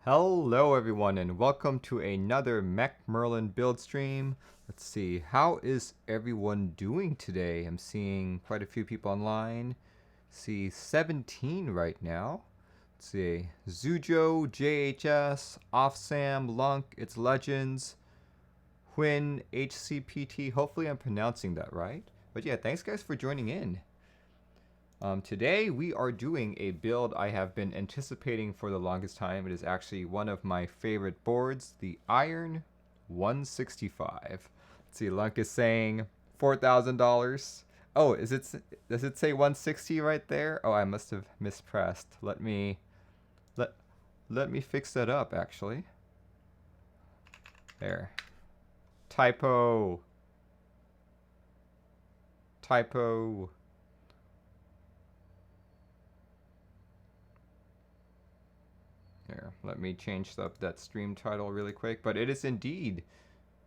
Hello everyone and welcome to another Mech Merlin build stream. Let's see, how is everyone doing today? I'm seeing quite a few people online. See 17 right now. Let's see, Zujo, JHS, Offsam, Lunk, It's Legends, Huynh, HCPT. Hopefully I'm pronouncing that right. But yeah, thanks guys for joining in. Today we are doing a build I have been anticipating for the longest time. It is actually one of my favorite boards, the Iron 165. Let's see, Lunk is saying $4,000. Oh, does it say 160 right there? Oh, I must have mispressed. Let me fix that up actually. There. Typo. Here, let me change up that stream title really quick. But it is indeed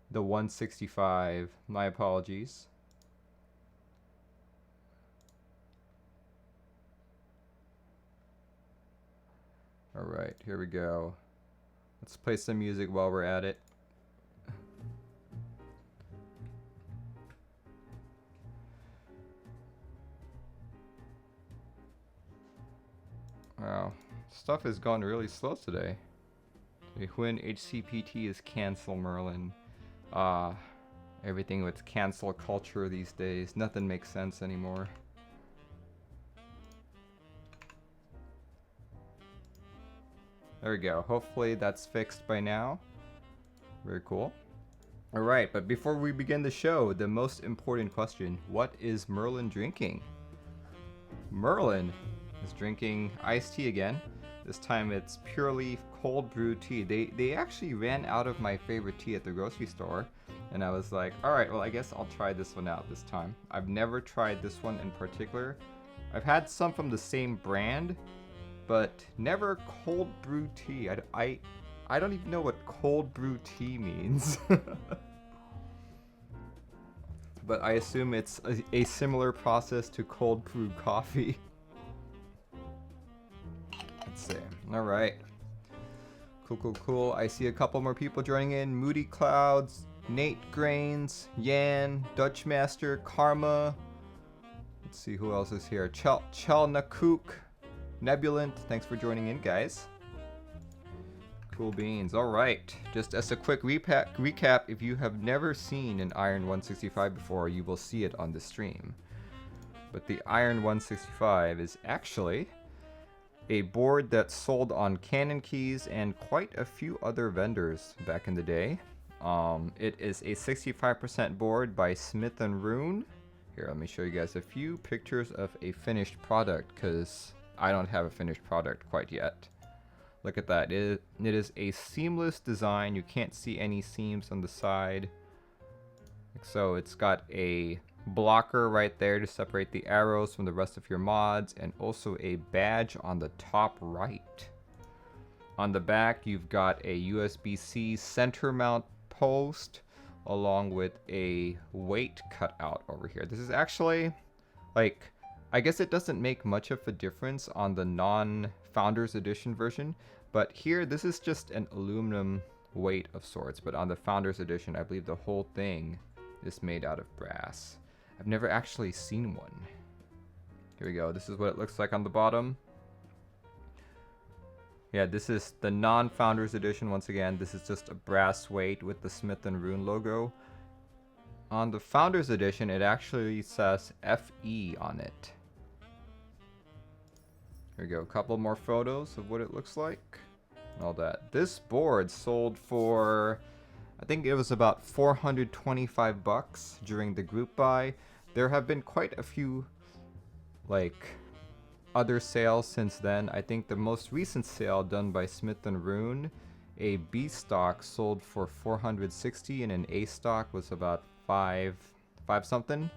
the 165. My apologies. Alright, here we go. Let's play some music while we're at it. Wow, stuff has gone really slow today. When HCPT is cancel Merlin. Everything with cancel culture these days. Nothing makes sense anymore. There we go. Hopefully that's fixed by now. Very cool. Alright, but before we begin the show, the most important question. What is Merlin drinking? Merlin is drinking iced tea again. This time it's purely cold brew tea. They actually ran out of my favorite tea at the grocery store. And I was like, alright, well I guess I'll try this one out this time. I've never tried this one in particular. I've had some from the same brand, but never cold brew tea. I don't even know what cold brew tea means. But I assume it's a similar process to cold brew coffee. Let's see. Alright. Cool. I see a couple more people joining in. Moody Clouds, Nate Grains, Yan, Dutch Master, Karma. Let's see who else is here. Chel Nakuk, Nebulant. Thanks for joining in, guys. Cool beans. Alright. Just as a quick recap, if you have never seen an Iron 165 before, you will see it on the stream. But the Iron 165 is actually a board that sold on Cannon Keys and quite a few other vendors back in the day. It is a 65% board by Smith and Rune. Here, let me show you guys a few pictures of a finished product, because I don't have a finished product quite yet. Look at that. It is a seamless design. You can't see any seams on the side. So it's got a blocker right there to separate the arrows from the rest of your mods, and also a badge on the top right. On the back you've got a USB-C center mount post along with a weight cutout over here. This is actually, like, I guess it doesn't make much of a difference on the non-Founders Edition version, but here this is just an aluminum weight of sorts, but on the Founders Edition I believe the whole thing is made out of brass. I've never actually seen one. Here we go. This is what it looks like on the bottom. Yeah, this is the non-Founders Edition. Once again, this is just a brass weight with the Smith and Rune logo. On the Founders Edition, it actually says FE on it. Here we go. A couple more photos of what it looks like. And all that. This board sold for, I think it was about 425 bucks during the group buy. There have been quite a few, like, other sales since then. I think the most recent sale done by Smith and Rune, a B stock sold for 460 and an A stock was about five something.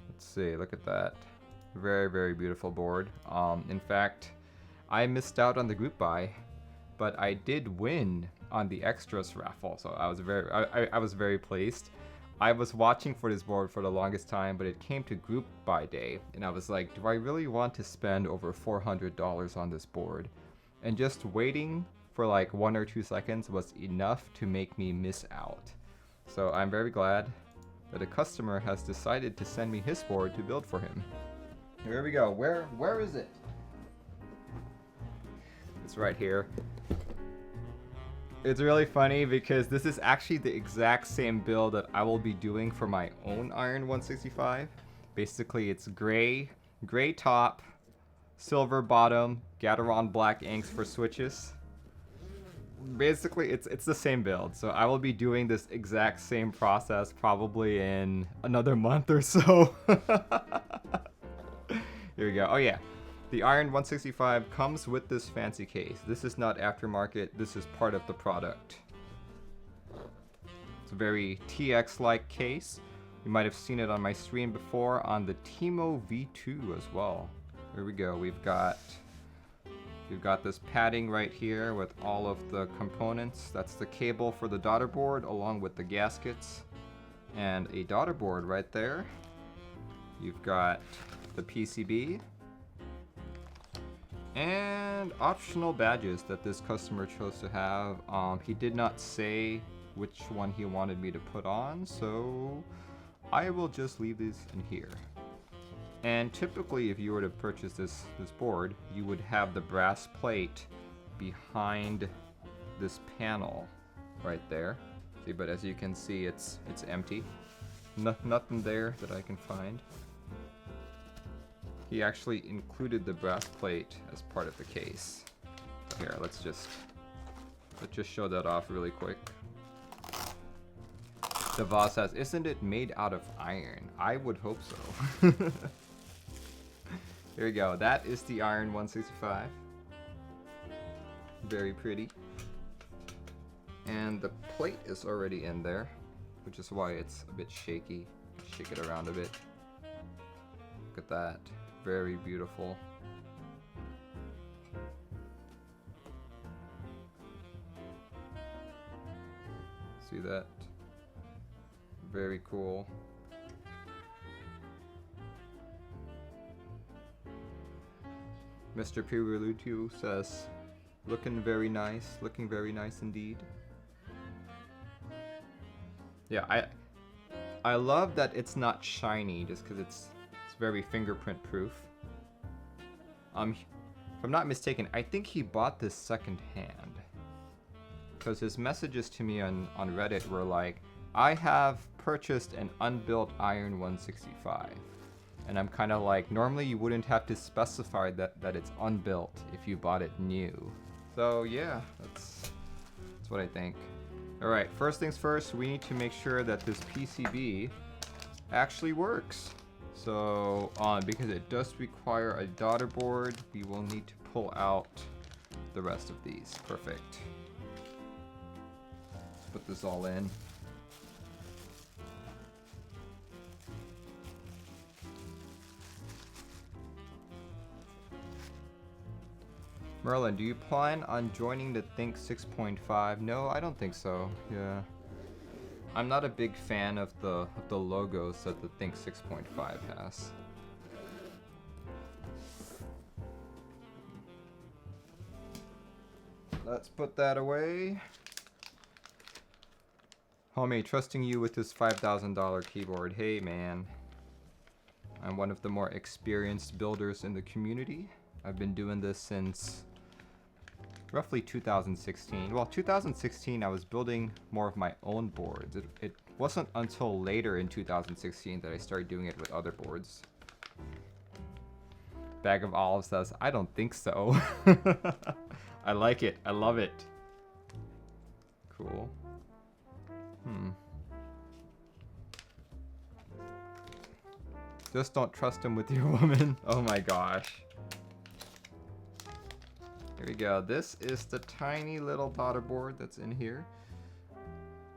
Let's see, look at that. Very beautiful board. In fact, I missed out on the group buy, but I did win on the extras raffle, so I was very pleased. I was watching for this board for the longest time, but it came to group buy day, and I was like, do I really want to spend over $400 on this board? And just waiting for like 1 or 2 seconds was enough to make me miss out. So I'm very glad that a customer has decided to send me his board to build for him. Here we go. Where is it? It's right here. It's really funny because this is actually the exact same build that I will be doing for my own Iron 165. Basically, it's gray top, silver bottom, Gateron black inks for switches. Basically, it's the same build. So I will be doing this exact same process probably in another month or so. Here we go. Oh yeah. The Iron 165 comes with this fancy case. This is not aftermarket, this is part of the product. It's a very TX-like case. You might have seen it on my stream before on the Timo V2 as well. Here we go, we've got this padding right here with all of the components. That's the cable for the daughter board along with the gaskets. And a daughter board right there. You've got the PCB. And optional badges that this customer chose to have. He did not say which one he wanted me to put on, so I will just leave these in here. And typically if you were to purchase this board, you would have the brass plate behind this panel right there. See, but as you can see, it's empty. Nothing there that I can find. He actually included the brass plate as part of the case. Here, let's just show that off really quick. The Vaz says, isn't it made out of iron? I would hope so. Here we go. That is the Iron 165. Very pretty. And the plate is already in there, which is why it's a bit shaky. Shake it around a bit. Look at that. Very beautiful. See that? Very cool. Mr. Pirulutu says, looking very nice indeed. Yeah, I love that it's not shiny just because it's very fingerprint proof. If I'm not mistaken, I think he bought this second hand. Because his messages to me on Reddit were like, I have purchased an unbuilt Iron 165. And I'm kind of like, normally you wouldn't have to specify that it's unbuilt if you bought it new. So yeah, that's what I think. Alright, first things first, we need to make sure that this PCB actually works. So, because it does require a daughter board, we will need to pull out the rest of these. Perfect. Let's put this all in. Merlin, do you plan on joining the Think 6.5? No, I don't think so. Yeah. I'm not a big fan of the logos that the Think 6.5 has. Let's put that away. Homie, trusting you with this $5,000 keyboard. Hey man. I'm one of the more experienced builders in the community. I've been doing this since roughly 2016. Well, 2016 I was building more of my own boards. It wasn't until later in 2016 that I started doing it with other boards. Bag of Olives says, I don't think so. I like it. I love it. Cool. Just don't trust him with your woman. Oh my gosh. Here we go. This is the tiny little daughter board that's in here.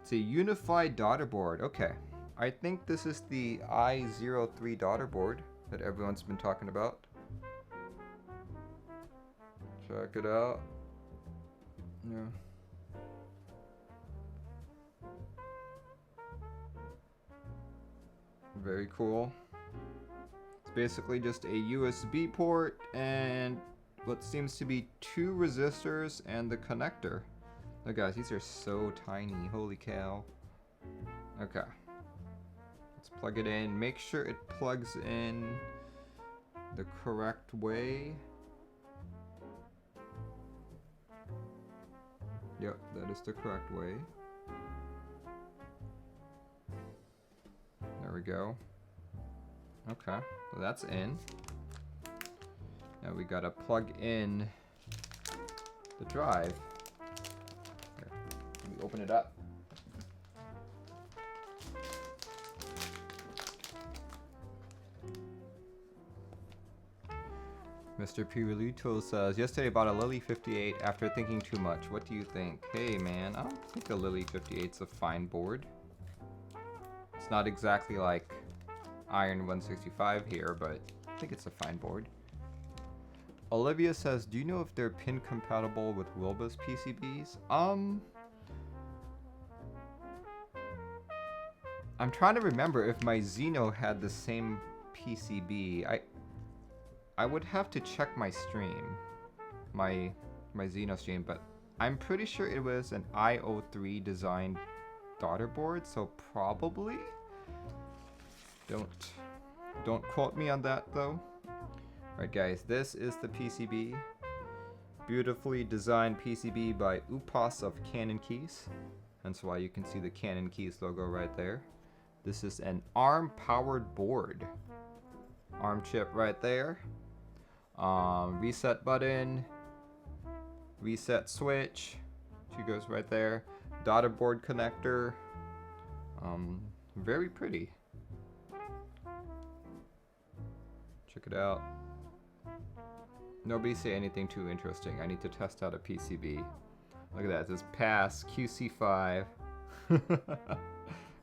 It's a unified daughter board. Okay. I think this is the i03 daughter board that everyone's been talking about. Check it out. Yeah. Very cool. It's basically just a USB port and what seems to be 2 resistors and the connector. Look guys, these are so tiny, holy cow. Okay. Let's plug it in. Make sure it plugs in the correct way. Yep, that is the correct way. There we go. Okay, so that's in. Now we gotta plug in the drive. Here, let me open it up. Mr. Pirulito says, yesterday I bought a Lily 58 after thinking too much. What do you think? Hey man, I don't think a Lily 58's a fine board. It's not exactly like Iron 165 here, but I think it's a fine board. Olivia says, do you know if they're pin compatible with Wilbus PCBs? I'm trying to remember if my Xeno had the same PCB. I would have to check my stream, my Xeno stream, but I'm pretty sure it was an IO3 designed daughter board, so probably. Don't quote me on that though. Alright guys, this is the PCB. Beautifully designed PCB by Upas of Cannon Keys. That's why you can see the Cannon Keys logo right there. This is an ARM powered board. ARM chip right there. Reset button. Reset switch. She goes right there. Daughter board connector. Very pretty. Check it out. Nobody say anything too interesting. I need to test out a PCB. Look at that. It says pass QC5.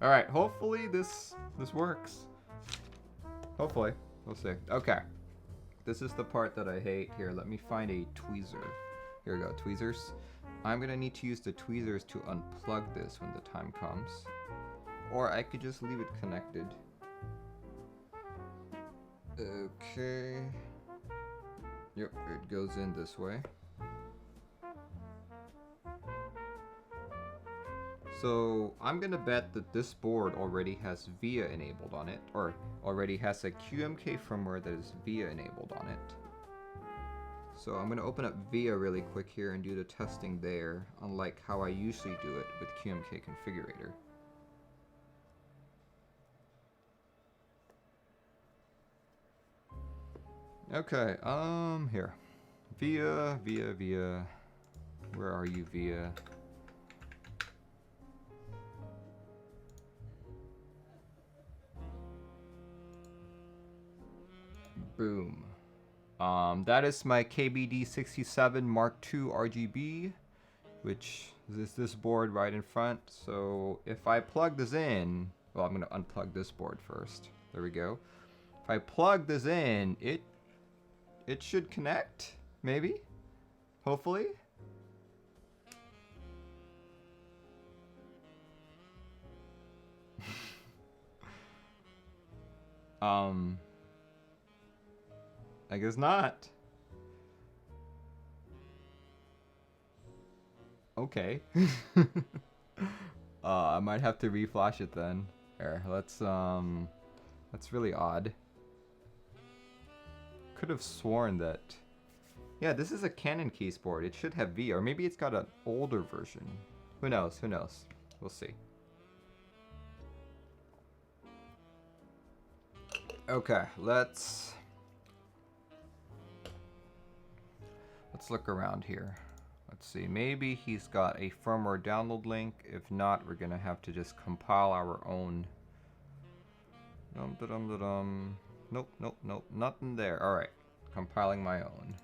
Alright, hopefully this works. Hopefully. We'll see. Okay. This is the part that I hate. Here, let me find a tweezer. Here we go, tweezers. I'm gonna need to use the tweezers to unplug this when the time comes. Or I could just leave it connected. Okay. Yep, it goes in this way. So I'm gonna bet that this board already has VIA enabled on it, or already has a QMK firmware that is VIA enabled on it. So I'm gonna open up VIA really quick here and do the testing there, unlike how I usually do it with QMK Configurator. Okay, here. VIA. Where are you, VIA? Boom. That is my KBD67 Mark II RGB, which is this board right in front. So if I plug this in, well, I'm gonna unplug this board first. There we go. If I plug this in, it should connect, maybe, hopefully. I guess not. Okay. I might have to reflash it then. Here, that's really odd. Could have sworn that. Yeah, this is a Cannon Keys board. It should have V, or maybe it's got an older version. Who knows? Who knows? We'll see. Okay, let's look around here. Let's see, maybe he's got a firmware download link. If not, we're gonna have to just compile our own. Nope, nothing there. All right, compiling my own.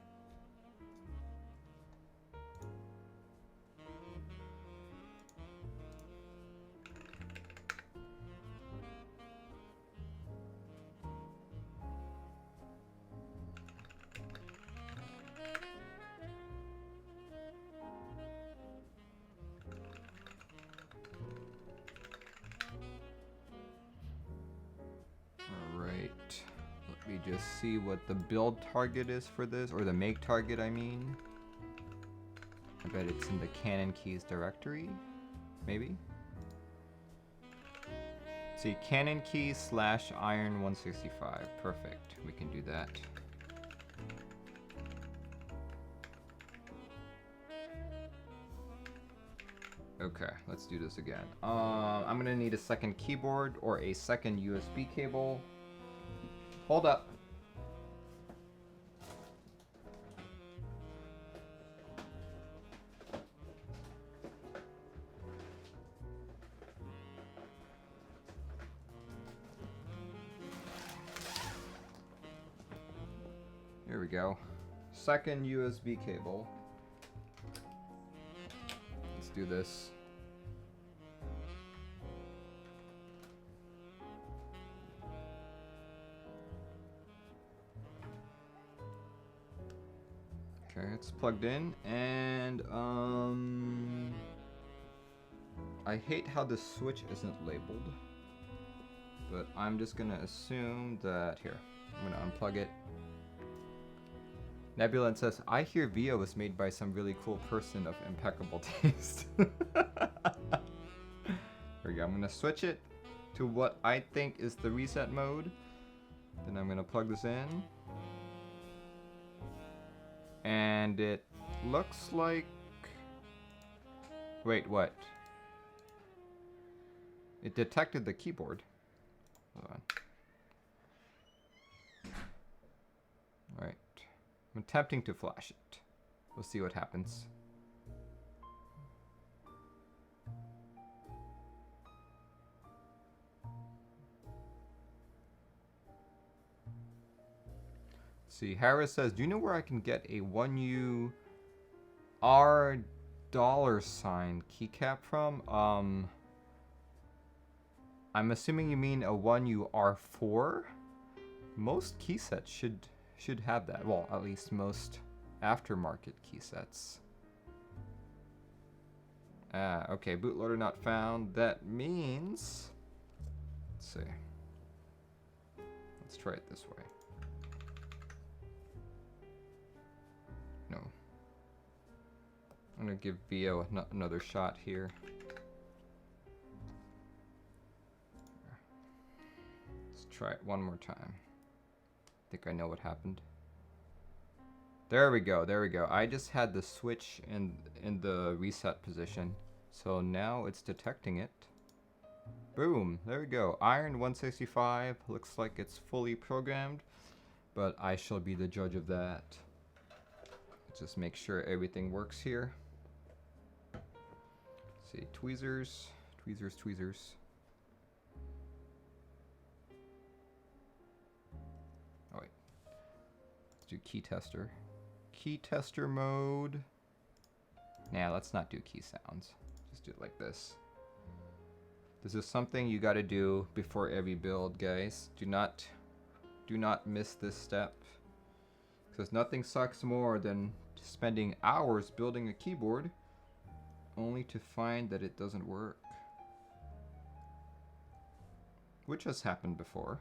just see what the build target is for this, or the make target, I mean. I bet it's in the Canon Keys directory, maybe? See, Canon Keys / Iron 165. Perfect. We can do that. Okay, let's do this again. I'm gonna need a second keyboard or a second USB cable. Hold up. Here we go. Second USB cable. Let's do this. Okay, it's plugged in, and I hate how the switch isn't labeled, but I'm just gonna assume that here. I'm gonna unplug it. Nebulan says, I hear Vio was made by some really cool person of impeccable taste. There we go. I'm gonna switch it to what I think is the reset mode. Then I'm gonna plug this in. And it looks like... Wait, what? It detected the keyboard. Hold on. Alright. I'm attempting to flash it. We'll see what happens. See, Harris says, do you know where I can get a 1U R $ keycap from? I'm assuming you mean a 1U R4? Most key sets should have that. Well, at least most aftermarket key sets. Okay, bootloader not found. That means... Let's see. Let's try it this way. No. I'm gonna give Vio another shot here. Let's try it one more time. I think I know what happened. There we go, there we go. I just had the switch in the reset position. So now it's detecting it. Boom, there we go. Iron 165, looks like it's fully programmed, but I shall be the judge of that. Just make sure everything works here. Let's see, tweezers, tweezers, tweezers. Oh wait, let's do key tester. Key tester mode. Nah, let's not do key sounds. Just do it like this. This is something you gotta do before every build, guys. Do not miss this step. Because nothing sucks more than spending hours building a keyboard only to find that it doesn't work. Which has happened before.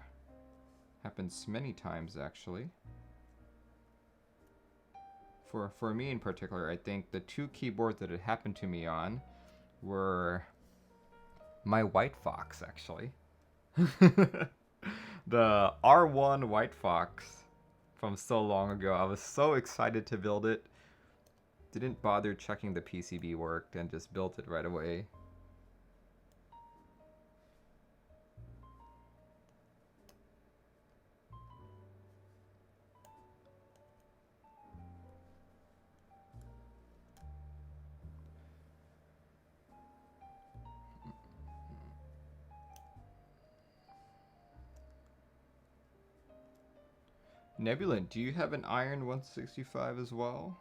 Happens many times, actually. For me in particular, I think the two keyboards that it happened to me on were my White Fox, actually. The R1 White Fox from so long ago. I was so excited to build it. Didn't bother checking the PCB worked and just built it right away. Nebulan, do you have an Iron 165 as well?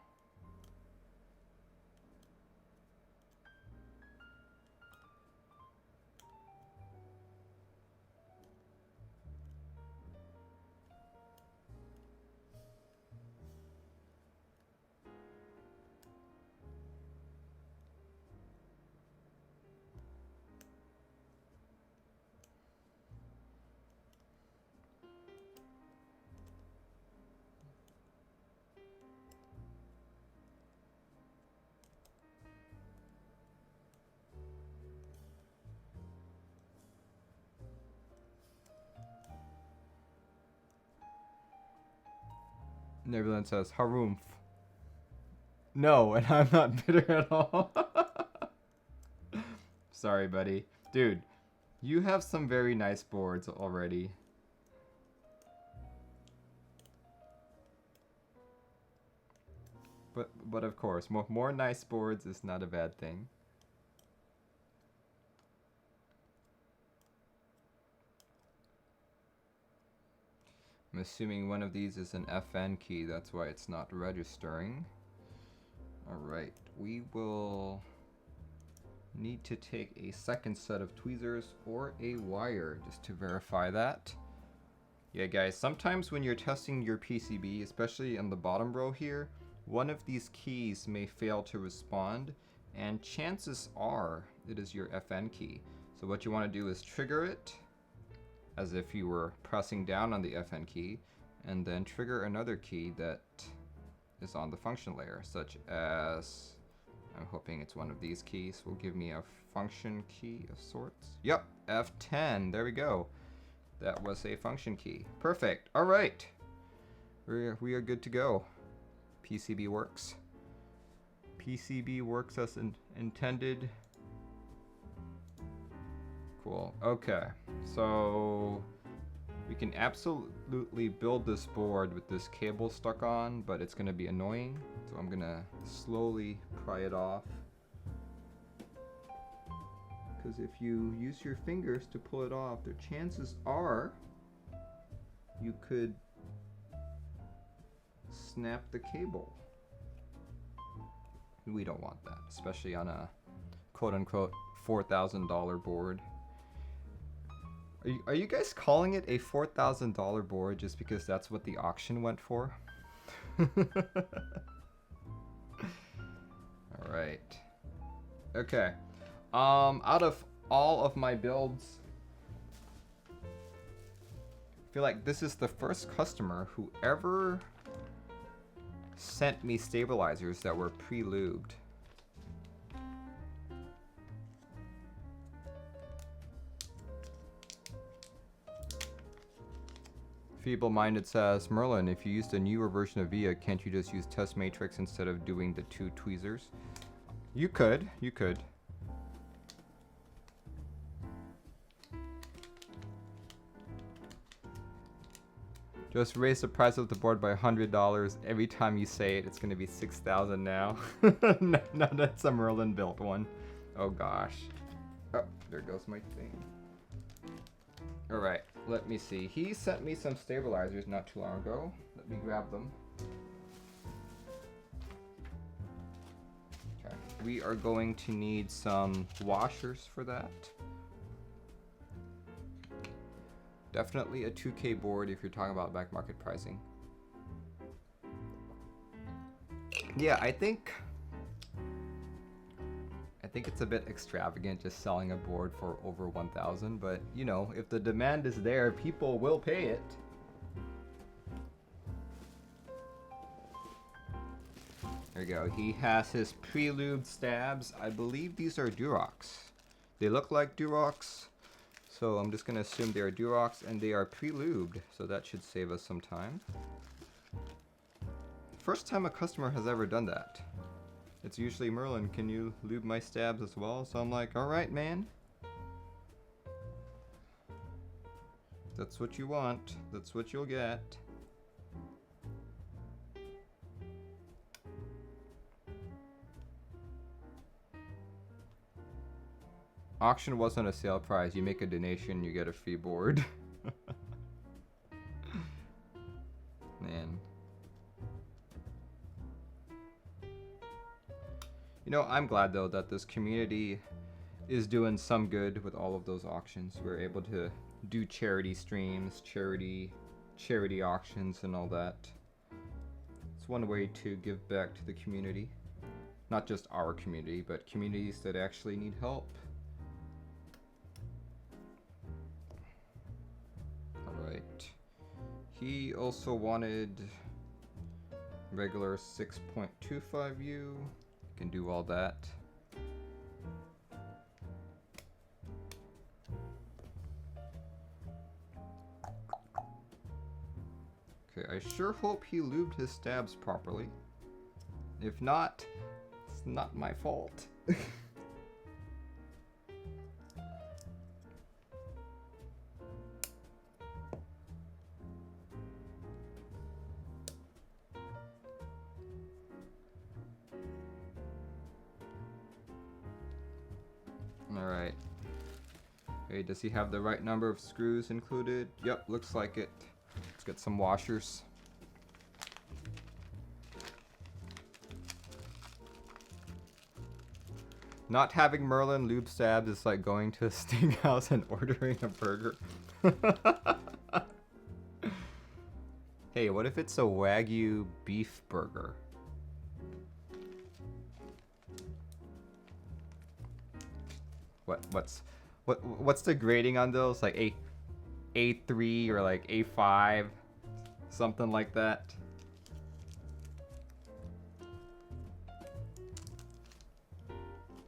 Neverland says, Harumph. No, and I'm not bitter at all. Sorry, buddy. Dude, you have some very nice boards already. But of course, more nice boards is not a bad thing. I'm assuming one of these is an FN key, that's why it's not registering. Alright, we will need to take a second set of tweezers or a wire just to verify that. Yeah guys, sometimes when you're testing your PCB, especially in the bottom row here, one of these keys may fail to respond, and chances are it is your FN key. So what you want to do is trigger it as if you were pressing down on the FN key, and then trigger another key that is on the function layer, such as, I'm hoping it's one of these keys, will give me a function key of sorts. Yep, F10, there we go. That was a function key. Perfect, all right. We are good to go. PCB works. PCB works as intended. Cool, okay. So we can absolutely build this board with this cable stuck on, but it's gonna be annoying. So I'm gonna slowly pry it off. Because if you use your fingers to pull it off, the chances are you could snap the cable. We don't want that, especially on a quote-unquote $4,000 board. Are you guys calling it a $4,000 board just because that's what the auction went for? Alright. Okay. Out of all of my builds, I feel like this is the first customer who ever sent me stabilizers that were pre-lubed. Feeble-minded says, Merlin, if you used a newer version of VIA, can't you just use test matrix instead of doing the 2 tweezers? You could. Just raise the price of the board by $100. Every time you say it, it's going to be $6,000 now. No, that's a Merlin built one. Oh gosh. Oh, there goes my thing. Alright, let me see. He sent me some stabilizers not too long ago. Let me grab them. Okay, we are going to need some washers for that. Definitely a 2K board if you're talking about back market pricing. Yeah, I think it's a bit extravagant just selling a board for over 1,000, but you know, if the demand is there, people will pay it. There we go. He has his pre-lubed stabs. I believe these are Durox. They look like Durox. So I'm just going to assume they are Durox and they are pre-lubed, so that should save us some time. First time a customer has ever done that. It's usually, Merlin, can you lube my stabs as well? So I'm like, alright man. That's what you want. That's what you'll get. Auction wasn't a sale price. You make a donation, you get a free board. Man. You know, I'm glad though that this community is doing some good with all of those auctions. We're able to do charity streams, charity auctions and all that. It's one way to give back to the community. Not just our community, but communities that actually need help. Alright. He also wanted regular 6.25U. Can do all that. Okay, I sure hope he lubed his stabs properly. If not, it's not my fault. Alright. Okay, does he have the right number of screws included? Yep, looks like it. Let's get some washers. Not having Merlin lube stabs is like going to a steakhouse and ordering a burger. Hey, what if it's a Wagyu beef burger? What's the grading on those? Like A3 or like A5, something like that.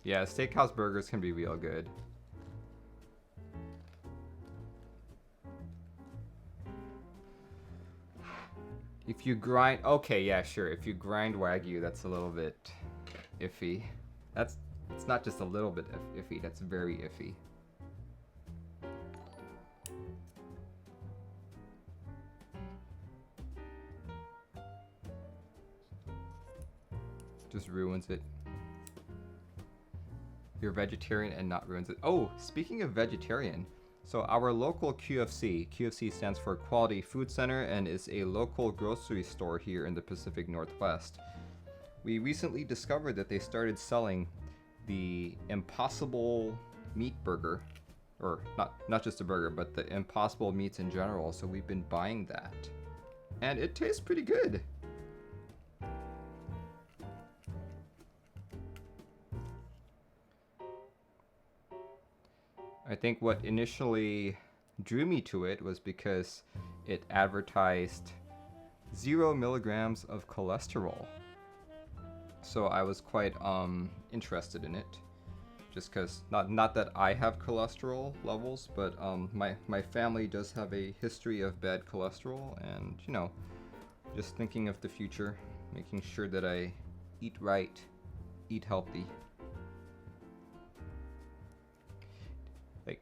Yeah, steakhouse burgers can be real good. If you grind, okay, yeah, sure. If you grind Wagyu, that's a little bit iffy. It's not just a little bit iffy, that's very iffy. Just ruins it. You're vegetarian and not ruins it. Oh, speaking of vegetarian, so our local QFC stands for Quality Food Center and is a local grocery store here in the Pacific Northwest. We recently discovered that they started selling the Impossible Meat Burger, or not just a burger, but the Impossible Meats in general, so we've been buying that. And it tastes pretty good. I think what initially drew me to it was because it advertised 0 milligrams of cholesterol. So I was quite interested in it, just because not that I have cholesterol levels, but my family does have a history of bad cholesterol, and you know, just thinking of the future, making sure that I eat right, eat healthy. Like,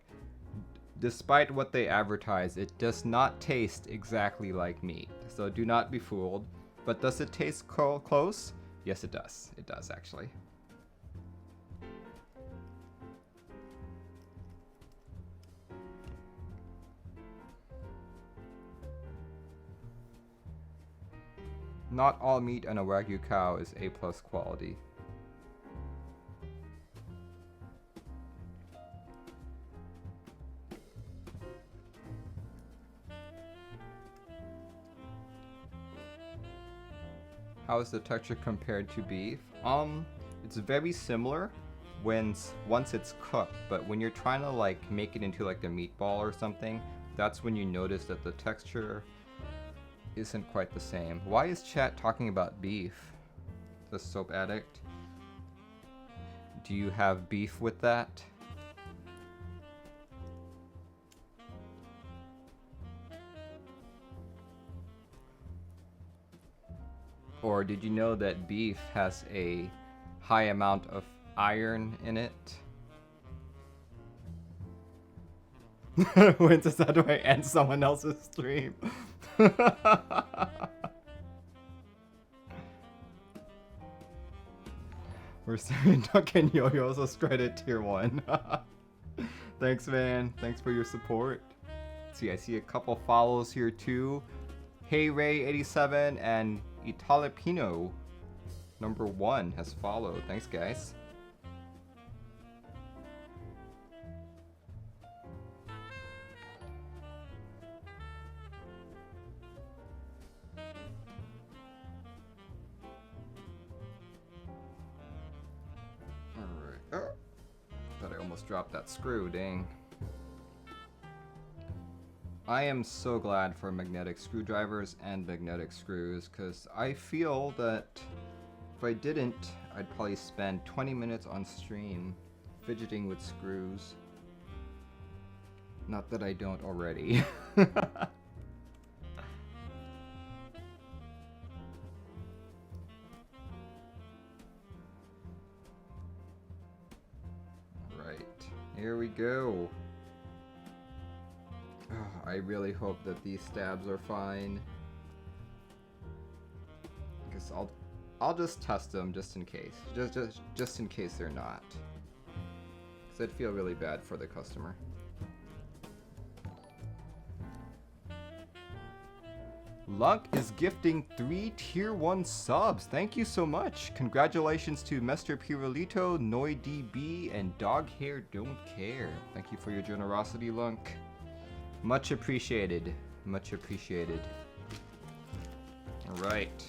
despite what they advertise, it does not taste exactly like meat, so do not be fooled. But does it taste close? Yes, it does. It does, actually. Not all meat on a Wagyu cow is A+ quality. How is the texture compared to beef? It's very similar once it's cooked, but when you're trying to like make it into like a meatball or something, that's when you notice that the texture isn't quite the same. Why is chat talking about beef? The soap addict. Do you have beef with that? Or did you know that beef has a high amount of iron in it? When says, how do I end someone else's stream? We're saying Duncan Yo-Yo's a credit tier 1. Thanks, man. Thanks for your support. See, I see a couple follows here too. Hey Ray 87 and Italipino #1 has followed. Thanks, guys. Alright. Oh, thought I almost dropped that screw, dang. I am so glad for magnetic screwdrivers and magnetic screws, because I feel that if I didn't, I'd probably spend 20 minutes on stream fidgeting with screws. Not that I don't already. Here we go. Oh, I really hope that these stabs are fine. Because I'll just test them just in case. Just in case they're not. Because I'd feel really bad for the customer. Lunk is gifting 3 tier 1 subs. Thank you so much. Congratulations to Mr. Pirulito, NoyDB, and Dog Hair Don't Care. Thank you for your generosity, Lunk. Much appreciated. Much appreciated. Alright.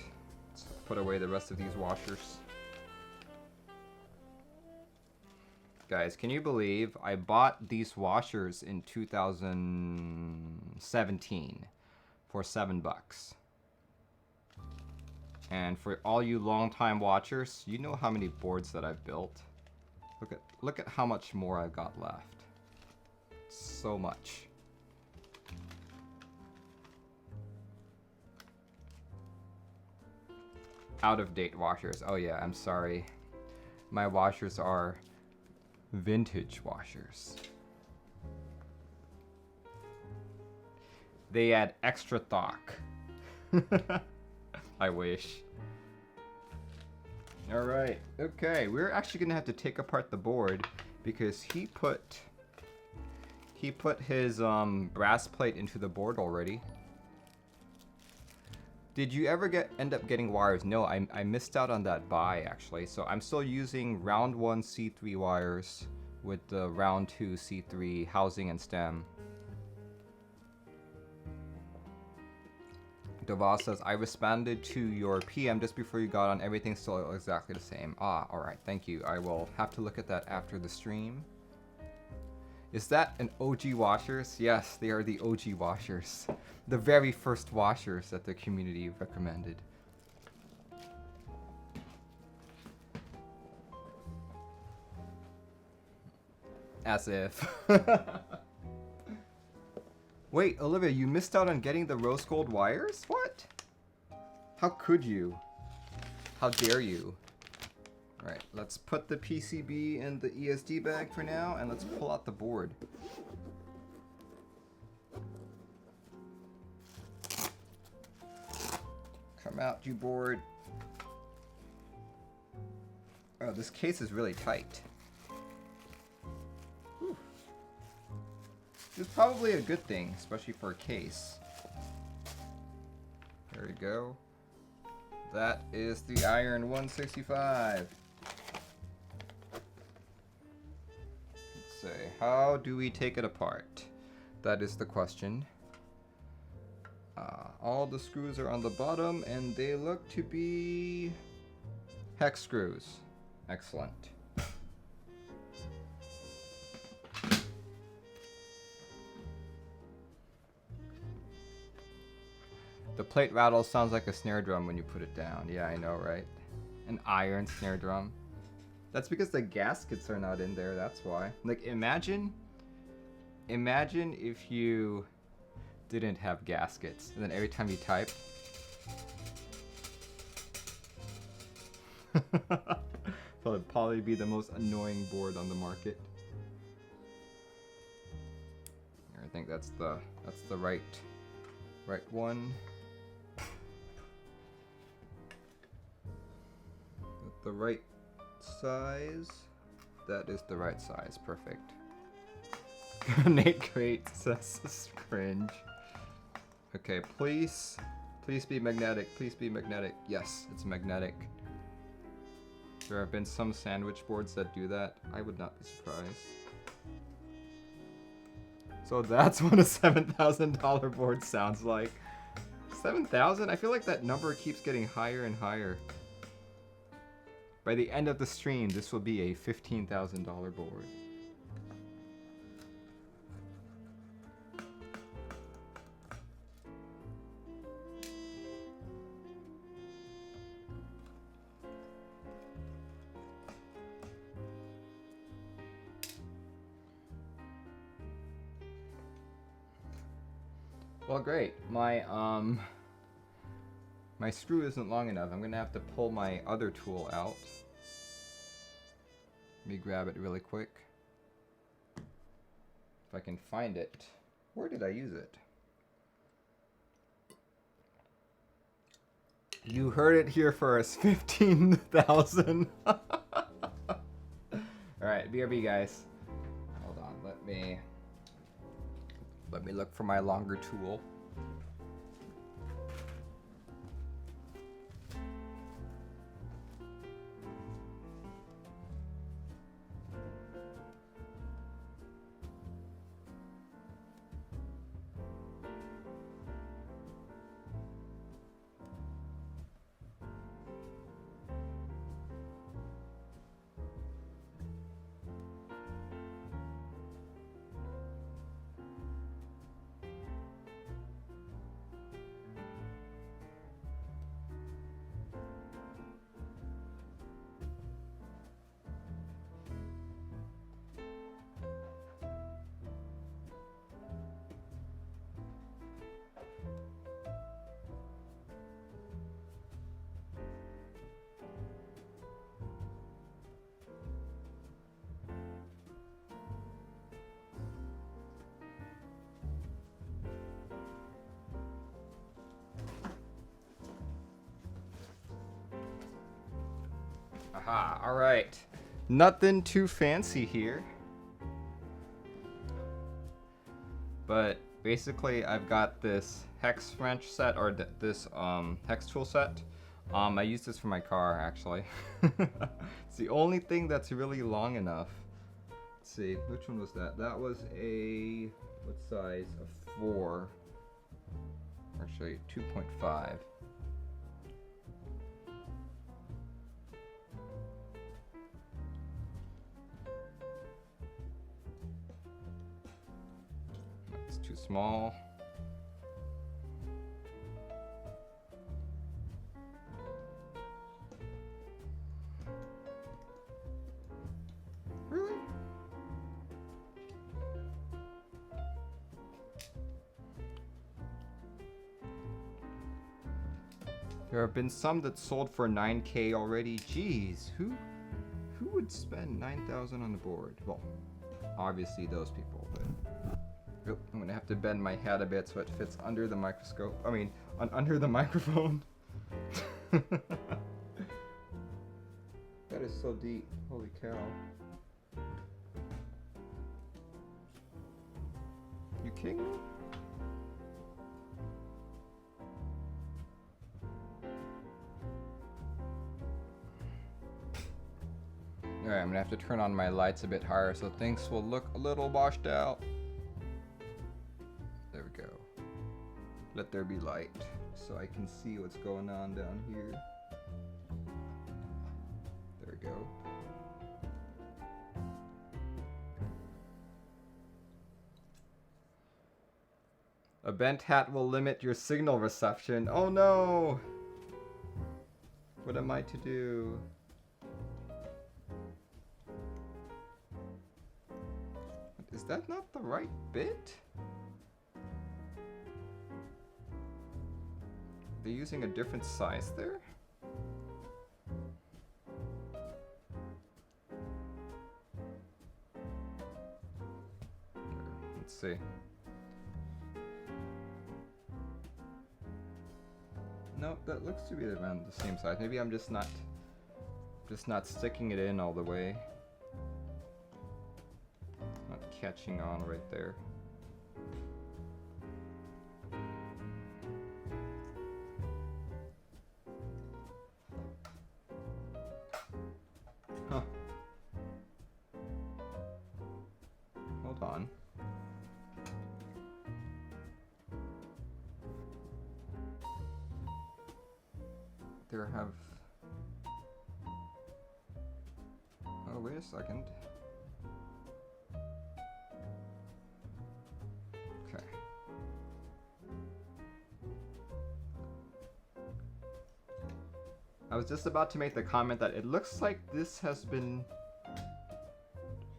Let's put away the rest of these washers. Guys, can you believe I bought these washers in 2017 for $7? And for all you long-time watchers, you know how many boards that I've built. Look at how much more I've got left. So much. Out-of-date washers. Oh yeah, I'm sorry. My washers are vintage washers. They add extra thock. I wish. Alright, okay. We're actually gonna have to take apart the board because he put his brass plate into the board already. Did you ever end up getting wires? No, I missed out on that buy actually. So I'm still using round 1 C3 wires with the round 2 C3 housing and stem. Devos says, I responded to your PM just before you got on. Everything's still exactly the same. Ah, alright, thank you. I will have to look at that after the stream. Is that an OG washers? Yes, they are the OG washers. The very first washers that the community recommended. As if. Wait, Olivia, you missed out on getting the rose gold wires? What? How could you? How dare you? Alright, let's put the PCB in the ESD bag for now, and let's pull out the board. Come out, you board. Oh, this case is really tight. Whew. This is probably a good thing, especially for a case. There we go. That is the iron 165. Let's see, how do we take it apart? That is the question. All the screws are on the bottom and they look to be hex screws. Excellent. The plate rattle sounds like a snare drum when you put it down. Yeah, I know, right? An iron snare drum. That's because the gaskets are not in there, that's why. Like, imagine if you didn't have gaskets, and then every time you type... Would probably be the most annoying board on the market. I think that's the right one. The right size. That is the right size. Perfect. Nate Crate says cringe. Okay, please be magnetic. Please be magnetic. Yes, it's magnetic. There have been some sandwich boards that do that. I would not be surprised. So that's what a $7,000 board sounds like. 7,000? I feel like that number keeps getting higher and higher. By the end of the stream, this will be a $15,000 board. Well, great. My screw isn't long enough. I'm gonna have to pull my other tool out. Let me grab it really quick. I can find it. Where did I use it? You heard it here first. 15,000. Alright, BRB guys. Hold on, let me look for my longer tool. Aha, alright. Nothing too fancy here. But basically I've got this hex wrench set, or this hex tool set. I use this for my car actually. It's the only thing that's really long enough. Let's see, which one was that? That was a, what size? A 4. Actually 2.5. Too small. Really? There have been some that sold for 9K already. Jeez, who would spend 9,000 on the board? Well, obviously those people, but oh, I'm gonna have to bend my head a bit so it fits under the microscope. I mean, under the microphone. That is so deep. Holy cow. You kidding me? Alright, I'm gonna have to turn on my lights a bit higher so things will look a little washed out. There we go. Let there be light so I can see what's going on down here. There we go. A bent hat will limit your signal reception. Oh no! What am I to do? Is that not the right bit? They're using a different size there? Let's see. Nope, that looks to be around the same size. Maybe I'm just not sticking it in all the way. Not catching on right there. Huh. Hold on. There have... Oh, wait a second. Okay. I was just about to make the comment that it looks like this has been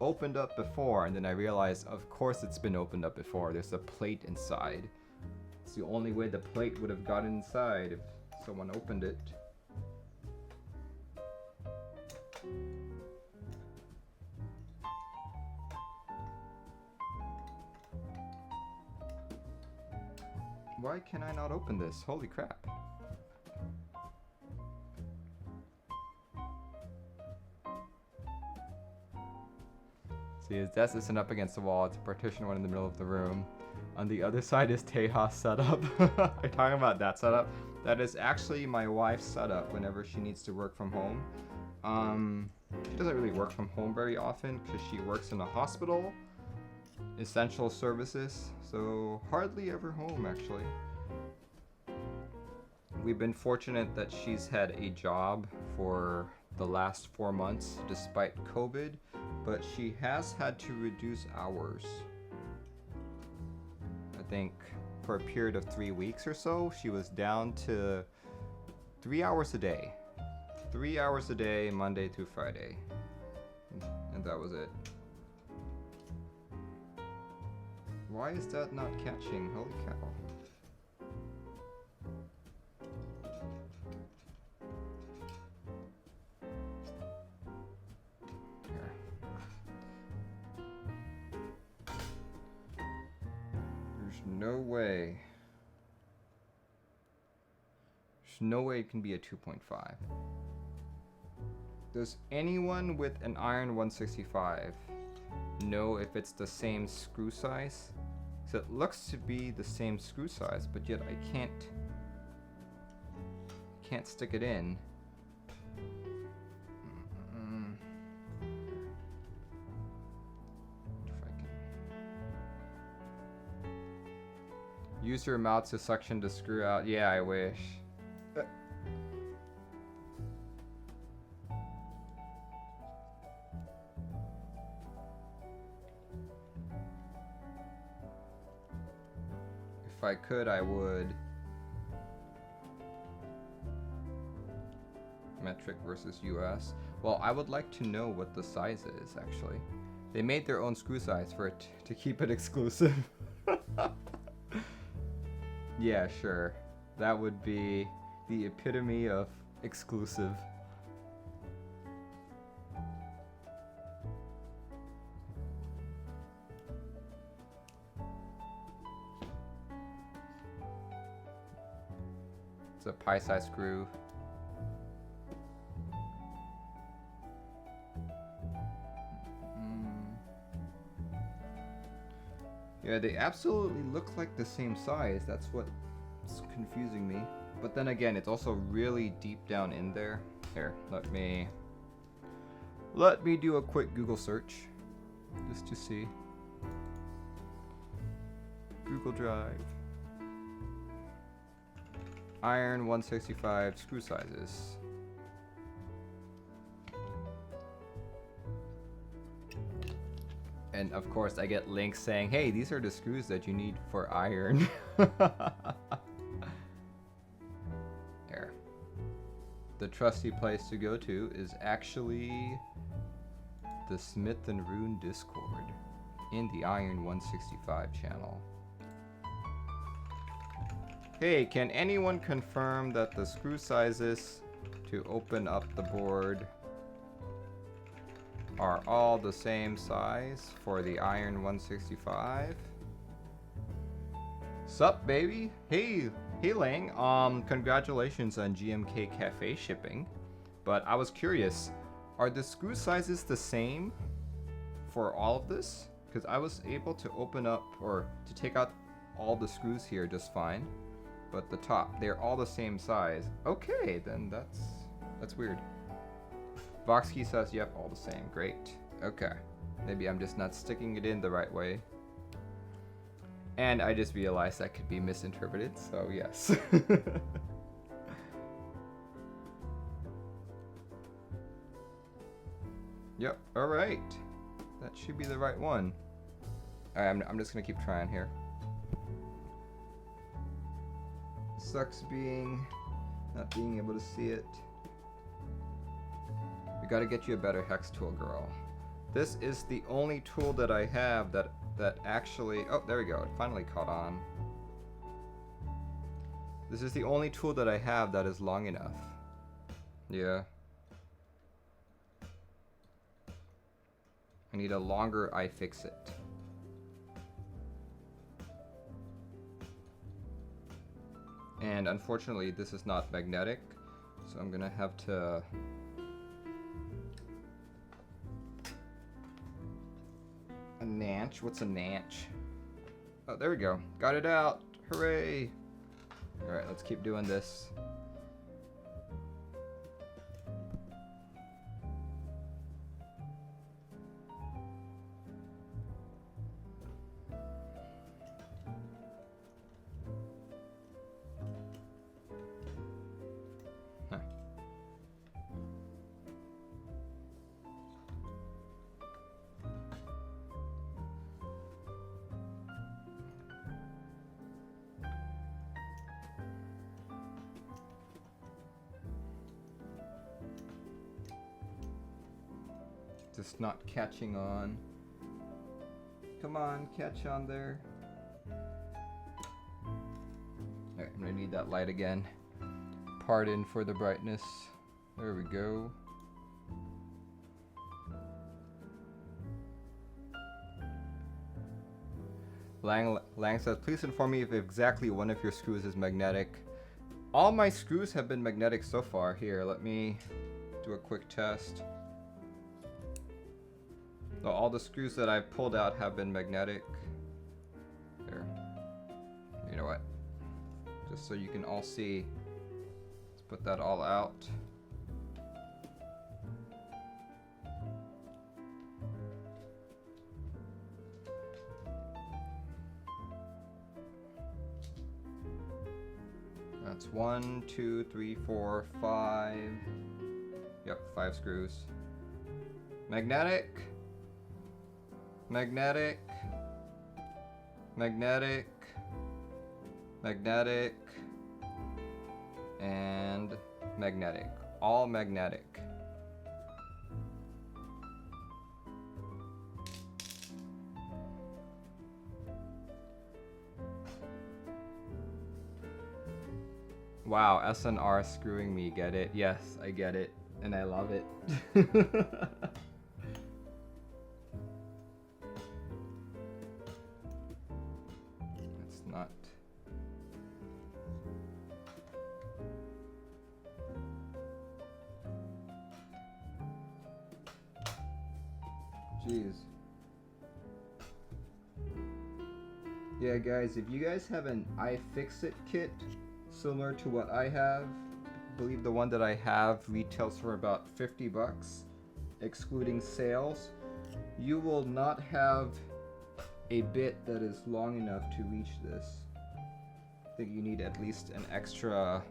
opened up before, and then I realized, of course it's been opened up before. There's a plate inside. It's the only way the plate would have gotten inside if someone opened it. Why can I not open this? Holy crap. See, his desk isn't up against the wall. It's a partition one in the middle of the room. On the other side is Teja's setup. Are you talking about that setup? That is actually my wife's setup whenever she needs to work from home. She doesn't really work from home very often because she works in a hospital, essential services, so hardly ever home actually. We've been fortunate that she's had a job for the last 4 months despite COVID, but she has had to reduce hours. I think for a period of 3 weeks or so, she was down to 3 hours a day. 3 hours a day, Monday through Friday. And that was it. Why is that not catching? Holy cow. Here. There's no way. There's no way it can be a 2.5. Does anyone with an iron 165 know if it's the same screw size? So it looks to be the same screw size, but yet I can't stick it in. If I can use your mouth to suction to screw out. Yeah, I wish. If I could, I would. Metric versus US. Well, I would like to know what the size is, actually. They made their own screw size for it to keep it exclusive. Yeah, sure. That would be the epitome of exclusive. It's a pie-sized screw. Yeah, they absolutely look like the same size. That's what's confusing me. But then again, it's also really deep down in there. Here, let me do a quick Google search just to see. Google Drive. Iron 165 screw sizes. And of course I get links saying, hey, these are the screws that you need for iron. There. The trusty place to go to is actually the Smith and Rune Discord in the Iron 165 channel. Hey, can anyone confirm that the screw sizes to open up the board are all the same size for the Iron 165? Sup, baby? Hey Lang, congratulations on GMK Cafe shipping. But I was curious, are the screw sizes the same for all of this? Because I was able to open up, or to take out all the screws here just fine. But the top, they're all the same size. Okay, then that's weird. Voxkey says, yep, all the same. Great. Okay. Maybe I'm just not sticking it in the right way. And I just realized that could be misinterpreted, so yes. Yep, alright. That should be the right one. Alright, I'm just gonna keep trying here. Sucks not being able to see it. We gotta get you a better hex tool, girl. This is the only tool that I have that actually, oh, there we go, it finally caught on. This is the only tool that I have that is long enough. Yeah. I need a longer iFixit. And unfortunately, this is not magnetic, so I'm gonna have to a nanch. What's a nanch? Oh, there we go. Got it out. Hooray! All right, let's keep doing this. Just not catching on. Come on, catch on there. Alright, I'm gonna need that light again. Pardon for the brightness. There we go. Lang says, please inform me if exactly one of your screws is magnetic. All my screws have been magnetic so far. Here, let me do a quick test. So all the screws that I've pulled out have been magnetic. There. You know what? Just so you can all see. Let's put that all out. That's 1, 2, 3, 4, 5. Yep, 5 screws. Magnetic. Magnetic. Magnetic. Magnetic. And magnetic. All magnetic. Wow, SNR screwing me, get it? Yes, I get it. And I love it. It's not. Jeez. Yeah, guys, if you guys have an iFixit kit similar to what I have, I believe the one that I have retails for about 50 bucks, excluding sales. You will not have a bit that is long enough to reach this. I think you need at least an extra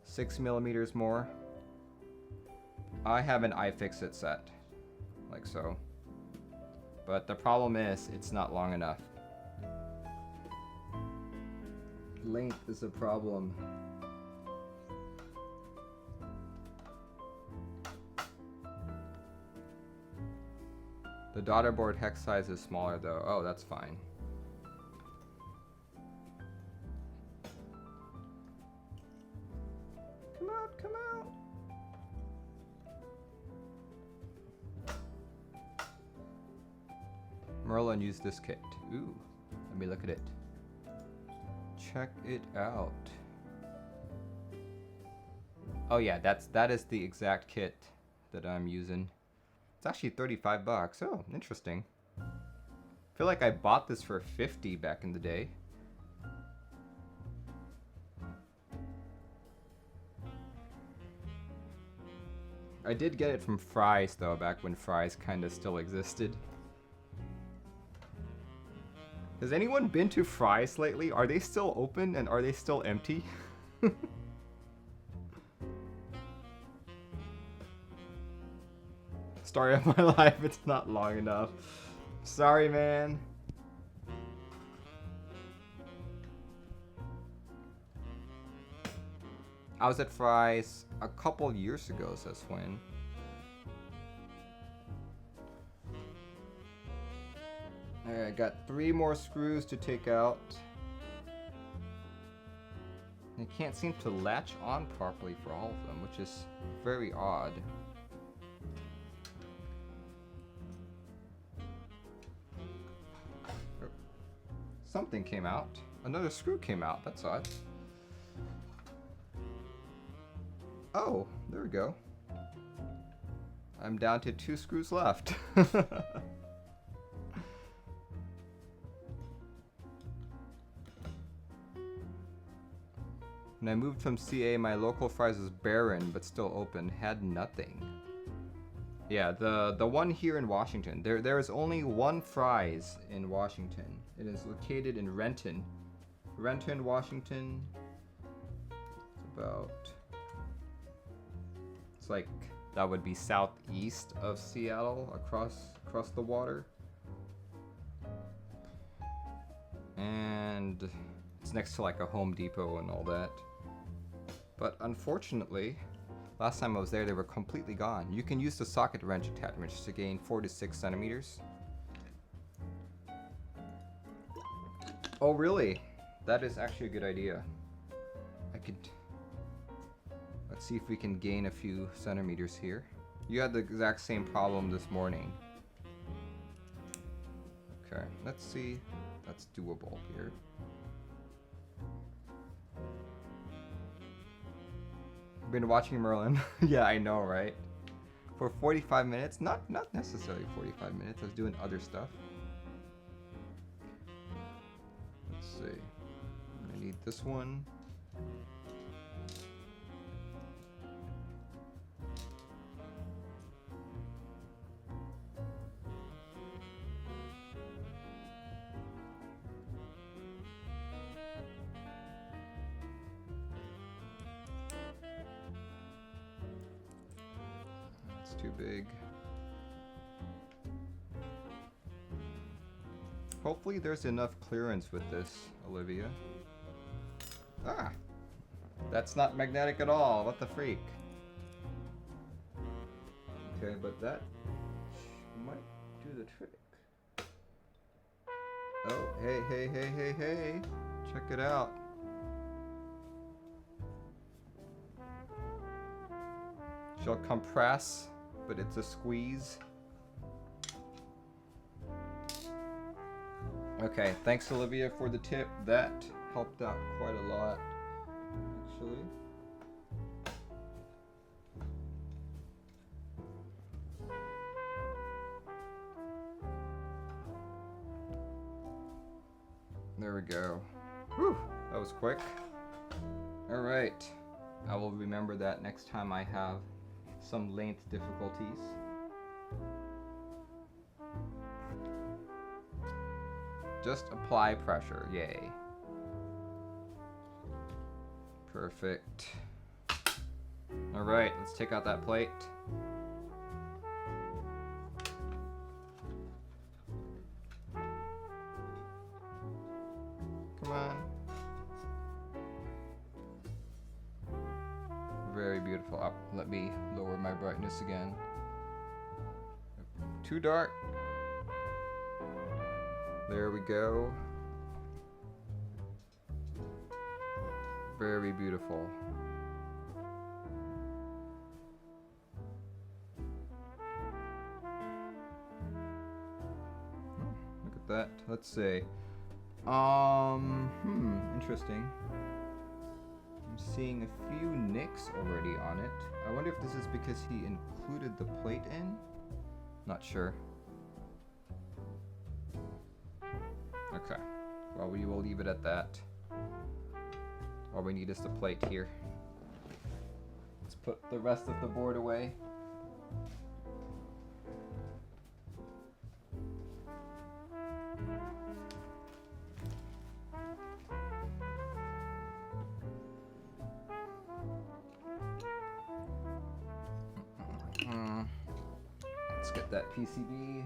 6 millimeters more. I have an iFixit set, like so. But the problem is, it's not long enough. Length is a problem. The daughter board hex size is smaller though. Oh, that's fine. Come out, come out. Merlin used this kit. Ooh, let me look at it. Check it out. Oh yeah, that is the exact kit that I'm using. It's actually 35 bucks. Oh, interesting. I feel like I bought this for 50 back in the day. I did get it from Fry's though, back when Fry's kind of still existed. Has anyone been to Fry's lately? Are they still open and are they still empty? Story of my life, it's not long enough. Sorry, man. I was at Fry's a couple years ago, says Flynn. Alright, I got 3 more screws to take out. They can't seem to latch on properly for all of them, which is very odd. Something came out. Another screw came out. That's odd. Oh, there we go. I'm down to 2 screws left. When I moved from CA, my local fries was barren but still open. Had nothing. Yeah, the one here in Washington. There is only one Fry's in Washington. It is located in Renton. Renton, Washington. It's like that would be southeast of Seattle, across the water. And it's next to like a Home Depot and all that. But unfortunately, last time I was there, they were completely gone. You can use the socket wrench attachments to gain 4 to 6 centimeters. Oh, really? That is actually a good idea. Let's see if we can gain a few centimeters here. You had the exact same problem this morning. Okay, let's see. That's doable here. Been watching Merlin. Yeah, I know, right? For 45 minutes? Not necessarily 45 minutes. I was doing other stuff. Let's see. I'm gonna need this one. Too big. Hopefully there's enough clearance with this, Olivia. Ah! That's not magnetic at all. What the freak? Okay, but that might do the trick. Oh, hey. Check it out. She'll compress, but it's a squeeze. Okay, thanks Olivia for the tip. That helped out quite a lot, actually. There we go. Whew, that was quick. All right, I will remember that next time I have some length difficulties. Just apply pressure, yay. Perfect. All right, let's take out that plate. Come on. Very beautiful. Oh, let me lower my brightness again. Too dark. There we go. Very beautiful. Look at that. Let's see. Interesting. I'm seeing a few nicks already on it. I wonder if this is because he included the plate in? Not sure. Okay. Well, we will leave it at that. All we need is the plate here. Let's put the rest of the board away. Let's get that PCB.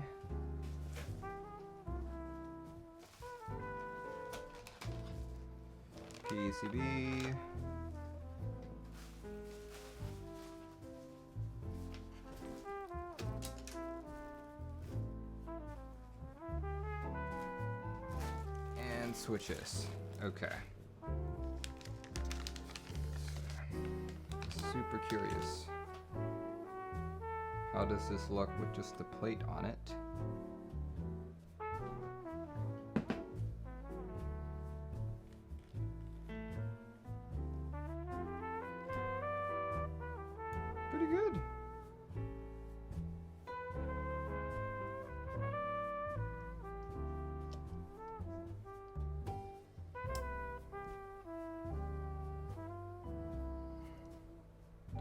PCB. And switches. Okay. Super curious. How does this look with just the plate on it? pretty good.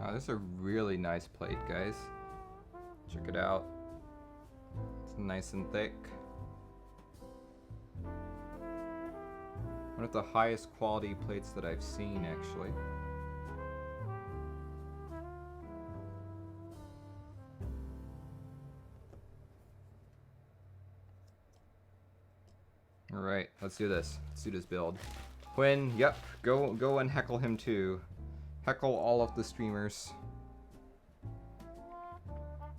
Oh, this is a really nice plate, guys. Check it out. It's nice and thick. One of the highest quality plates that I've seen, actually. Alright, let's do this. Let's do this build. Quinn, yep, go and heckle him too. Heckle all of the streamers.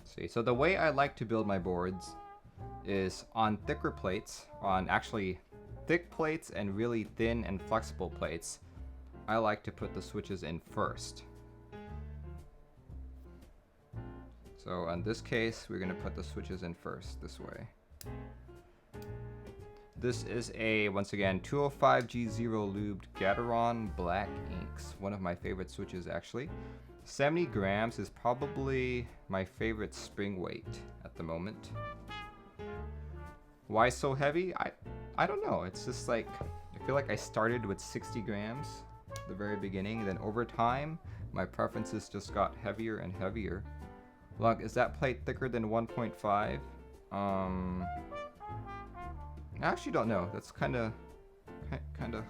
See, so the way I like to build my boards is on thicker plates, on actually thick plates and really thin and flexible plates. I like to put the switches in first. So in this case, we're gonna put the switches in first, this way. This is a, once again, 205G0 lubed Gateron Black Inks. One of my favorite switches, actually. 70 grams is probably my favorite spring weight at the moment. Why so heavy? I don't know. It's just like, I feel like I started with 60 grams at the very beginning. Then over time, my preferences just got heavier and heavier. Look, is that plate thicker than 1.5? I actually don't know. That's kind of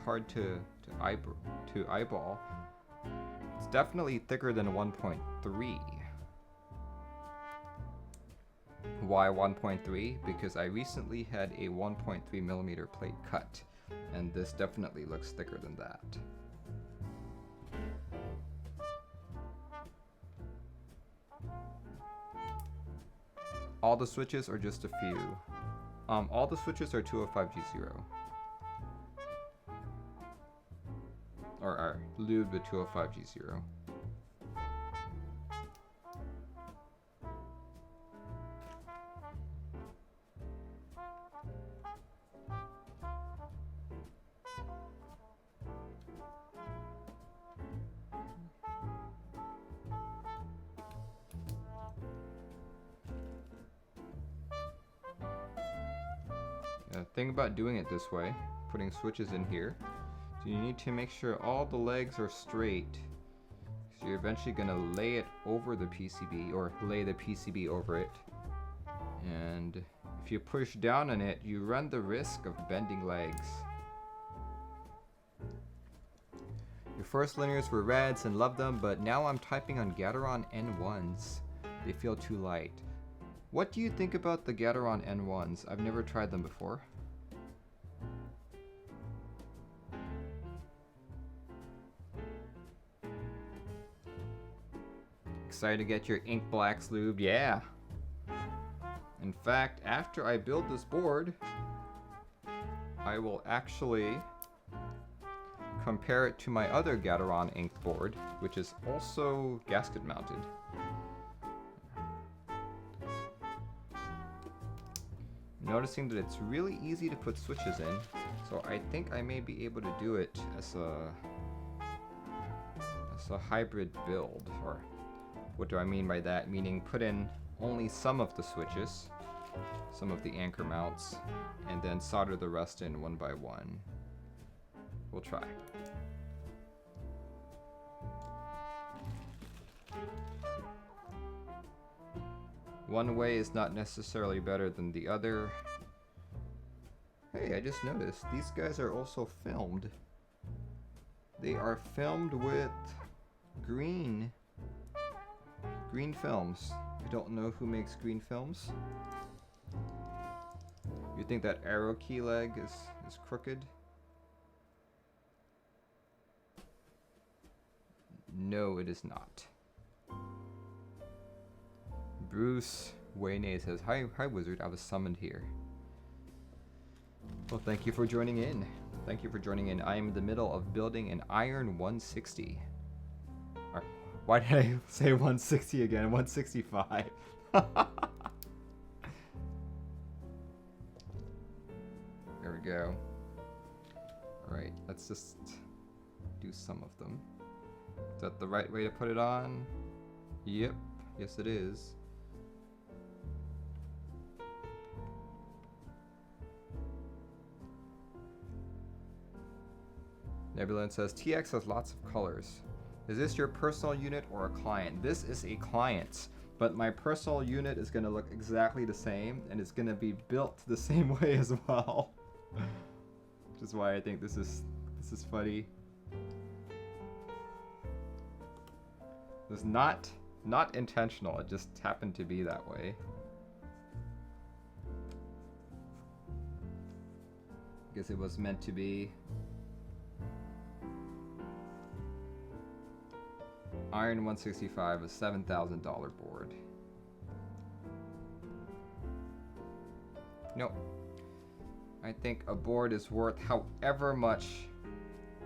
hard to eyeball. It's definitely thicker than 1.3. Why 1.3? Because I recently had a 1.3 millimeter plate cut, and this definitely looks thicker than that. All the switches or just a few? All the switches are 205G0. Or are lubed with 205G0. The thing about doing it this way, putting switches in here, so you need to make sure all the legs are straight. So you're eventually going to lay it over the PCB, or lay the PCB over it. And if you push down on it, you run the risk of bending legs. Your first linears were reds and loved them, but now I'm typing on Gateron N1s. They feel too light. What do you think about the Gateron N1s? I've never tried them before. Excited to get your ink blacks lubed? Yeah. In fact, after I build this board, I will actually compare it to my other Gateron ink board, which is also gasket mounted. Noticing that it's really easy to put switches in, so I think I may be able to do it as a hybrid build. Or what do I mean by that? Meaning put in only some of the switches, some of the anchor mounts, and then solder the rest in one by one. We'll try. One way is not necessarily better than the other. Hey, I just noticed these guys are also filmed. They are filmed with green films. I don't know who makes green films. You think that arrow key leg is crooked? No, it is not. Bruce Wayne says, hi Wizard, I was summoned here. Well, thank you for joining in. Thank you for joining in. I am in the middle of building an iron 160. Or, why did I say 160 again? 165. There we go. Alright, let's just do some of them. Is that the right way to put it on? Yep, yes it is. Nebulon says, TX has lots of colors. Is this your personal unit or a client? This is a client, but my personal unit is going to look exactly the same, and it's going to be built the same way as well. Which is why I think this is funny. It's not intentional, it just happened to be that way. I guess it was meant to be. Iron 165, a $7,000 board. Nope. I think a board is worth however much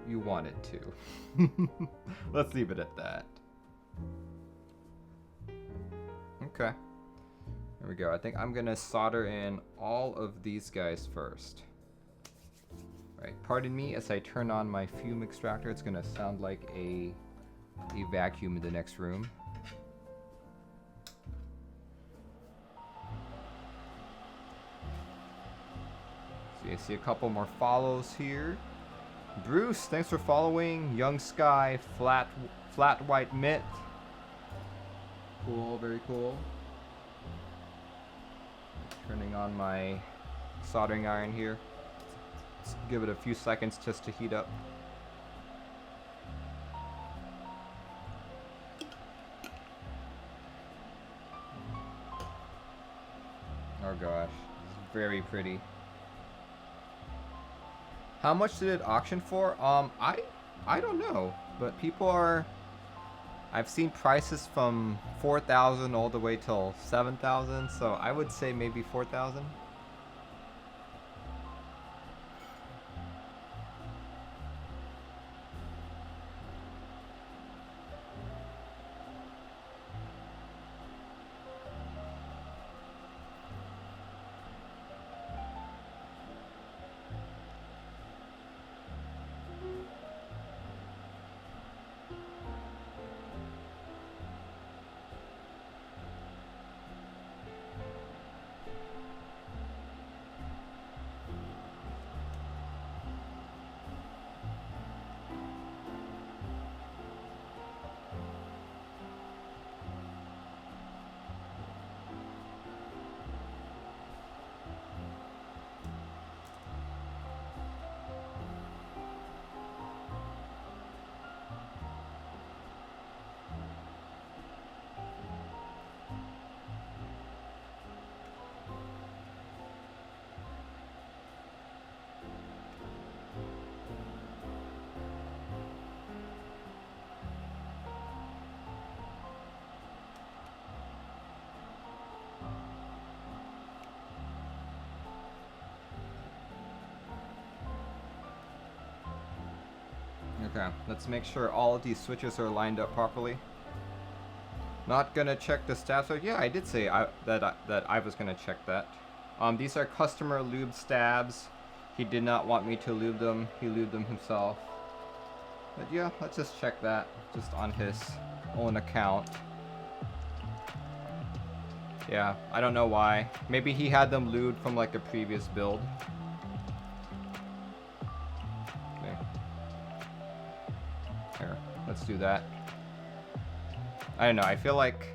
you want it to. Let's leave it at that. Okay. There we go. I think I'm gonna solder in all of these guys first. Right. Pardon me as I turn on my fume extractor. It's gonna sound like a vacuum in the next room. So you see a couple more follows here. Bruce, thanks for following. Young Sky, flat white mitt. Cool, very cool. Turning on my soldering iron here. Let's give it a few seconds just to heat up. Oh gosh, this is very pretty. How much did it auction for? I don't know, but people are. I've seen prices from 4,000 all the way till 7,000, so I would say maybe 4,000. Okay, let's make sure all of these switches are lined up properly. Not gonna check the stabs. So yeah, I did say that I was gonna check that. These are customer lube stabs. He did not want me to lube them. He lubed them himself. But yeah, let's just check that just on his own account. Yeah, I don't know why. Maybe he had them lubed from like a previous build. Here, let's do that. I don't know, I feel like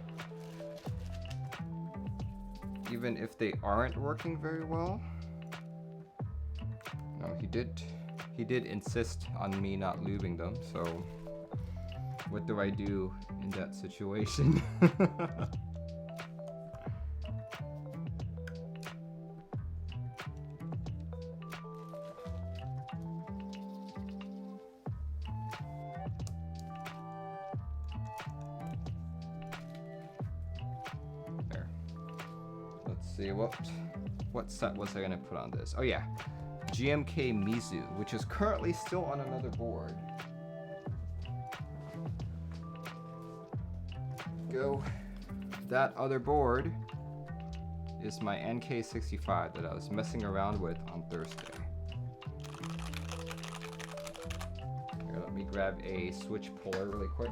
even if they aren't working very well. No, he did insist on me not lubing them, so what do I do in that situation? What set was I gonna put on this? Oh yeah, GMK Mizu, which is currently still on another board. Go. That other board is my NK65 that I was messing around with on Thursday. Here, let me grab a switch puller really quick.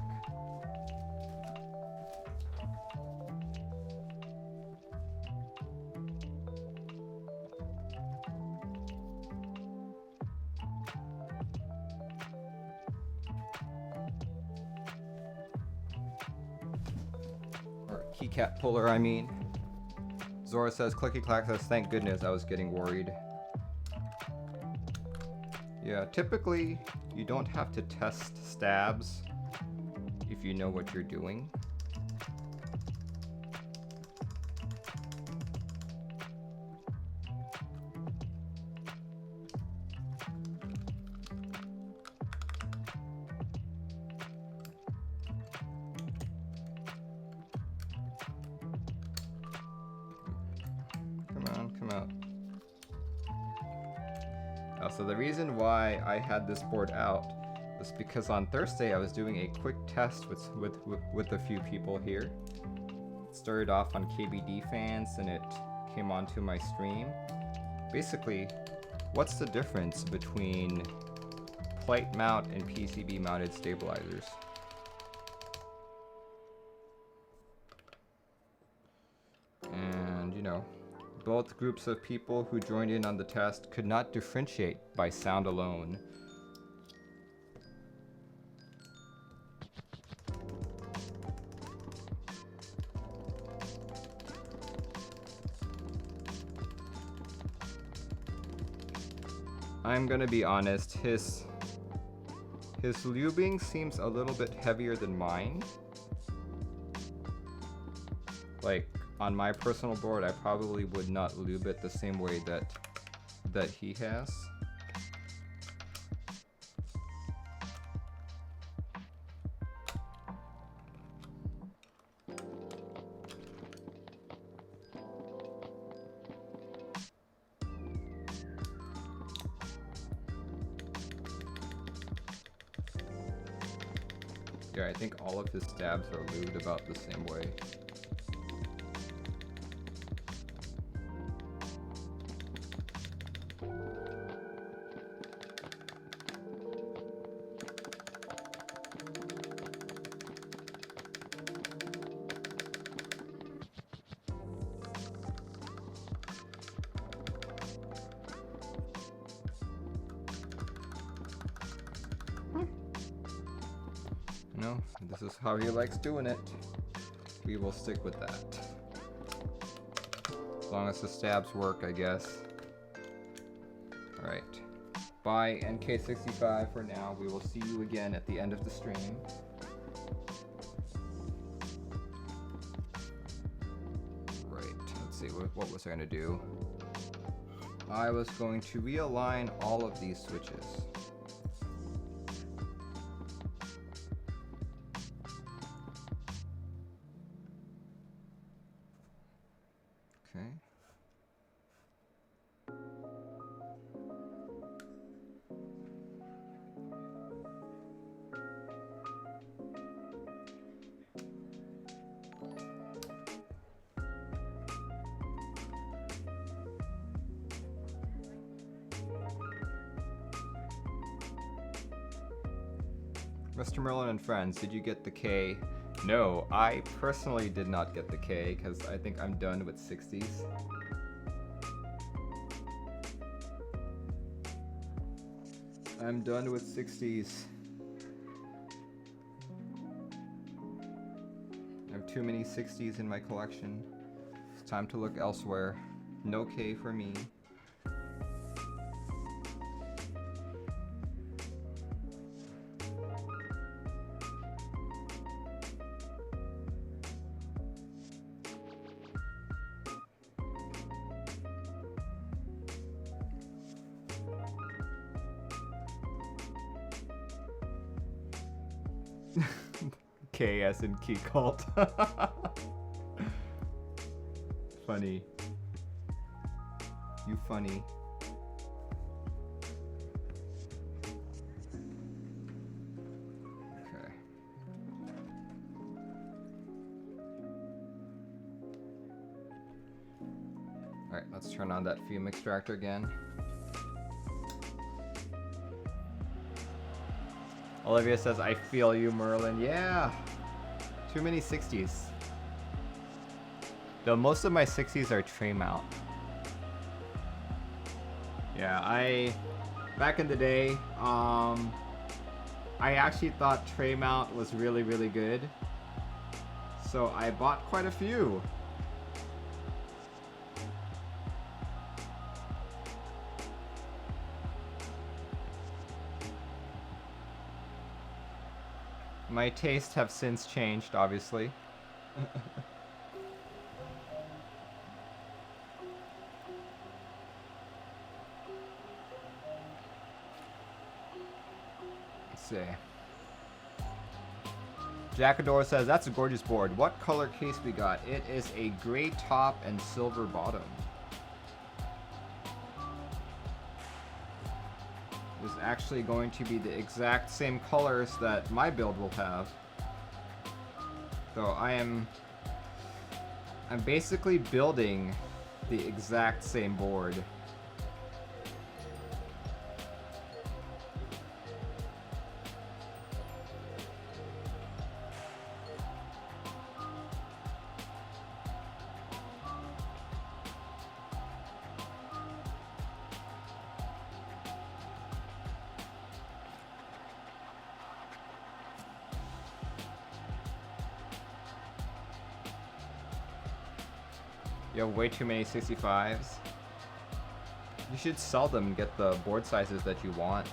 Keycap puller, I mean. Zora says, clicky clack says, thank goodness, I was getting worried. Yeah, typically you don't have to test stabs if you know what you're doing. So the reason why I had this board out was because on Thursday I was doing a quick test with a few people here. It started off on KBD fans and it came onto my stream. Basically, what's the difference between plate mount and PCB mounted stabilizers? And you know, both groups of people who joined in on the test could not differentiate by sound alone. I'm gonna be honest, his lubing seems a little bit heavier than mine. Like, on my personal board, I probably would not lube it the same way that he has. Yeah, I think all of his stabs are lubed about the same way. No, this is how he likes doing it. We will stick with that. As long as the stabs work, I guess. Alright. Bye, NK65 for now. We will see you again at the end of the stream. Right, let's see, what was I going to do? I was going to realign all of these switches. Mr. Merlin and friends, did you get the K? No, I personally did not get the K because I think I'm done with 60s. I'm done with 60s. I have too many 60s in my collection. It's time to look elsewhere. No K for me. K as in key cult. Funny. You funny. Okay. Alright, let's turn on that fume extractor again. Olivia says, I feel you, Merlin. Yeah. Too many 60s. Though most of my 60s are tray mount. Yeah, back in the day, I actually thought tray mount was really, really good. So I bought quite a few. My tastes have since changed, obviously. Let's see. Jackador says, that's a gorgeous board. What color case we got? It is a gray top and silver bottom. It's actually going to be the exact same colors that my build will have. So I'm basically building the exact same board. You have way too many 65s. You should sell them and get the board sizes that you want.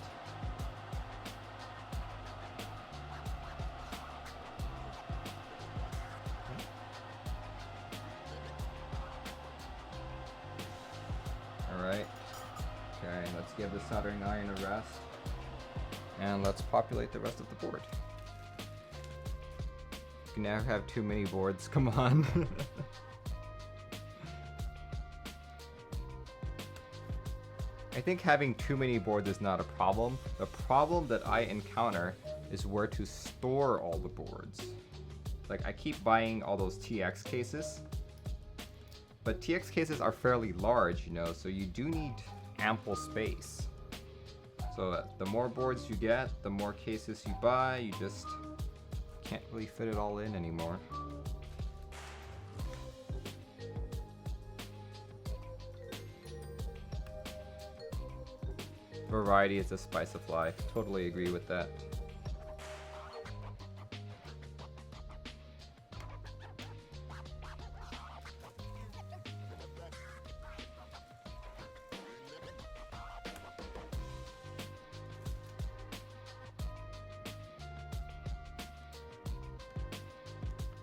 Alright. Okay, let's give the soldering iron a rest. And let's populate the rest of the board. You can never have too many boards, come on. I think having too many boards is not a problem. The problem that I encounter is where to store all the boards. Like, I keep buying all those TX cases, but TX cases are fairly large, you know, so you do need ample space. So the more boards you get, the more cases you buy, you just can't really fit it all in anymore. Variety is the spice of life. Totally agree with that.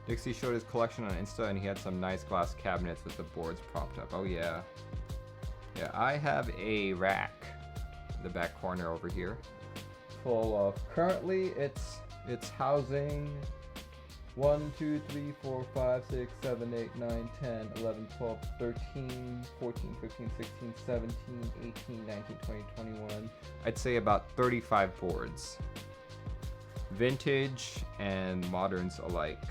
Dixie showed his collection on Insta and he had some nice glass cabinets with the boards propped up. Oh yeah. Yeah, I have a rack the back corner over here full of, currently it's housing 1 2 3 4 5 6 7 8 9 10 11 12 13 14 15 16 17 18 19 20 21, I'd say about 35 boards, vintage and moderns alike,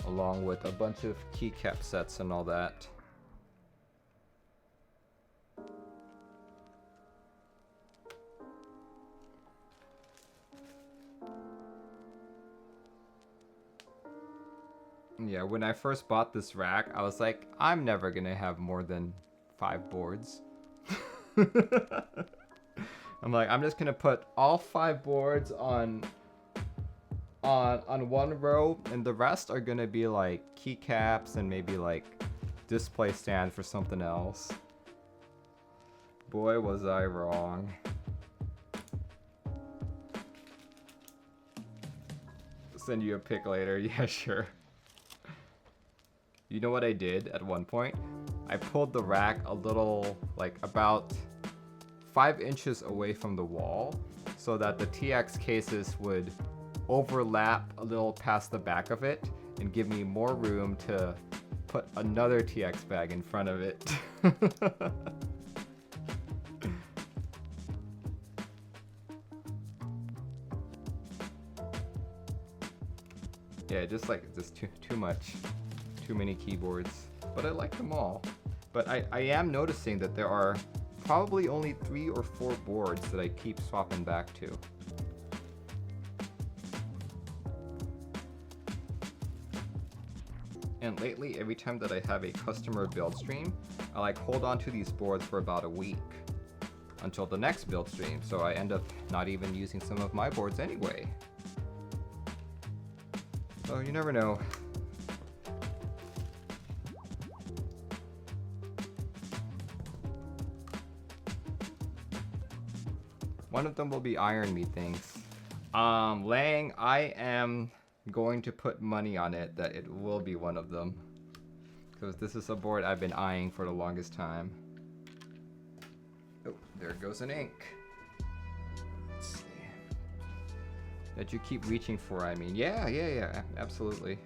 along with a bunch of keycap sets and all that. Yeah, when I first bought this rack, I was like, I'm never gonna have more than 5 boards. I'm like, I'm just gonna put all 5 boards on one row, and the rest are gonna be like keycaps and maybe like display stand for something else. Boy, was I wrong. Send you a pic later. Yeah, sure. You know what I did at one point? I pulled the rack a little, like about 5 inches away from the wall so that the TX cases would overlap a little past the back of it and give me more room to put another TX bag in front of it. Yeah, just too much. Too many keyboards, but I like them all. But I am noticing that there are probably only 3 or 4 boards that I keep swapping back to. And lately, every time that I have a customer build stream, I like hold on to these boards for about a week until the next build stream, so I end up not even using some of my boards anyway. So you never know. One of them will be iron, methinks. Lang, I am going to put money on it that it will be one of them. Because this is a board I've been eyeing for the longest time. Oh, there goes an ink. Let's see. That you keep reaching for, I mean. Yeah, absolutely.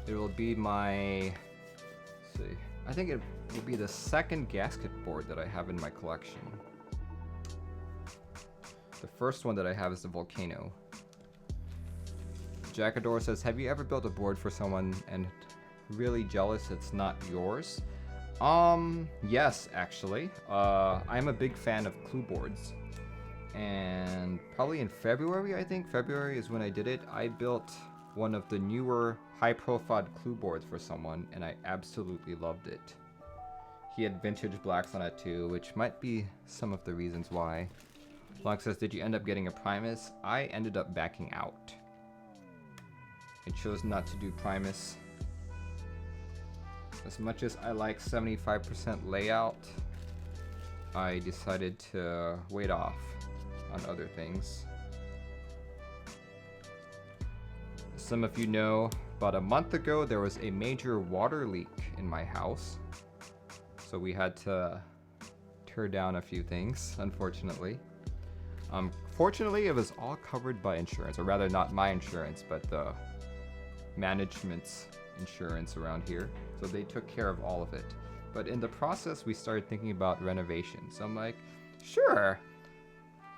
It will be my, let's see, I think it will be the second gasket board that I have in my collection. The first one that I have is the volcano. Jackador says, have you ever built a board for someone and really jealous it's not yours? Yes, actually. I'm a big fan of clue boards. And probably in February, I think. February is when I did it. I built one of the newer high-profile clue boards for someone, and I absolutely loved it. He had vintage blacks on it too, which might be some of the reasons why. Long says, did you end up getting a Primus? I ended up backing out. I chose not to do Primus. As much as I like 75% layout, I decided to wait off on other things. As some of you know, about a month ago there was a major water leak in my house. So we had to tear down a few things, unfortunately. Fortunately, it was all covered by insurance, or rather not my insurance, but the management's insurance around here. So they took care of all of it. But in the process, we started thinking about renovations. So I'm like, sure,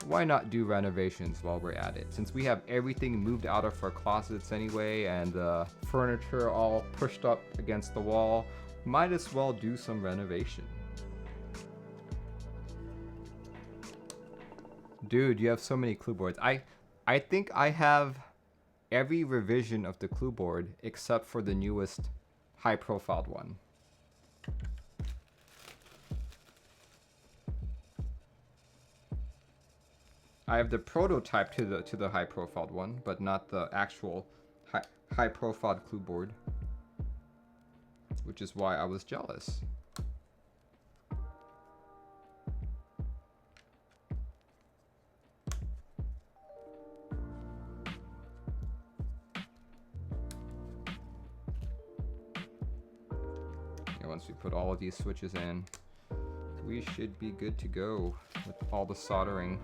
why not do renovations while we're at it? Since we have everything moved out of our closets anyway, and the furniture all pushed up against the wall, might as well do some renovation. Dude, you have so many clue boards. I think I have every revision of the clue board except for the newest high-profiled one. I have the prototype to the high-profiled one, but not the actual high-profiled clue board, which is why I was jealous. Once we put all of these switches in, we should be good to go with all the soldering.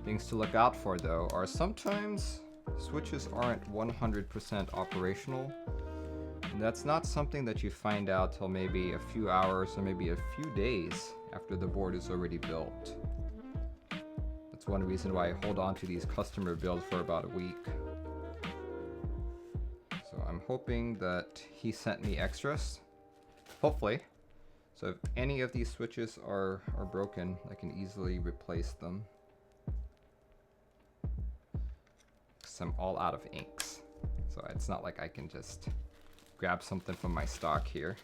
Things to look out for though are sometimes switches aren't 100% operational, and that's not something that you find out till maybe a few hours or maybe a few days after the board is already built. That's one reason why I hold on to these customer builds for about a week. I'm hoping that he sent me extras, hopefully. So if any of these switches are broken, I can easily replace them. Because I'm all out of inks. So it's not like I can just grab something from my stock here.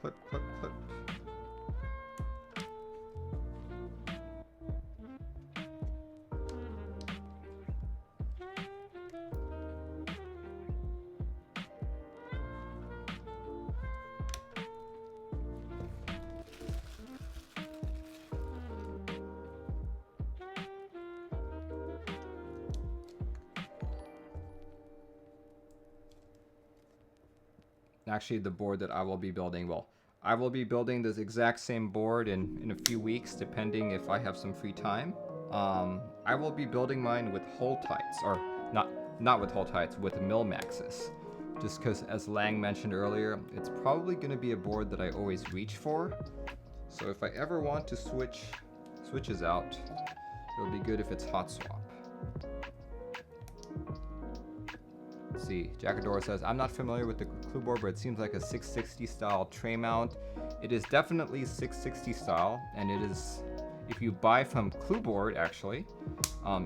Clip, clip, clip. Actually, the board that I will be building, well, I will be building this exact same board in a few weeks, depending if I have some free time. I will be building mine with hole tights, or not with hole tights, with mill maxes. Just because, as Lang mentioned earlier, it's probably going to be a board that I always reach for. So if I ever want to switch switches out, it'll be good if it's hot swap. See, Jackador says, I'm not familiar with the clue board, but it seems like a 660 style tray mount. It is definitely 660 style, and it is, if you buy from Clue Board, actually,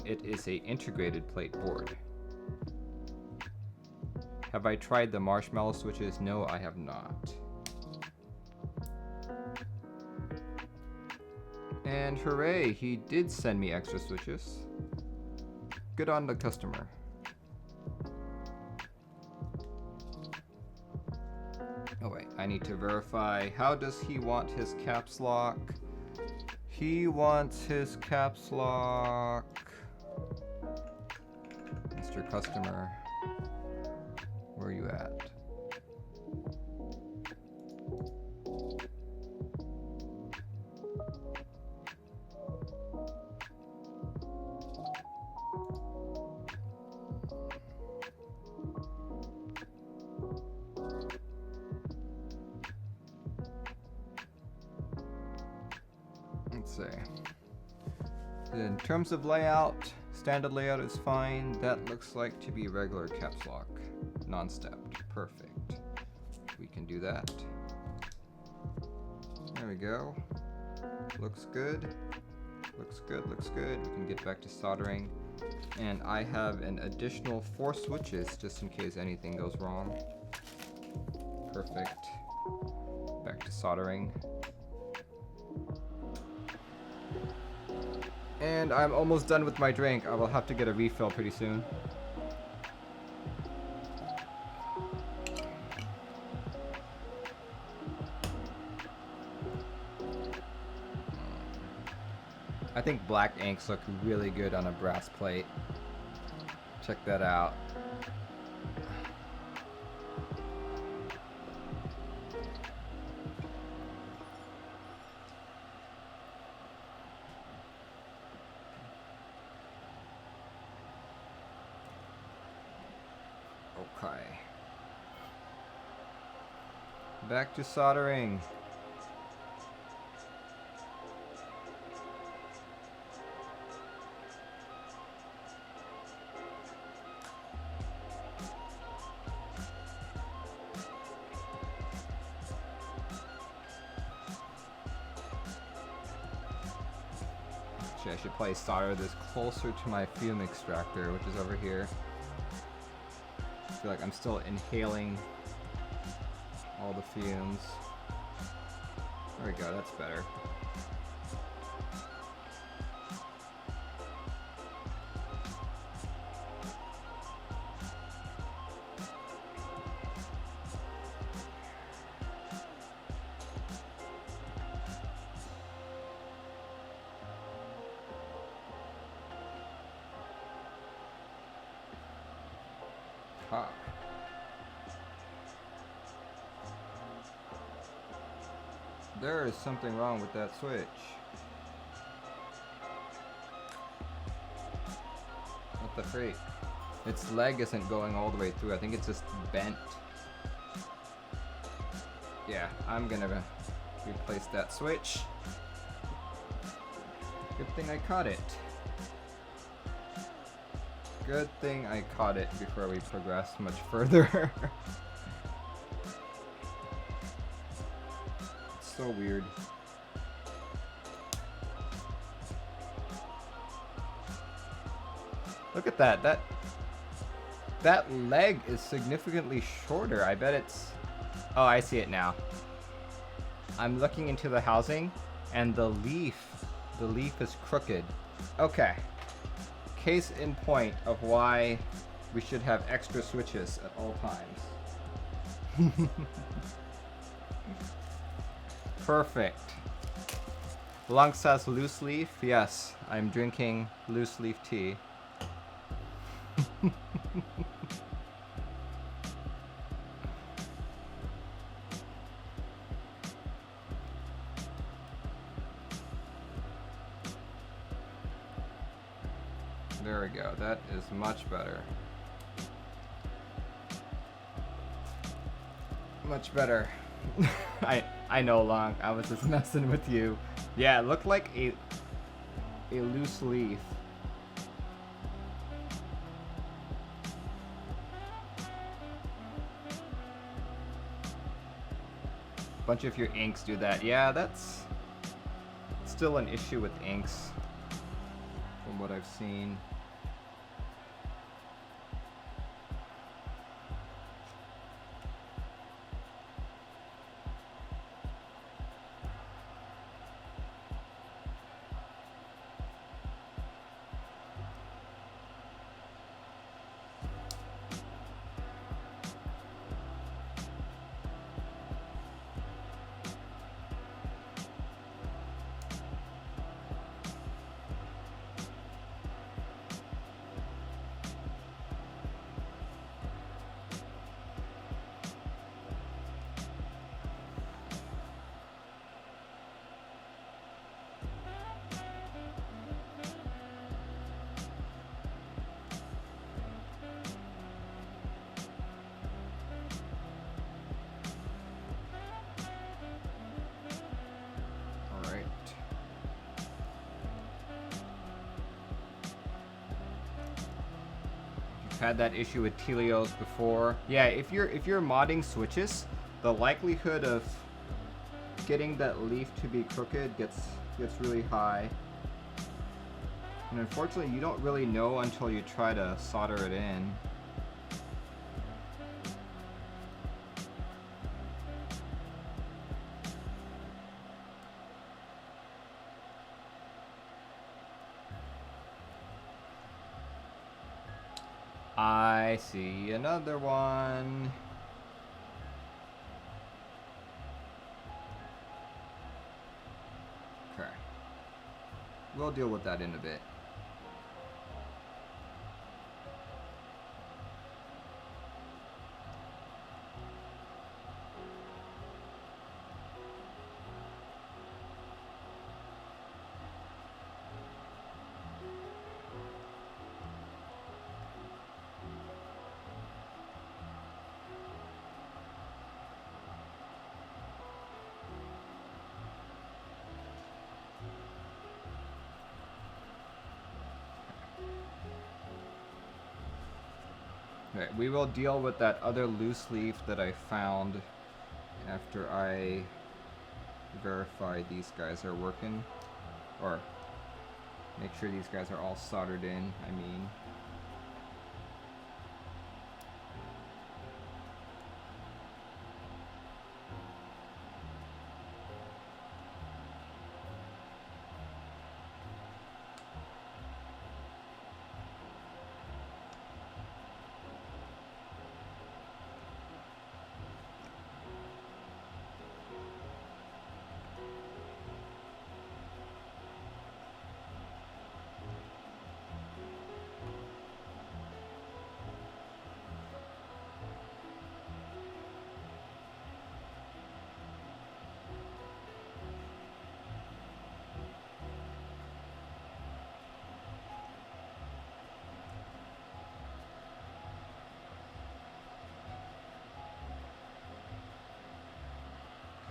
it is a integrated plate board. Have I tried the marshmallow switches? No, I have not. And hooray, he did send me extra switches. Good on the customer. Oh wait, I need to verify. How does he want his caps lock? He wants his caps lock. Mr. Customer, where are you at? Let's see. In terms of layout, standard layout is fine. That looks like to be regular caps lock, non-stepped. Perfect. We can do that. There we go. Looks good. Looks good, looks good. We can get back to soldering. And I have an additional 4 switches just in case anything goes wrong. Perfect. Back to soldering. And I'm almost done with my drink. I will have to get a refill pretty soon. I think black inks look really good on a brass plate. Check that out. Okay. Back to soldering. Actually, I should probably solder this closer to my fume extractor, which is over here. I feel like I'm still inhaling all the fumes. There we go, that's better. Ha. There is something wrong with that switch. What the freak? Its leg isn't going all the way through. I think it's just bent. Yeah, I'm gonna replace that switch. Good thing I caught it. Good thing I caught it before we progressed much further. It's so weird. Look at that. That leg is significantly shorter. I bet it's... Oh, I see it now. I'm looking into the housing, and the leaf is crooked. Okay. Case in point of why we should have extra switches at all times. Perfect. Blanc says loose leaf. Yes, I'm drinking loose leaf tea. There we go. That is much better. Much better. I know, Long. I was just messing with you. Yeah, it looked like a loose leaf. Bunch of your inks do that. Yeah, that's still an issue with inks from what I've seen. had that issue with Telios before. Yeah, if you're modding switches, the likelihood of getting that leaf to be crooked gets really high. And unfortunately, you don't really know until you try to solder it in. I see another one. Okay. We'll deal with that in a bit. Okay, we will deal with that other loose leaf that I found after I verify these guys are working, or make sure these guys are all soldered in, I mean.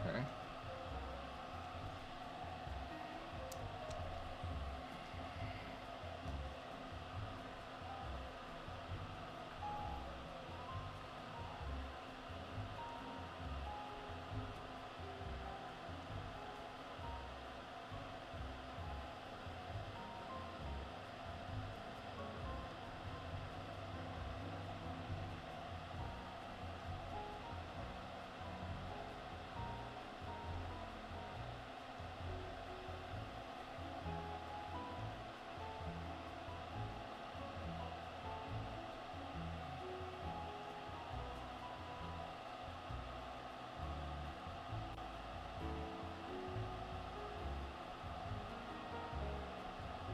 Okay.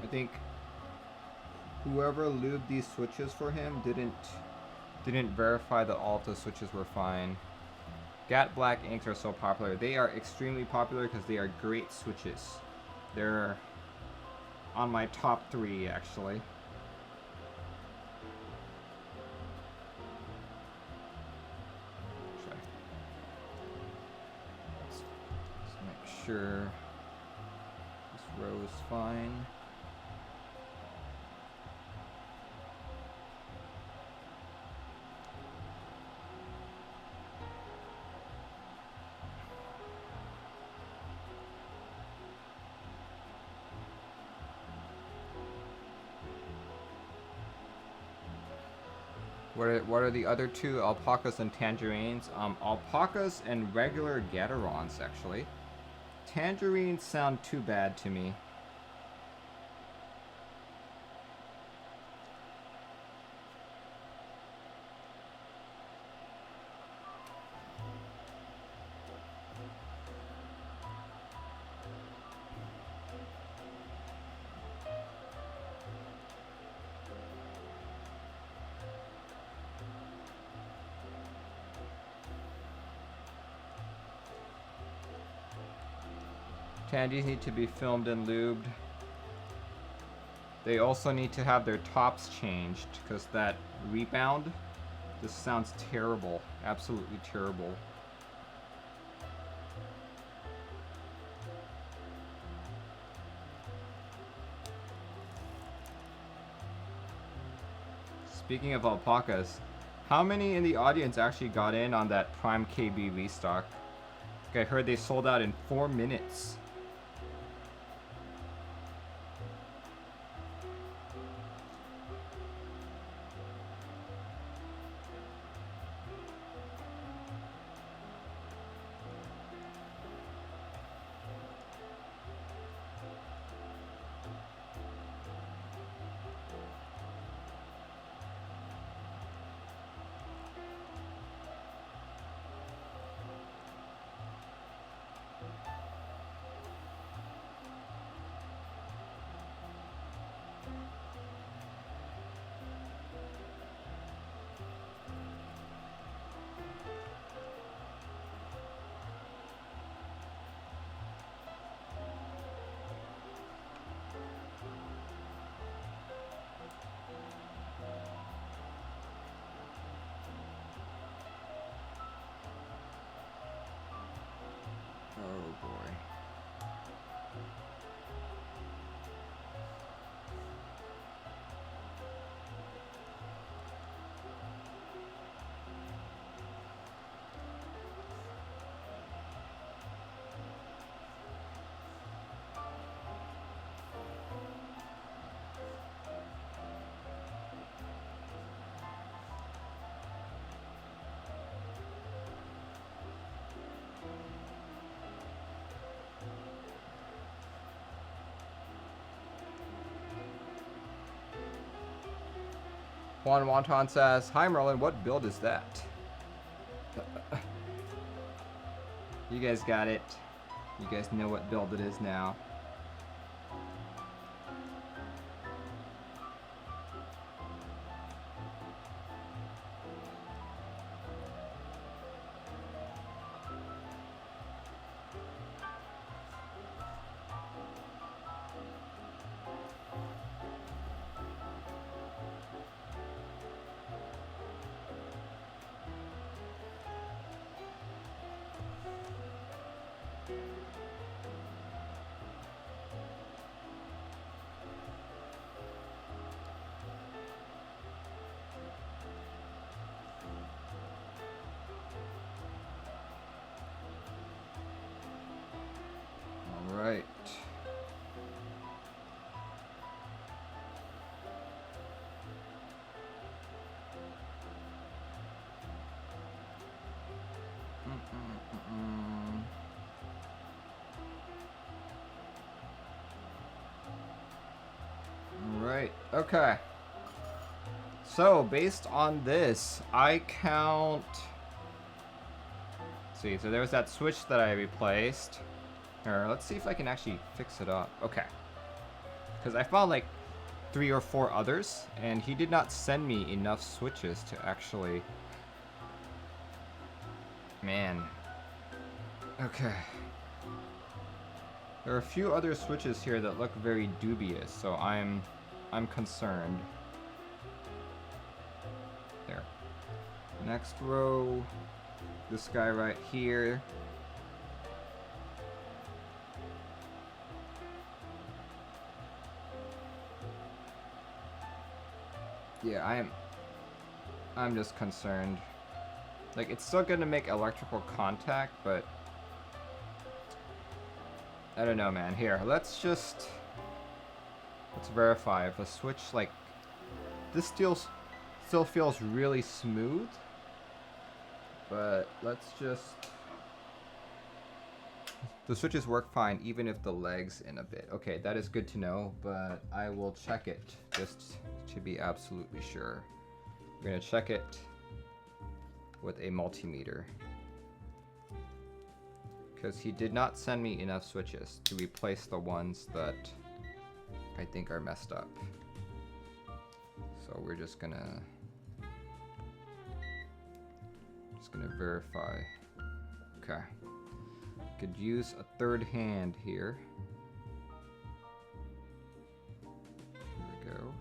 I think whoever lubed these switches for him didn't verify that all of the switches were fine. Gat Black inks are so popular. They are extremely popular because they are great switches. They're on my top 3 actually. Let's make sure this row is fine. What are the other two? Alpacas and tangerines? Alpacas and regular Gaterons, actually. Tangerines sound too bad to me. Tangies need to be filmed and lubed. They also need to have their tops changed because that rebound, this sounds terrible, absolutely terrible. speaking of alpacas, how many in the audience actually got in on that Prime KB restock? I heard they sold out in 4 minutes. Oh boy. Juan Wonton says, "Hi Merlin, what build is that?" You guys got it. You guys know what build it is now. Right. Right. Okay. So based on this, I count. See, so there was that switch that I replaced. Or let's see if I can actually fix it up. Okay. Because I found like 3 or 4 others, and he did not send me enough switches to actually... Man. Okay. There are a few other switches here that look very dubious, so I'm concerned. There. Next row, this guy right here. Yeah, I'm just concerned. Like, it's still gonna make electrical contact, but I don't know, man. Here, let's verify if a switch, like, this still feels really smooth, but let's just... The switches work fine even if the leg's in a bit. Okay, that is good to know, but I will check it just to be absolutely sure. We're gonna check it with a multimeter, because he did not send me enough switches to replace the ones that I think are messed up. So we're just gonna verify. Okay. Could use a third hand here. There we go.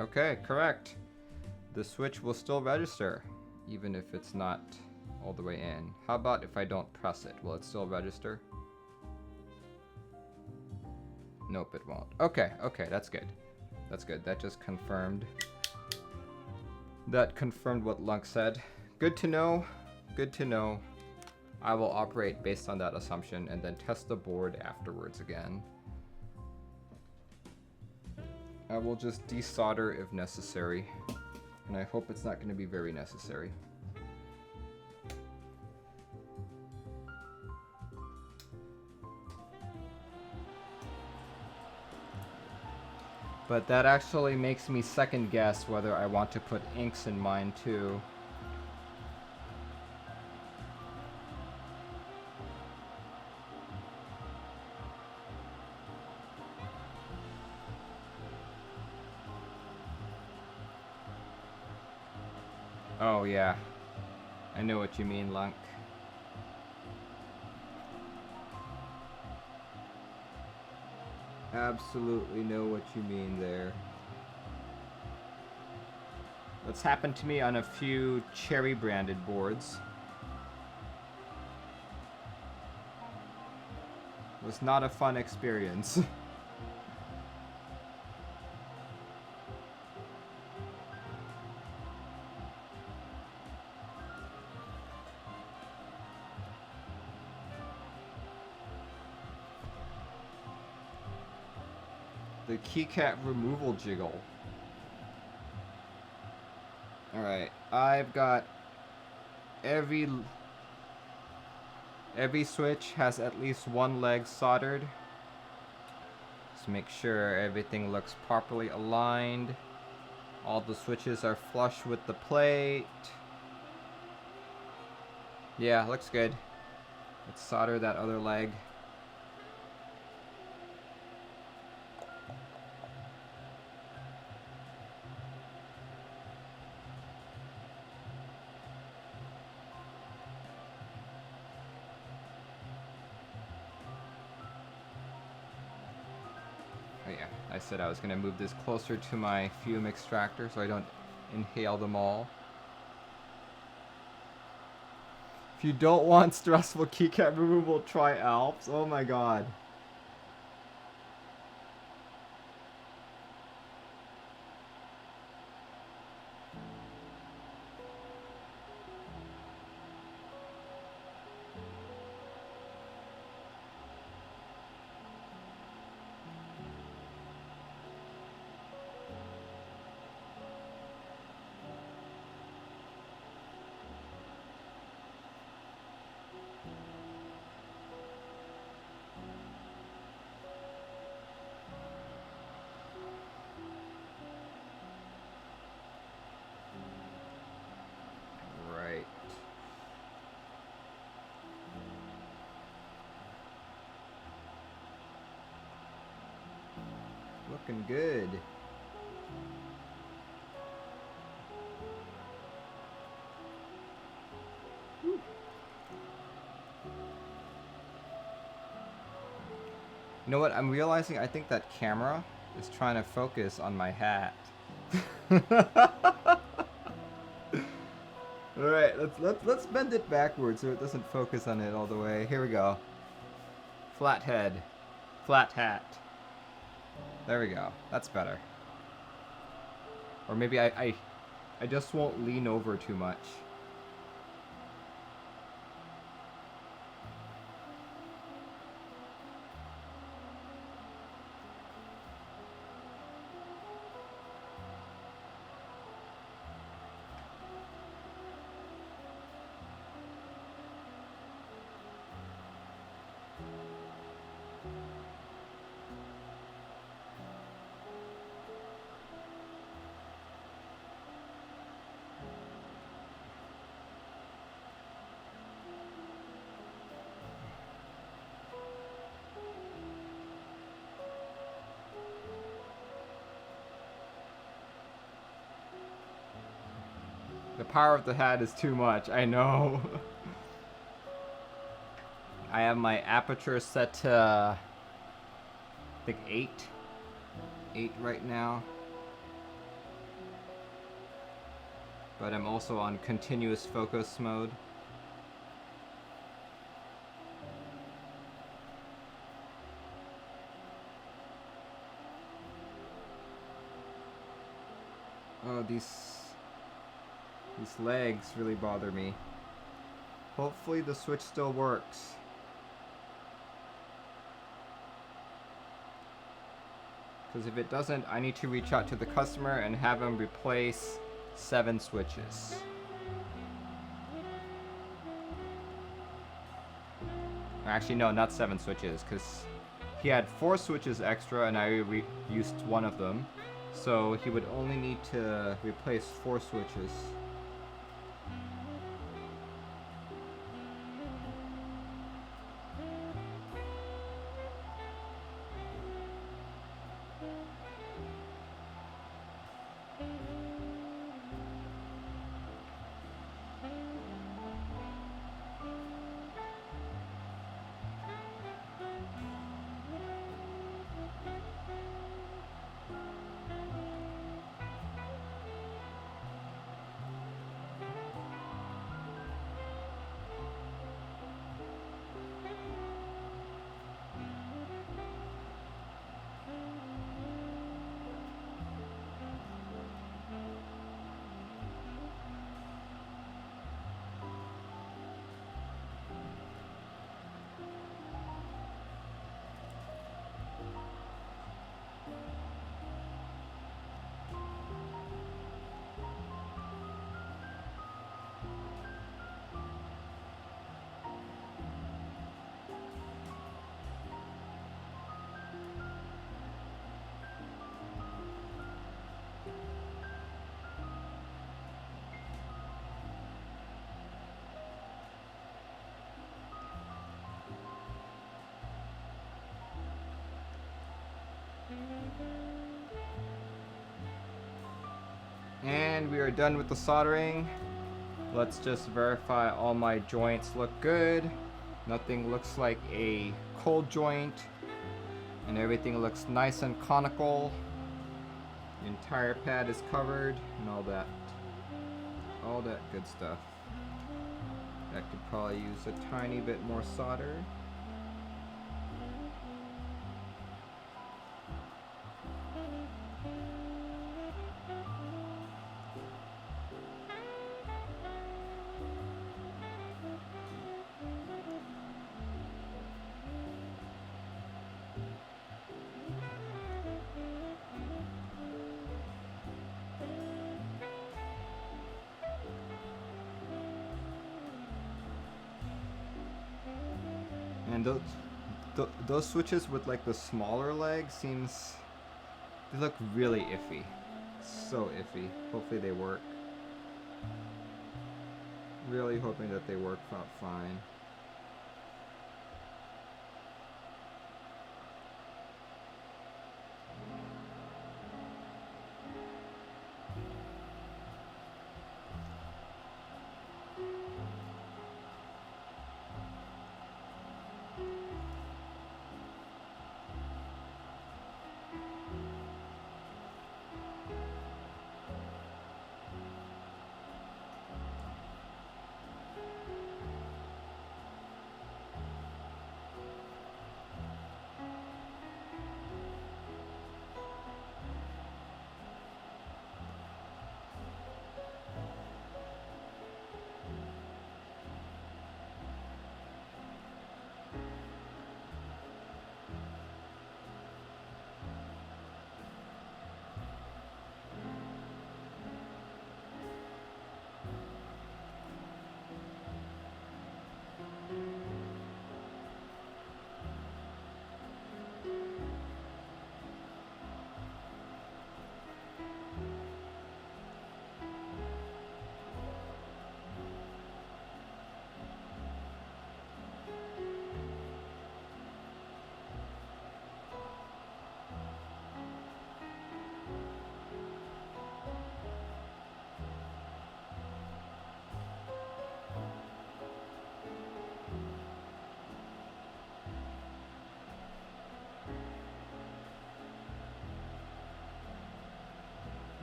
Okay, correct. The switch will still register, even if it's not all the way in. How about if I don't press it? Will it still register? Nope, it won't. Okay, okay, that's good. That's good. That just confirmed. That confirmed what Lunk said. Good to know. Good to know. I will operate based on that assumption and then test the board afterwards again. I will just desolder if necessary. And I hope it's not going to be very necessary. But that actually makes me second guess whether I want to put inks in mine too. Oh yeah, I know what you mean, Lunk. Absolutely know what you mean there. That's happened to me on a few cherry branded boards. It was not a fun experience. The keycat removal jiggle. Alright, I've got every switch has at least one leg soldered. Just make sure everything looks properly aligned. All the switches are flush with the plate. Yeah, looks good. Let's solder that other leg. Oh yeah, I said I was going to move this closer to my fume extractor so I don't inhale them all. If you don't want stressful keycat removal, try Alps. Oh my god. Looking good. Whew. You know what? I'm realizing I think that camera is trying to focus on my hat. Alright, let's bend it backwards so it doesn't focus on it all the way. Here we go. Flat head. Flat hat. There we go. That's better. Or maybe I just won't lean over too much. The power of the hat is too much, I know. I have my aperture set to, I think 8. 8 right now. But I'm also on continuous focus mode. Oh, these legs really bother me. Hopefully the switch still works. Because if it doesn't, I need to reach out to the customer and have them replace 7 switches. Actually, no, not 7 switches, because he had 4 switches extra and I used one of them. So he would only need to replace 4 switches. And we are done with the soldering. Let's just verify all my joints look good. Nothing looks like a cold joint. And everything looks nice and conical. The entire pad is covered and all that. All that good stuff. That could probably use a tiny bit more solder. And those switches with like the smaller legs they look really iffy. So iffy. Hopefully they work. Really hoping that they work out fine.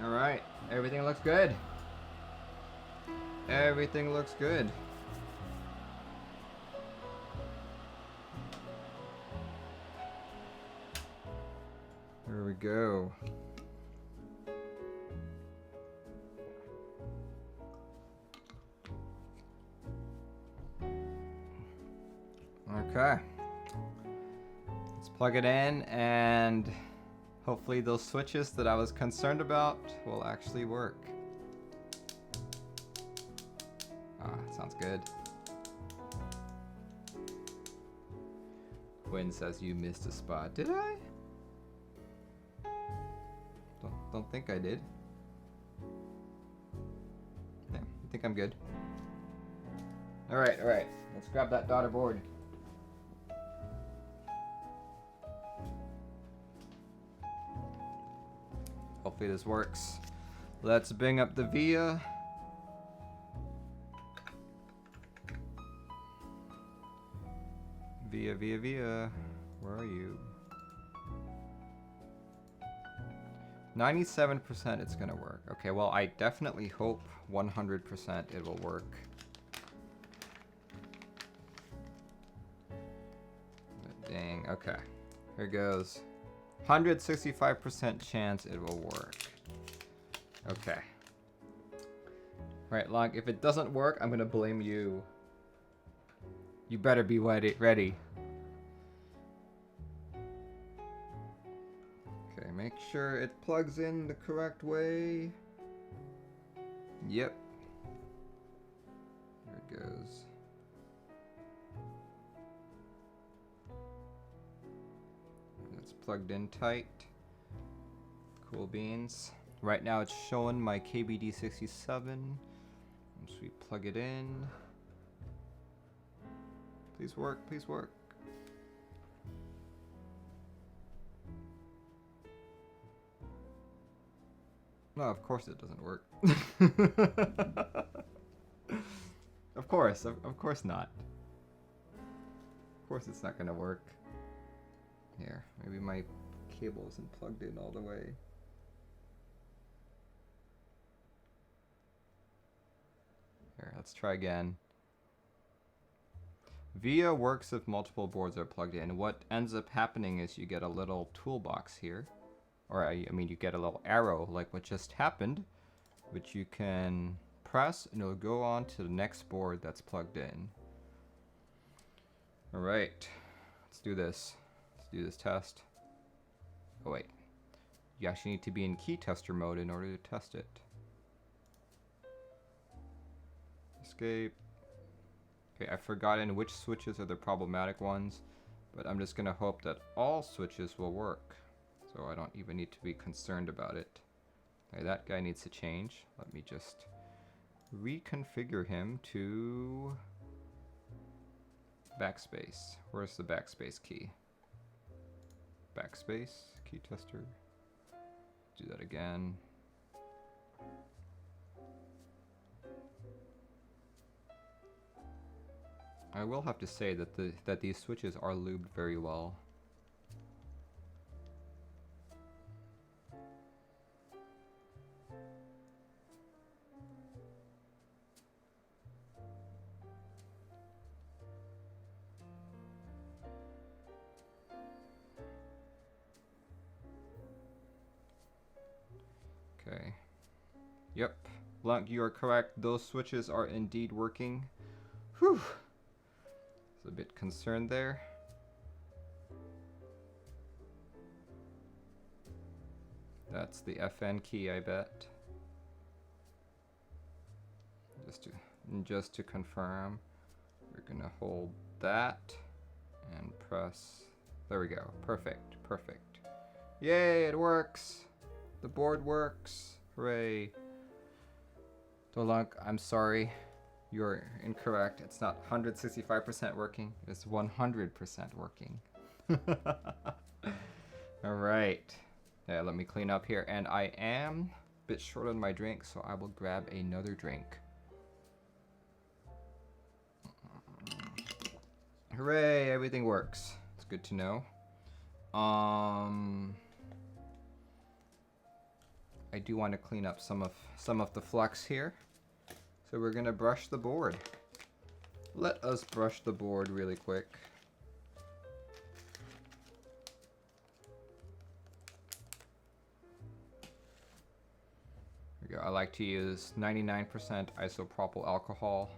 Alright, everything looks good. Everything looks good. There we go. Okay. Let's plug it in, and hopefully those switches that I was concerned about will actually work. Ah, sounds good. Quinn says you missed a spot. Did I? Don't think I did. Yeah, I think I'm good. Alright, alright. Let's grab that daughter board. Hopefully this works. Let's bring up the Via. Via. Where are you? 97% it's gonna work. Okay, well, I definitely hope 100% it will work. But dang, okay. Here goes. 165% chance it will work. Okay. Right, Log, if it doesn't work, I'm gonna blame you. You better be ready. Okay, make sure it plugs in the correct way. Yep. There it goes. It's plugged in tight. Cool beans. Right now it's showing my KBD67. Once we plug it in. Please work, please work. No, of course it doesn't work. Of course not. Of course it's not gonna work. Here, maybe my cable isn't plugged in all the way. Here, let's try again. Via works if multiple boards are plugged in. What ends up happening is you get a little toolbox here. Or, I mean, you get a little arrow like what just happened, which you can press and it'll go on to the next board that's plugged in. Alright, let's do this. Let's do this test. Oh wait, you actually need to be in key tester mode in order to test it. Escape. Okay, I've forgotten which switches are the problematic ones, but I'm just gonna hope that all switches will work. So I don't even need to be concerned about it. Okay, that guy needs to change. Let me just reconfigure him to backspace. Where's the backspace key? Backspace, key tester. Do that again. I will have to say that these switches are lubed very well. Okay. Yep. Blanc, you are correct. Those switches are indeed working. Whew. I was a bit concerned there. That's the FN key, I bet. Just to confirm, we're gonna hold that and press. There we go. Perfect. Perfect. Yay! It works. The board works. Hooray. Dolunk, I'm sorry. You're incorrect. It's not 165% working. It's 100% working. All right. Yeah, let me clean up here. And I am a bit short on my drink, so I will grab another drink. Hooray, everything works. It's good to know. I do want to clean up some of the flux here. So we're gonna brush the board. Let us brush the board really quick. There we go. I like to use 99% isopropyl alcohol.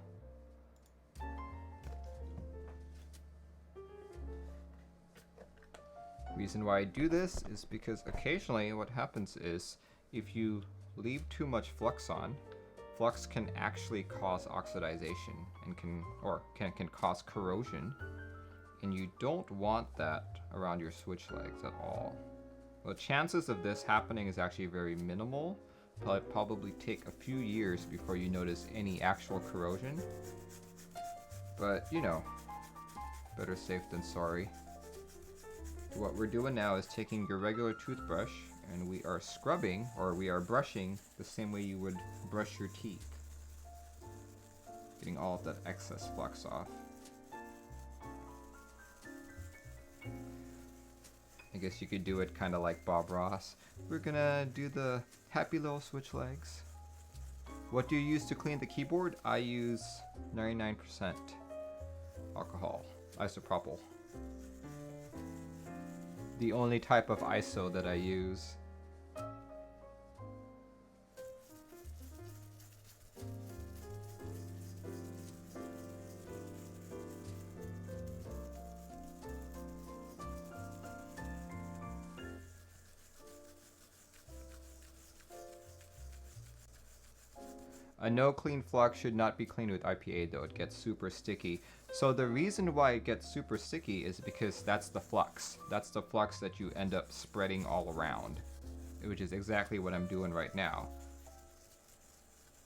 Reason why I do this is because occasionally what happens is if you leave too much flux on, flux can actually cause oxidization and can cause corrosion, and you don't want that around your switch legs at all. The chances of this happening is actually very minimal. Probably take a few years before you notice any actual corrosion. But, you know, better safe than sorry. What we're doing now is taking your regular toothbrush and we are scrubbing, or we are brushing the same way you would brush your teeth. Getting all of that excess flux off. I guess you could do it kind of like Bob Ross. We're gonna do the happy little switch legs. What do you use to clean the keyboard? I use 99% alcohol, isopropyl. The only type of ISO that I use. A no clean flux should not be cleaned with IPA though, it gets super sticky. So the reason why it gets super sticky is because that's the flux. That's the flux that you end up spreading all around, which is exactly what I'm doing right now.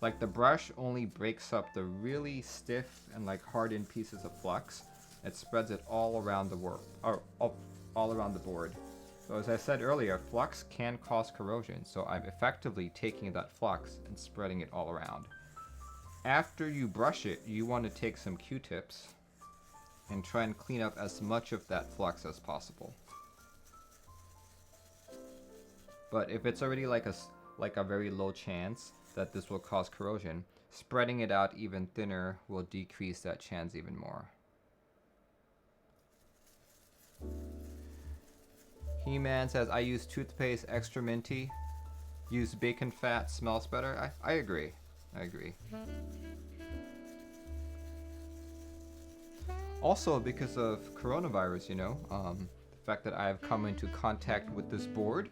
Like the brush only breaks up the really stiff and like hardened pieces of flux. It spreads it all around the all around the board. So as I said earlier, flux can cause corrosion, so I'm effectively taking that flux and spreading it all around. After you brush it, you want to take some Q-tips and try and clean up as much of that flux as possible. But if it's already like a very low chance that this will cause corrosion, spreading it out even thinner will decrease that chance even more. He-Man says, I use toothpaste extra minty. Use bacon fat, smells better. I agree. I agree. Also, because of coronavirus, you know, the fact that I have come into contact with this board,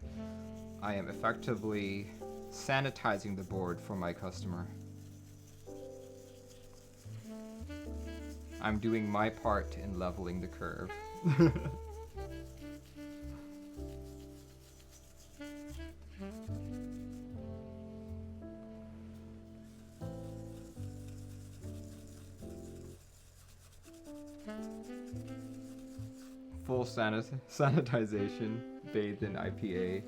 I am effectively sanitizing the board for my customer. I'm doing my part in leveling the curve. Full sanitization, bathed in IPA.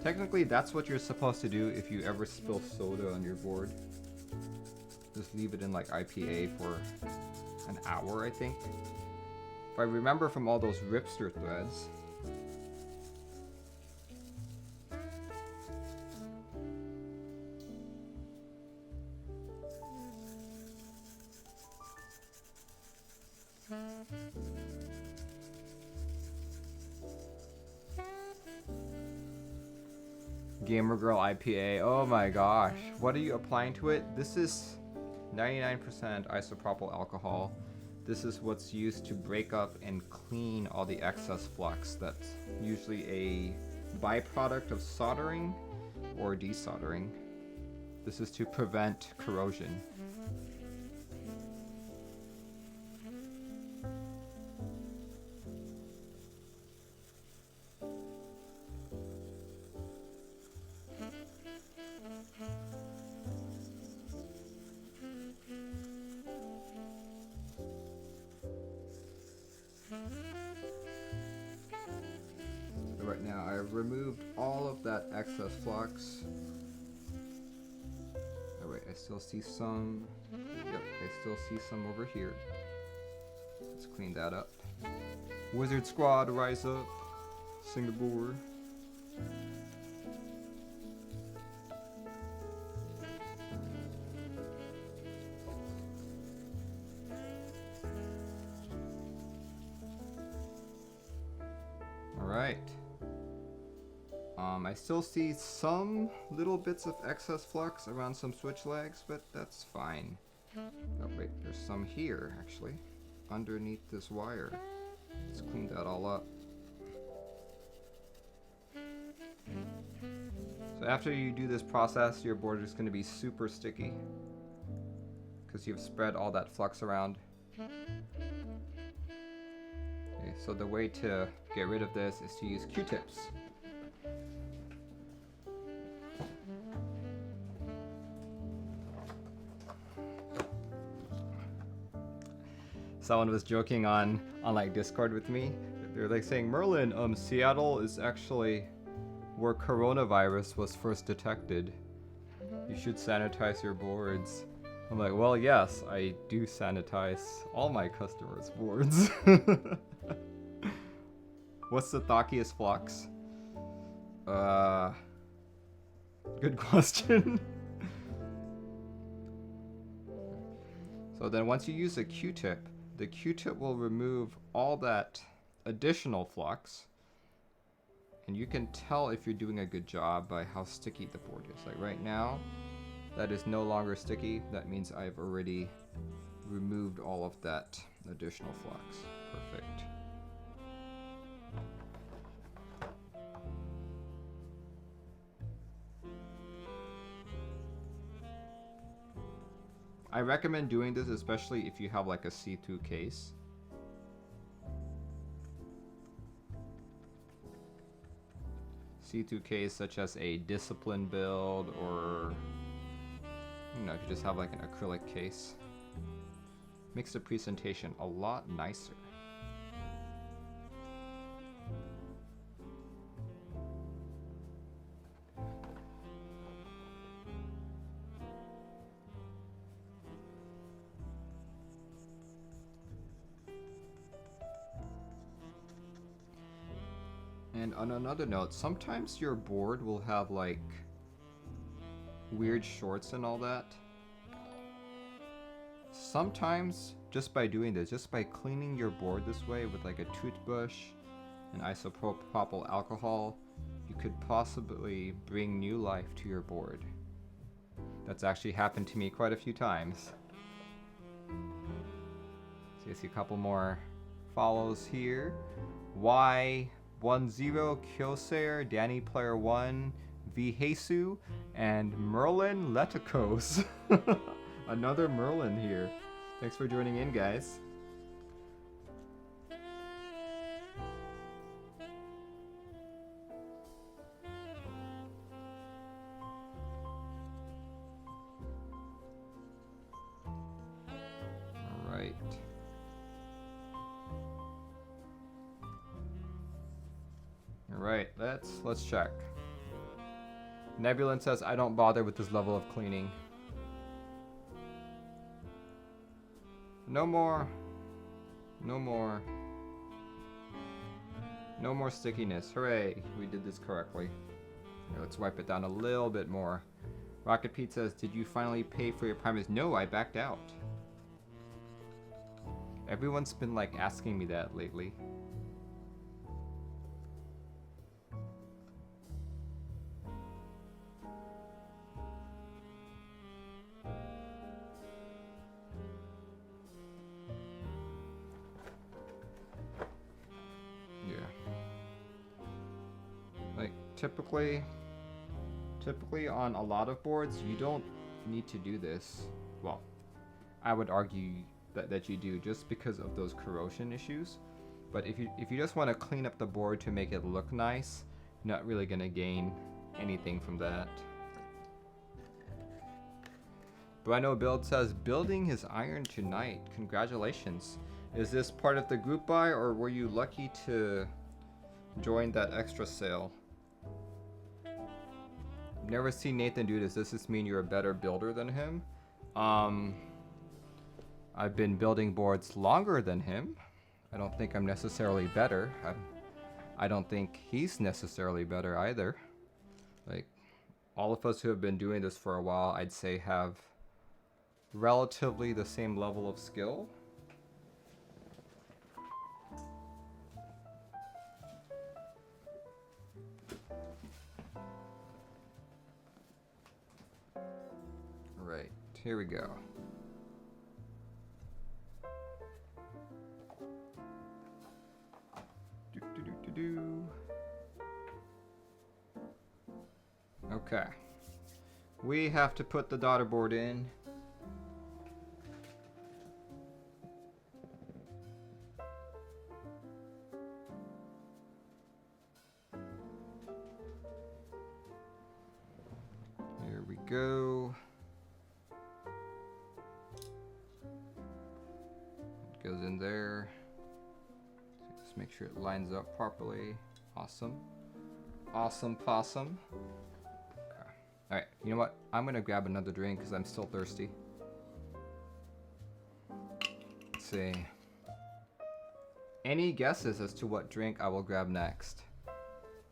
Technically, that's what you're supposed to do if you ever spill soda on your board. Just leave it in like IPA for an hour, I think. If I remember from all those Ripster threads. Gamer Girl IPA. Oh my gosh. What are you applying to it? This is 99% isopropyl alcohol. This is what's used to break up and clean all the excess flux. That's usually a byproduct of soldering or desoldering. This is to prevent corrosion. Right now, I've removed all of that excess flux. Oh wait, I still see some. Yep, I still see some over here. Let's clean that up. Wizard Squad, rise up. Singapore. Alright. I still see some little bits of excess flux around some switch legs, but that's fine. Oh wait, there's some here, actually. underneath this wire. Let's clean that all up. So after you do this process, your board is going to be super sticky because you've spread all that flux around. Okay, so the way to get rid of this is to use Q-tips. Someone was joking on like Discord with me. They're like saying, Merlin, Seattle is actually where coronavirus was first detected. You should sanitize your boards. I'm like, well, yes, I do sanitize all my customers' boards. What's the thockiest flux? Good question. So then once you use a Q-tip, the Q-tip will remove all that additional flux, and you can tell if you're doing a good job by how sticky the board is. Like right now, that is no longer sticky. That means I've already removed all of that additional flux. Perfect. I recommend doing this especially if you have like a see-through case. See-through case such as a discipline build, or you know, if you just have like an acrylic case. Makes the presentation a lot nicer. And on another note, sometimes your board will have like weird shorts and all that. Sometimes just by doing this, just by cleaning your board this way with like a toothbrush and isopropyl alcohol, you could possibly bring new life to your board. That's actually happened to me quite a few times. So you see a couple more follows here. Y10 Kyosair, Danny Player 1, V Hesu, and Merlin Leticos. Another Merlin here. Thanks for joining in, guys. All right. All right, let's check. Nebulin says, I don't bother with this level of cleaning. No more stickiness. Hooray, we did this correctly. Here, let's wipe it down a little bit more. Rocket Pete says, did you finally pay for your primers? No, I backed out. Everyone's been like asking me that lately. Typically on a lot of boards, you don't need to do this. Well, I would argue that you do just because of those corrosion issues. But if you just want to clean up the board to make it look nice, you're not really gonna gain anything from that. Bueno Build says, building his iron tonight. Congratulations. Is this part of the group buy, or were you lucky to join that extra sale? Never seen Nathan do this. Does this mean you're a better builder than him? I've been building boards longer than him. I don't think I'm necessarily better. I don't think he's necessarily better either. Like, all of us who have been doing this for a while, I'd say have relatively the same level of skill. Right, here we go. Okay. We have to put the daughter board in. Here we go. It goes in there. Just make sure it lines up properly. Awesome. Awesome possum. Okay. Alright, you know what? I'm gonna grab another drink because I'm still thirsty. Let's see. Any guesses as to what drink I will grab next?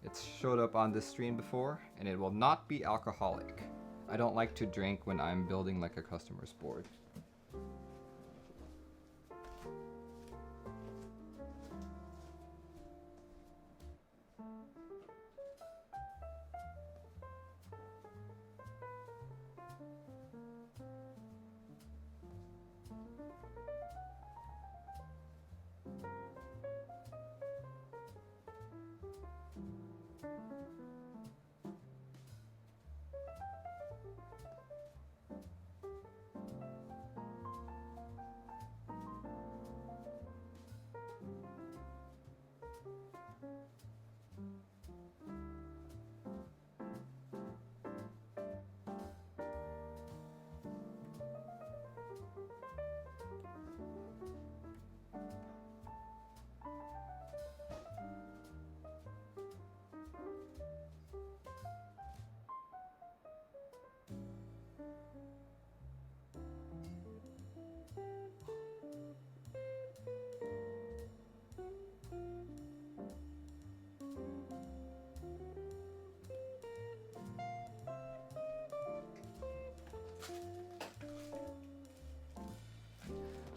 It's showed up on this stream before, and it will not be alcoholic. I don't like to drink when I'm building like a customer's board.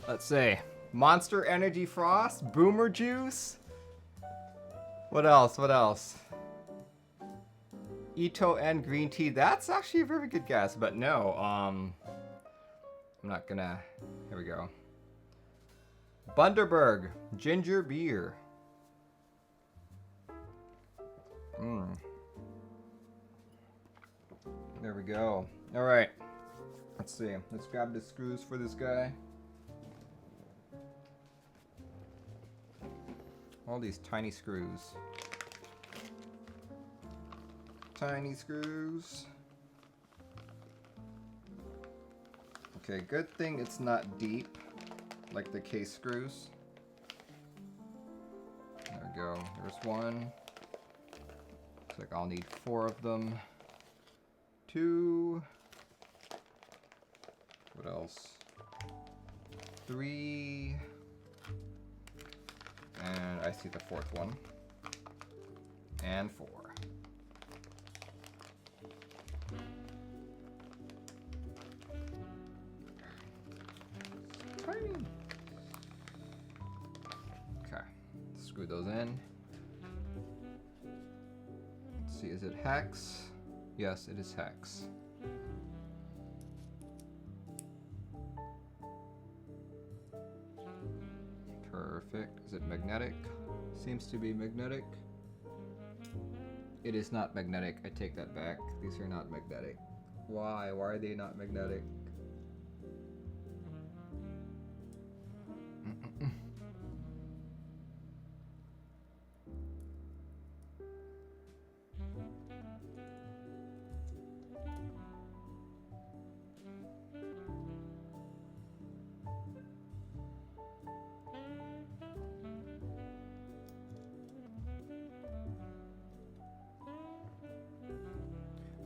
Let's see. Monster Energy Frost, Boomer Juice. What else? What else? Ito and green tea. That's actually a very good guess, but no. I'm not gonna. Here we go. Bundaberg, ginger beer. There we go. All right. Let's see. Let's grab the screws for this guy. All these tiny screws. Tiny screws. Okay, good thing it's not deep like the case screws. There we go. There's one. Looks like I'll need 4 of them. 2. What else? 3. And I see the 4th one. And 4. Tiny. Okay. Screw those in. Let's see, is it hex? Yes, it is hex. Perfect. Is it magnetic? Seems to be magnetic. It is not magnetic. I take that back. These are not magnetic. Why? Why are they not magnetic?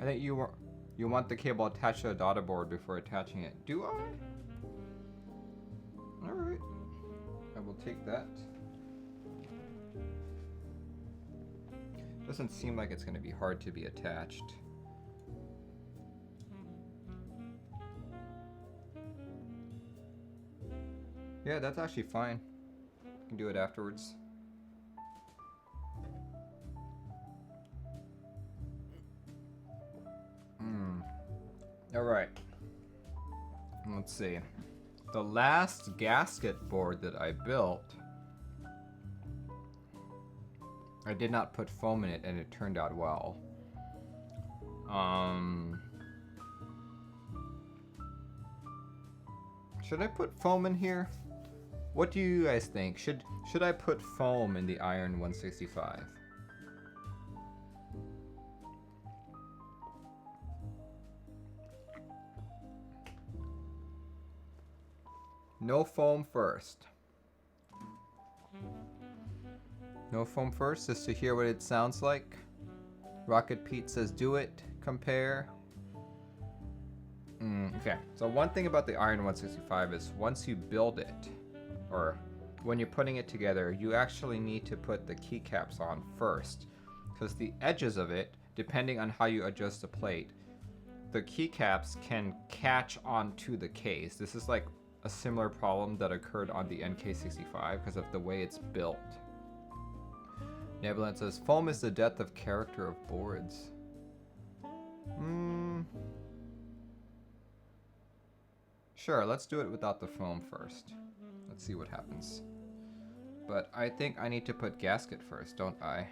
I think you want the cable attached to a daughter board before attaching it. Do I? Alright. I will take that. Doesn't seem like it's going to be hard to be attached. Yeah, that's actually fine. You can do it afterwards. Alright. Let's see. The last gasket board that I built, I did not put foam in it and it turned out well. Should I put foam in here? What do you guys think? Should I put foam in the Iron 165? No foam first. No foam first, just to hear what it sounds like. Rocket Pete says do it, compare. Okay, so one thing about the Iron 165 is once you build it, or when you're putting it together, you actually need to put the keycaps on first. Because the edges of it, depending on how you adjust the plate, the keycaps can catch onto the case. This is like a similar problem that occurred on the NK65 because of the way it's built. Nebulan says, foam is the death of character of boards. Sure, let's do it without the foam first. Let's see what happens. But I think I need to put gasket first, don't I?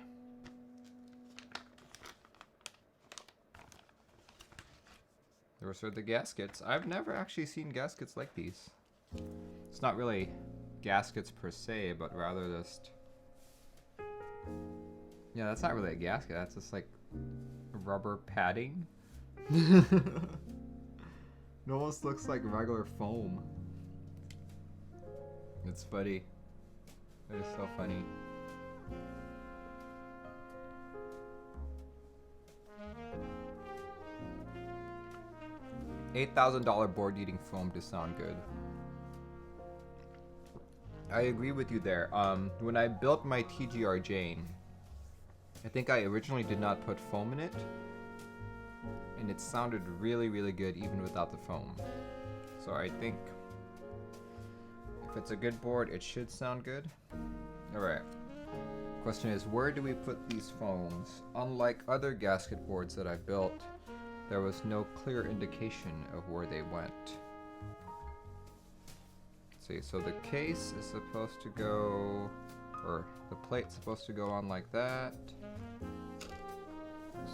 Those are the gaskets. I've never actually seen gaskets like these. It's not really gaskets per se, but rather just... Yeah, that's not really a gasket. That's just like rubber padding. It almost looks like regular foam. It's funny. It is so funny. $8,000 board needing foam to sound good. I agree with you there. When I built my TGR Jane, I think I originally did not put foam in it, and it sounded really, really good even without the foam. So I think if it's a good board, it should sound good. Alright. Question is, where do we put these foams? Unlike other gasket boards that I built, there was no clear indication of where they went. Let's see, so the case is supposed to go, or the plate's supposed to go on like that.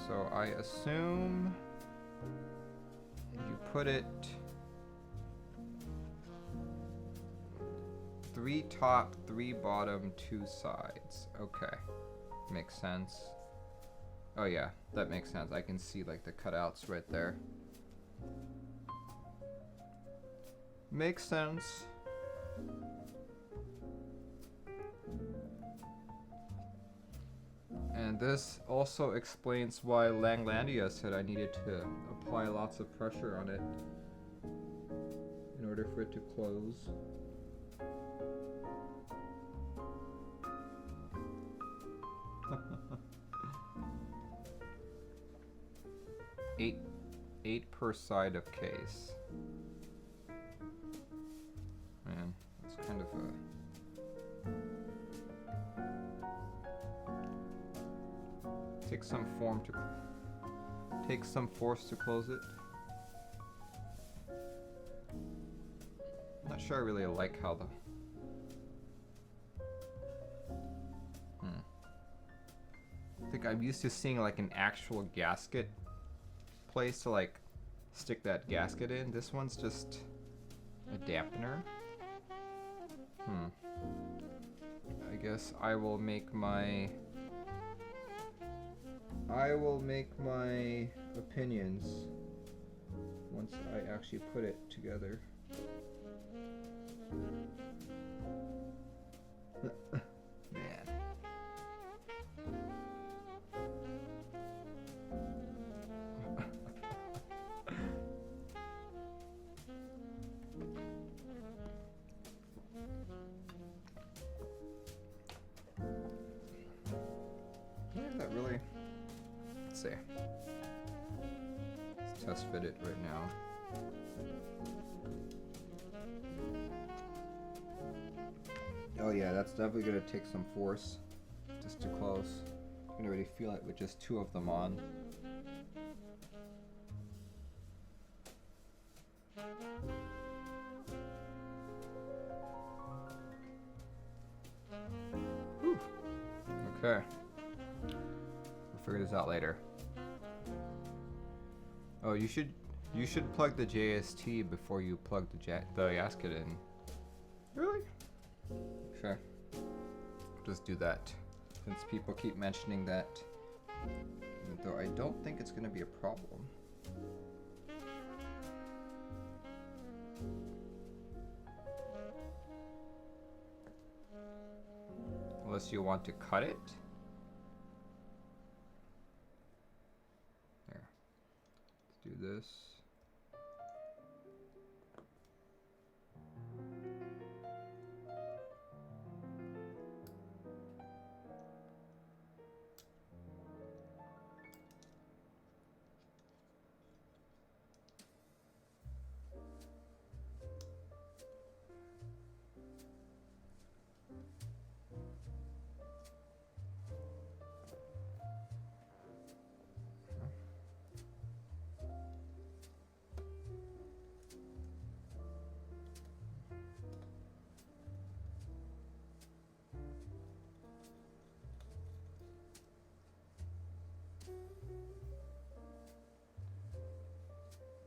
So I assume you put it 3 top, 3 bottom, 2 sides. Okay, makes sense. Oh yeah, that makes sense. I can see like the cutouts right there. Makes sense. And this also explains why Langlandia said I needed to apply lots of pressure on it in order for it to close. Eight per side of case. Man, that's kind of a... Takes some force to close it. I'm not sure I really like how the... I think I'm used to seeing like an actual gasket place to like stick that gasket in. This one's just a dampener. I guess I will make my opinions once I actually put it together. Man. Really? Let's see. Let's test fit it right now. Oh yeah, that's definitely gonna take some force just to close. You can already feel it with just 2 of them on. Whew. Okay. We'll figure this out later. Oh, you should plug the JST before you plug the gasket in. Really? Sure. Just do that, since people keep mentioning that. Even though I don't think it's gonna be a problem. Unless you want to cut it. There. Let's do this.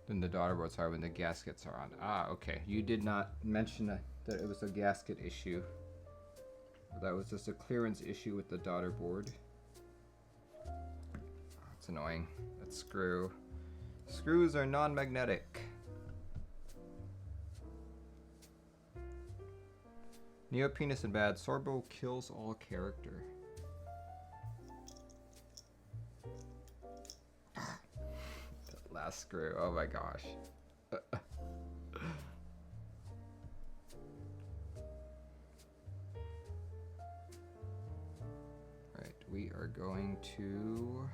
Then the daughter boards are when the gaskets are on. Ah, okay. You did not mention that it was a gasket issue. That was just a clearance issue with the daughter board. That's annoying. That screw. Screws are non-magnetic. Neoprene isn't bad. Sorbo kills all character. Last screw. Oh my gosh. Right, we are going to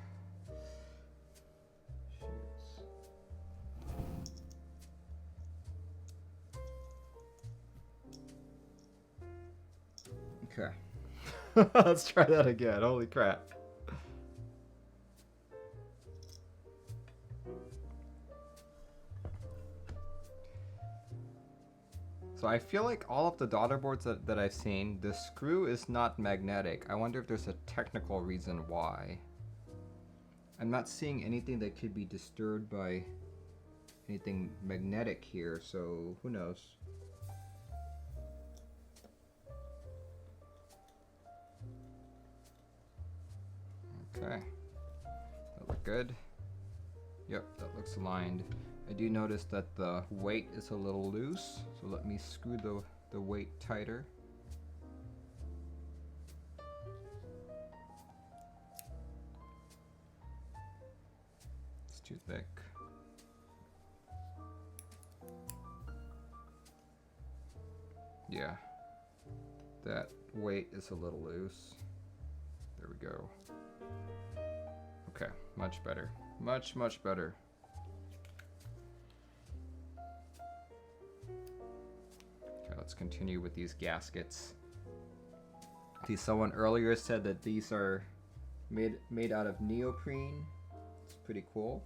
shoots. Okay. Let's try that again. Holy crap. So I feel like all of the daughter boards that I've seen, the screw is not magnetic. I wonder if there's a technical reason why. I'm not seeing anything that could be disturbed by anything magnetic here, so who knows? Okay. That look good? Yep, that looks aligned. I do notice that the weight is a little loose, so let me screw the weight tighter. It's too thick. Yeah, that weight is a little loose. There we go. Okay, much better. Much, much better. Let's continue with these gaskets. See, someone earlier said that these are made out of neoprene. It's pretty cool.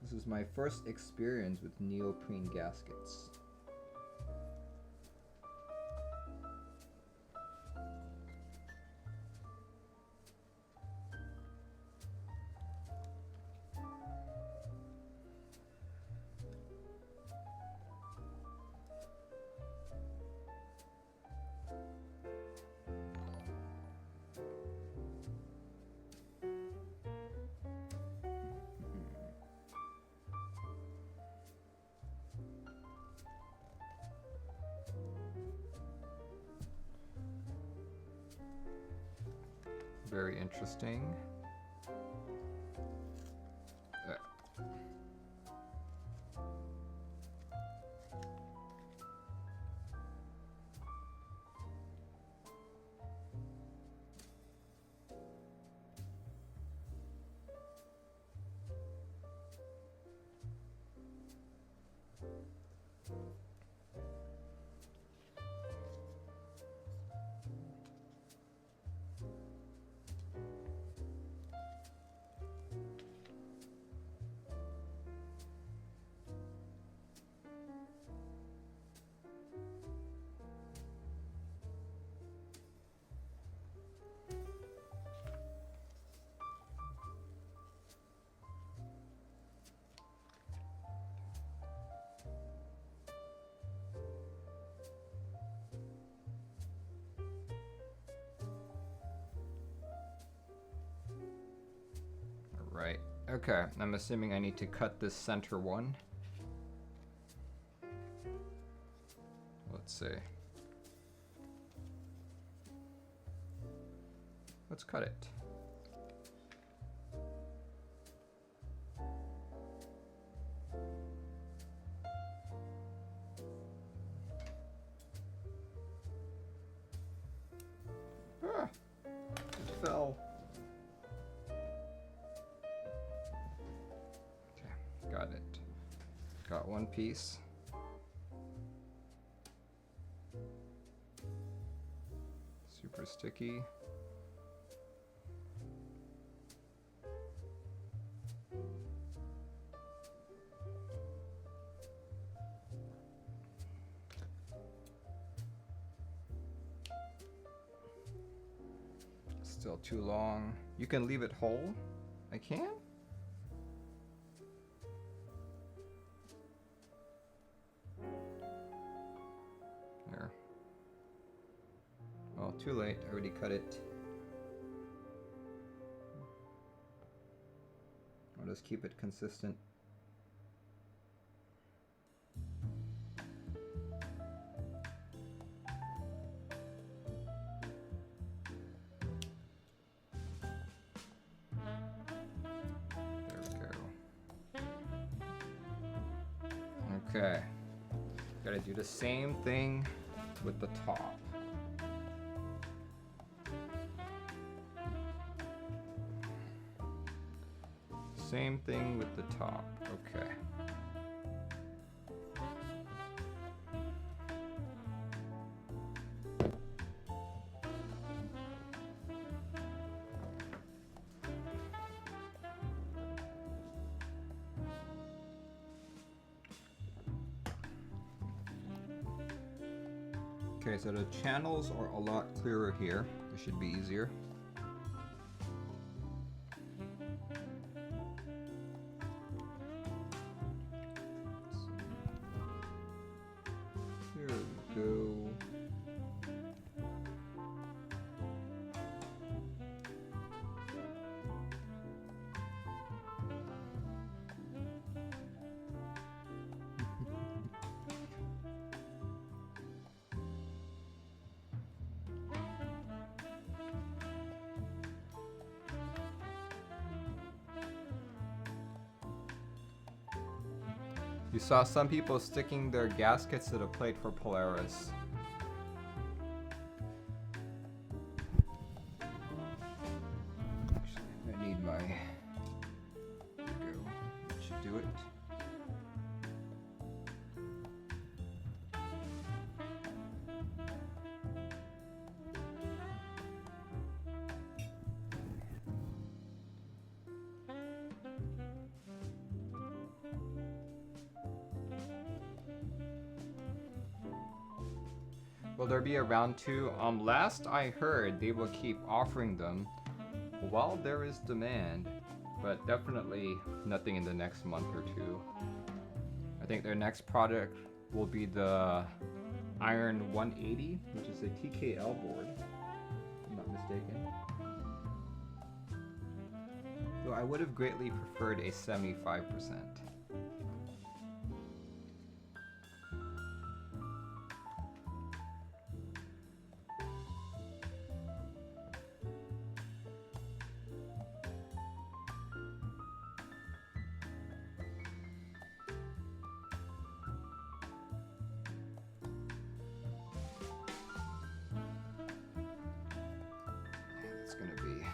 This is my first experience with neoprene gaskets. Very interesting. Right. Okay, I'm assuming I need to cut this center one. Let's see. Let's cut it. Ah, it fell. Okay, got it. Got one piece. Super sticky. Still too long. You can leave it whole? I can? There. Well, too late. I already cut it. I'll just keep it consistent. Okay, gotta do the same thing with the top. Same thing with the top, okay. Okay, so the channels are a lot clearer here. This should be easier. There we go. You saw some people sticking their gaskets to the plate for Polaris. Actually, I need my... There we go. That should do it. Will there be a round 2? Last I heard, they will keep offering them while there is demand, but definitely nothing in the next month or two. I think their next product will be the Iron 180, which is a TKL board, if I'm not mistaken. Though I would have greatly preferred a 75%. It's gonna be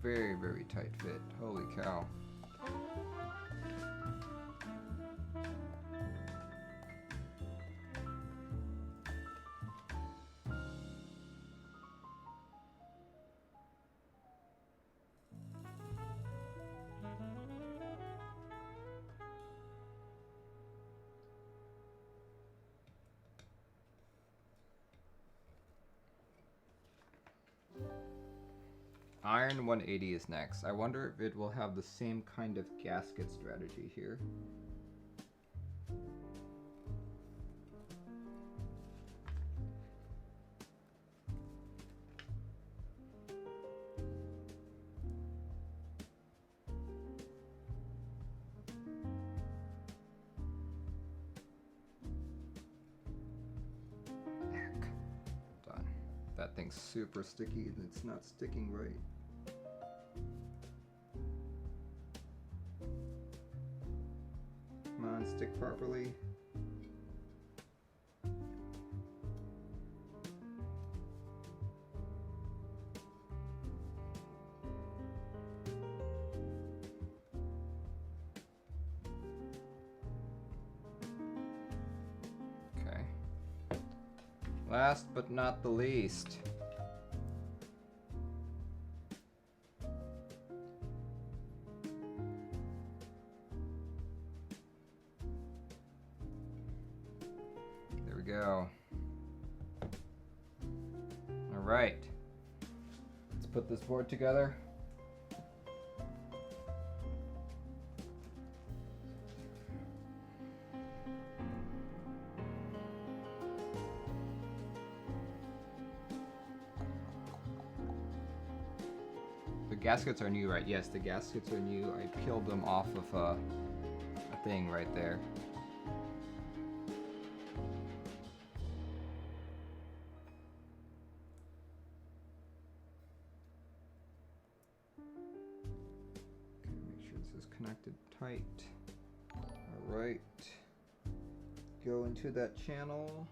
very, very tight fit. Holy cow. Iron 180 is next. I wonder if it will have the same kind of gasket strategy here. that thing's super sticky and it's not sticking right. Come on, stick properly. Last but not the least, there we go. All right, let's put this board together. The gaskets are new, right? Yes, the gaskets are new. I peeled them off of a thing right there. Okay, make sure this is connected tight. All right. Go into that channel.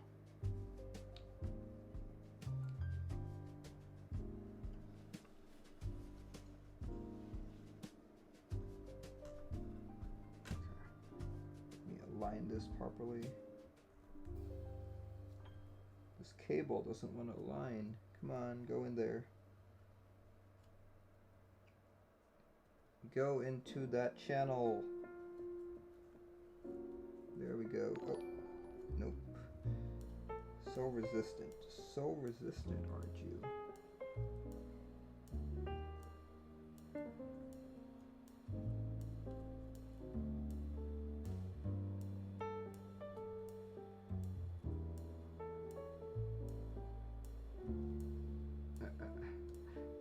Line this properly. This cable doesn't want to align. Come on, go in there. Go into that channel. There we go. Oh, nope. So resistant. So resistant, aren't you?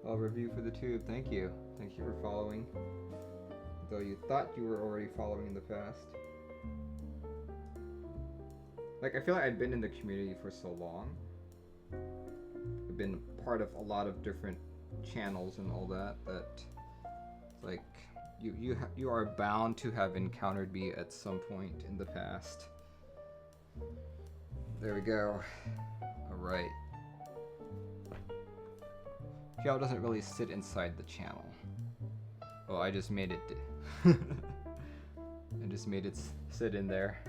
I'll review for the tube. Thank you. Thank you for following. Though you thought you were already following in the past. Like, I feel like I've been in the community for so long. I've been part of a lot of different channels and all that, that like you are bound to have encountered me at some point in the past. There we go. All right. Keebio doesn't really sit inside the channel. Well, I just made it. I just made it sit in there.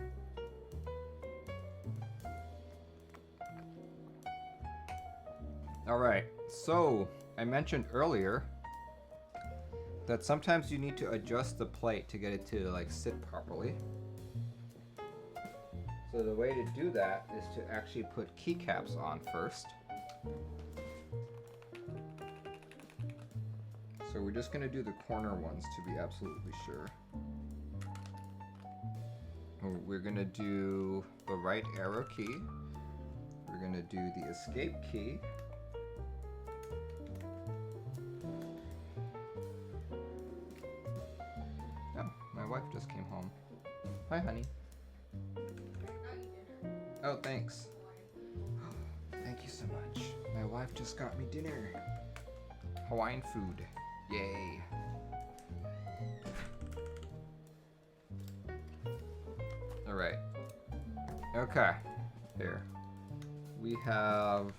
All right. So I mentioned earlier that sometimes you need to adjust the plate to get it to like sit properly. So the way to do that is to actually put keycaps on first. So we're just going to do the corner ones to be absolutely sure. We're going to do the right arrow key. We're going to do the escape key. Oh, my wife just came home. Hi, honey. Oh, thanks. Thank you so much. My wife just got me dinner. Hawaiian food. Yay. All right. Okay. Here. We have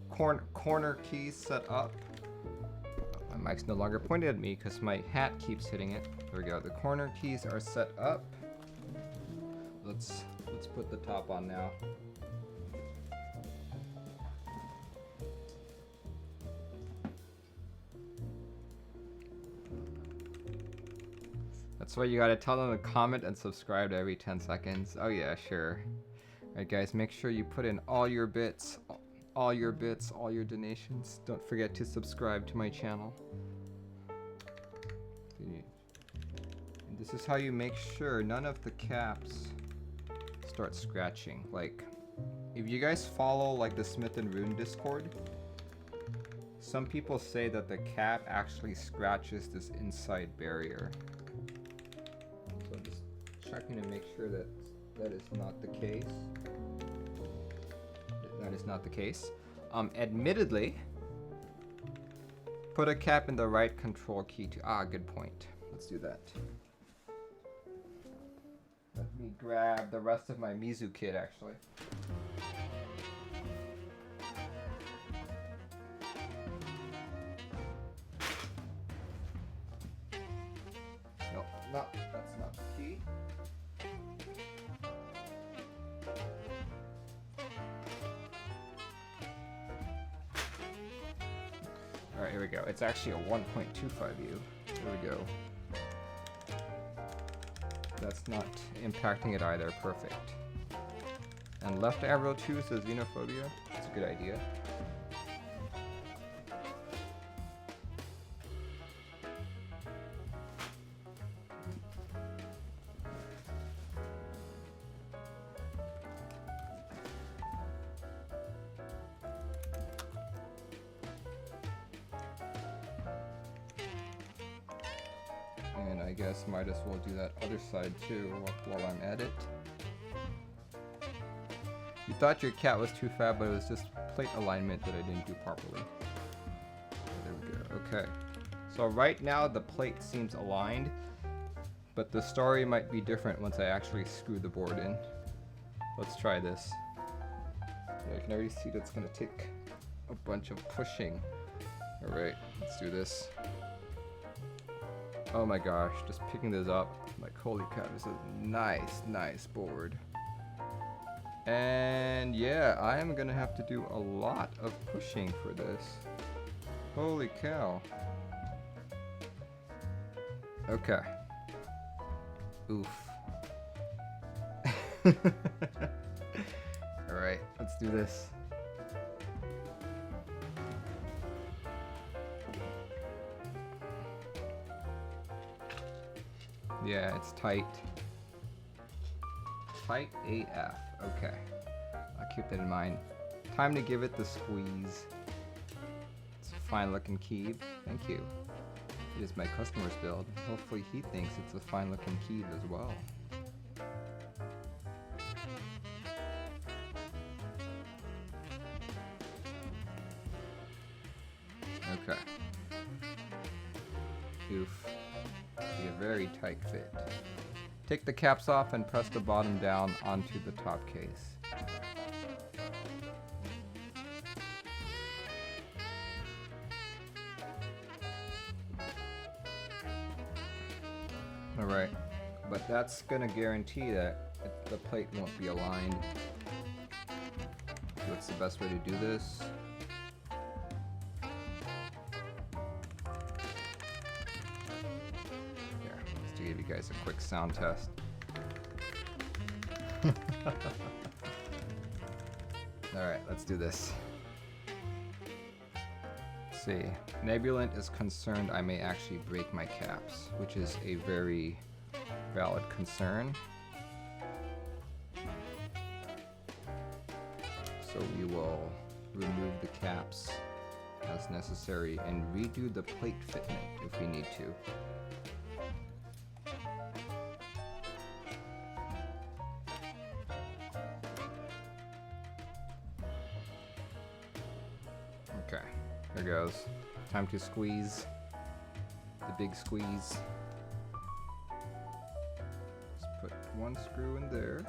corner keys set up. My mic's no longer pointed at me because my hat keeps hitting it. There we go. The corner keys are set up. Let's put the top on now. That's why you gotta tell them to comment and subscribe every 10 seconds. Oh yeah, sure. Alright guys, make sure you put in all your bits, all your donations. Don't forget to subscribe to my channel. And this is how you make sure none of the caps start scratching. Like, if you guys follow like the Smith and Rune Discord, some people say that the cap actually scratches this inside barrier. So I'm just checking to make sure that that is not the case. That is not the case. Admittedly, put a cap in the right control key to... Ah, good point. Let's do that. Let me grab the rest of my Mizu kit, actually. No, that's not the key. Alright, here we go. It's actually a 1.25U. There we go. That's not impacting it either. Perfect. And left arrow 2 says xenophobia. That's a good idea. And I guess might as well do that other side too while I'm at it. You thought your cat was too fat, but it was just plate alignment that I didn't do properly. There we go. Okay. So right now the plate seems aligned, but the story might be different once I actually screw the board in. Let's try this. Yeah, I can already see that's gonna take a bunch of pushing. Alright, let's do this. Oh my gosh, just picking this up, like holy cow, this is a nice board. And yeah, I am gonna have to do a lot of pushing for this. Holy cow. Okay. Oof. Alright, let's do this. Yeah, it's tight. Tight AF. Okay. I'll keep that in mind. Time to give it the squeeze. It's a fine looking Keeb. Thank you. It is my customer's build. Hopefully he thinks it's a fine looking Keeb as well. Okay. Oof. Be a very tight fit. Take the caps off and press the bottom down onto the top case. Alright, but that's gonna guarantee that the plate won't be aligned. What's the best way to do this? Give you guys a quick sound test. Alright, let's do this. Let's see. Nebulant is concerned I may actually break my caps, which is a very valid concern. So we will remove the caps as necessary and redo the plate fitment if we need to. Okay, here goes. Time to squeeze. The big squeeze. Let's put one screw in there.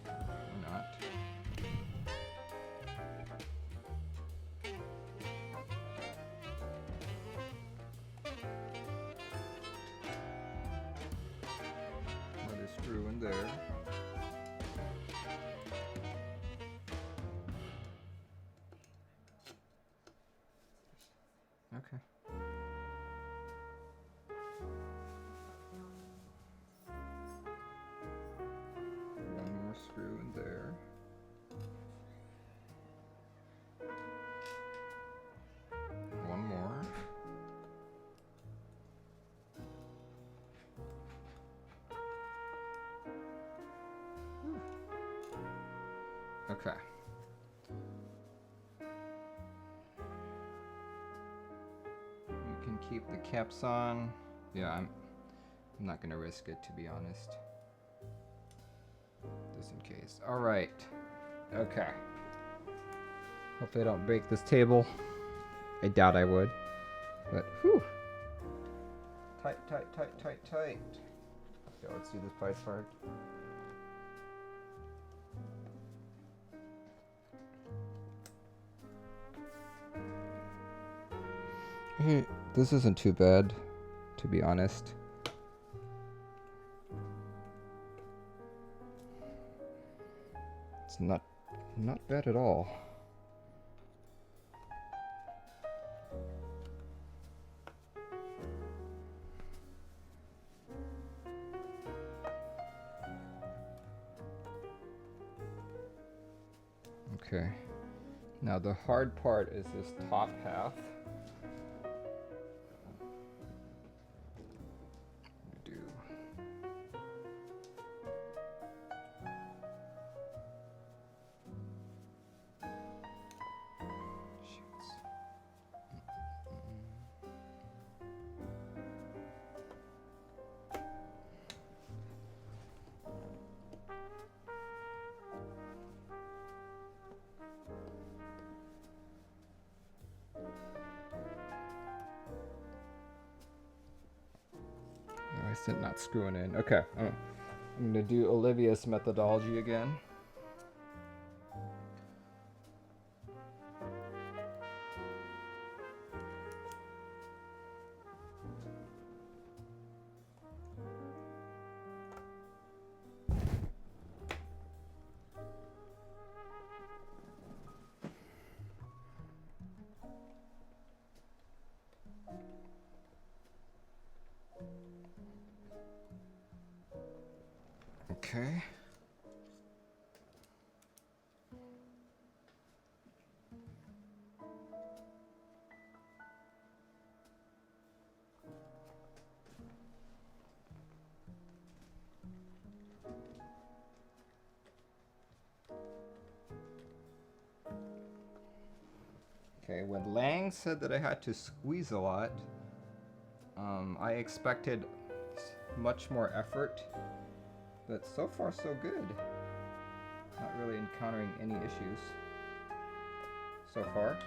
Or not. Another screw in there. Okay. One more screw in there. One more. Okay. Keep the caps on. Yeah, I'm not gonna risk it, to be honest. Just in case. All right. Okay. Hopefully I don't break this table. I doubt I would. But, whew. Tight, tight, tight, tight, tight. Okay, let's do this price part. Hey, this isn't too bad, to be honest. It's not bad at all. Okay. Now the hard part is this top half. Not screwing in. Okay, I'm gonna do Olivia's methodology again. Okay. Okay, when Lang said that I had to squeeze a lot, I expected much more effort, but so far so good. Not really encountering any issues so far.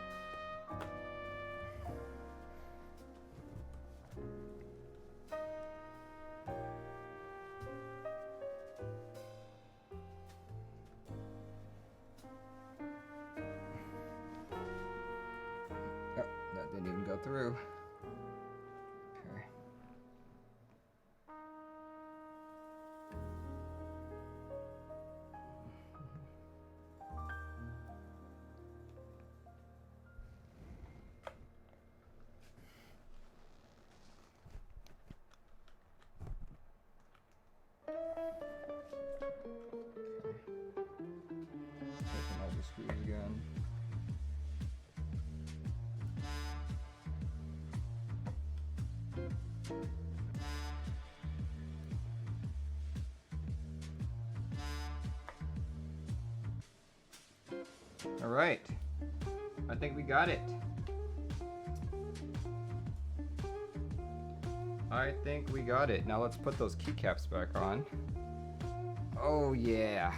Oh, that didn't even go through. Okay. Checking all the screws again. All right, I think we got it. I think we got it. Now let's put those keycaps back on. Oh yeah.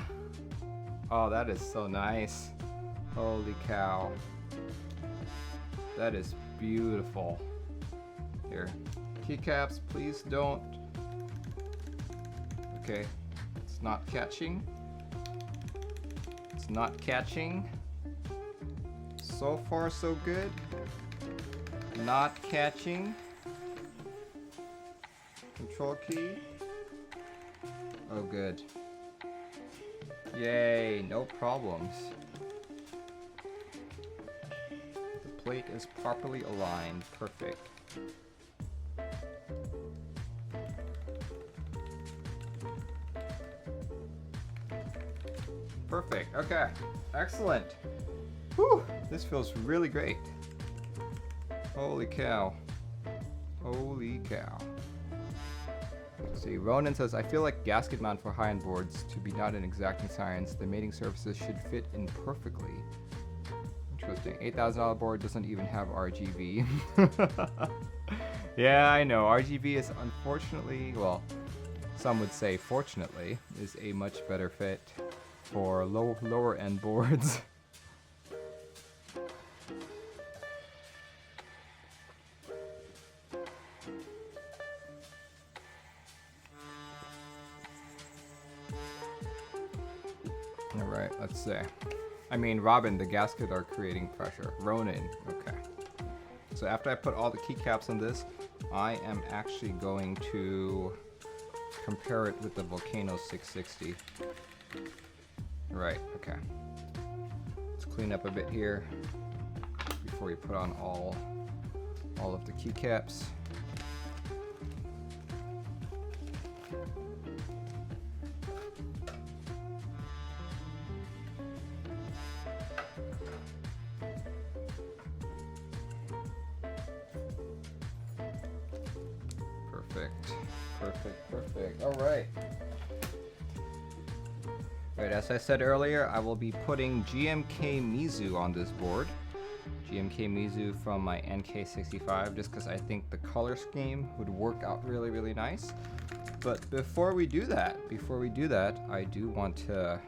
Oh, that is so nice. Holy cow. That is beautiful. Here, keycaps, please don't. Okay, it's not catching. It's not catching. So far, so good. Not catching. Control key. Oh, good. Yay, no problems. The plate is properly aligned. Perfect. Perfect. Okay. Excellent. Whew. This feels really great. Holy cow. Holy cow. Let's see, Ronan says, I feel like gasket mount for high-end boards to be not an exacting science. The mating surfaces should fit in perfectly. Interesting. $8,000 board doesn't even have RGB. Yeah, I know. RGB is unfortunately, well, some would say fortunately, is a much better fit for lower end boards. Alright, let's see. I mean, Robin, the gasket are creating pressure. Rune, okay. So after I put all the keycaps on this, I am actually going to compare it with the Volcano 660. Right, okay. Let's clean up a bit here before we put on all of the keycaps. Perfect. All right. Right, as I said earlier, I will be putting GMK Mizu on this board. GMK Mizu from my NK65, just because I think the color scheme would work out really, really nice. But before we do that, I do want to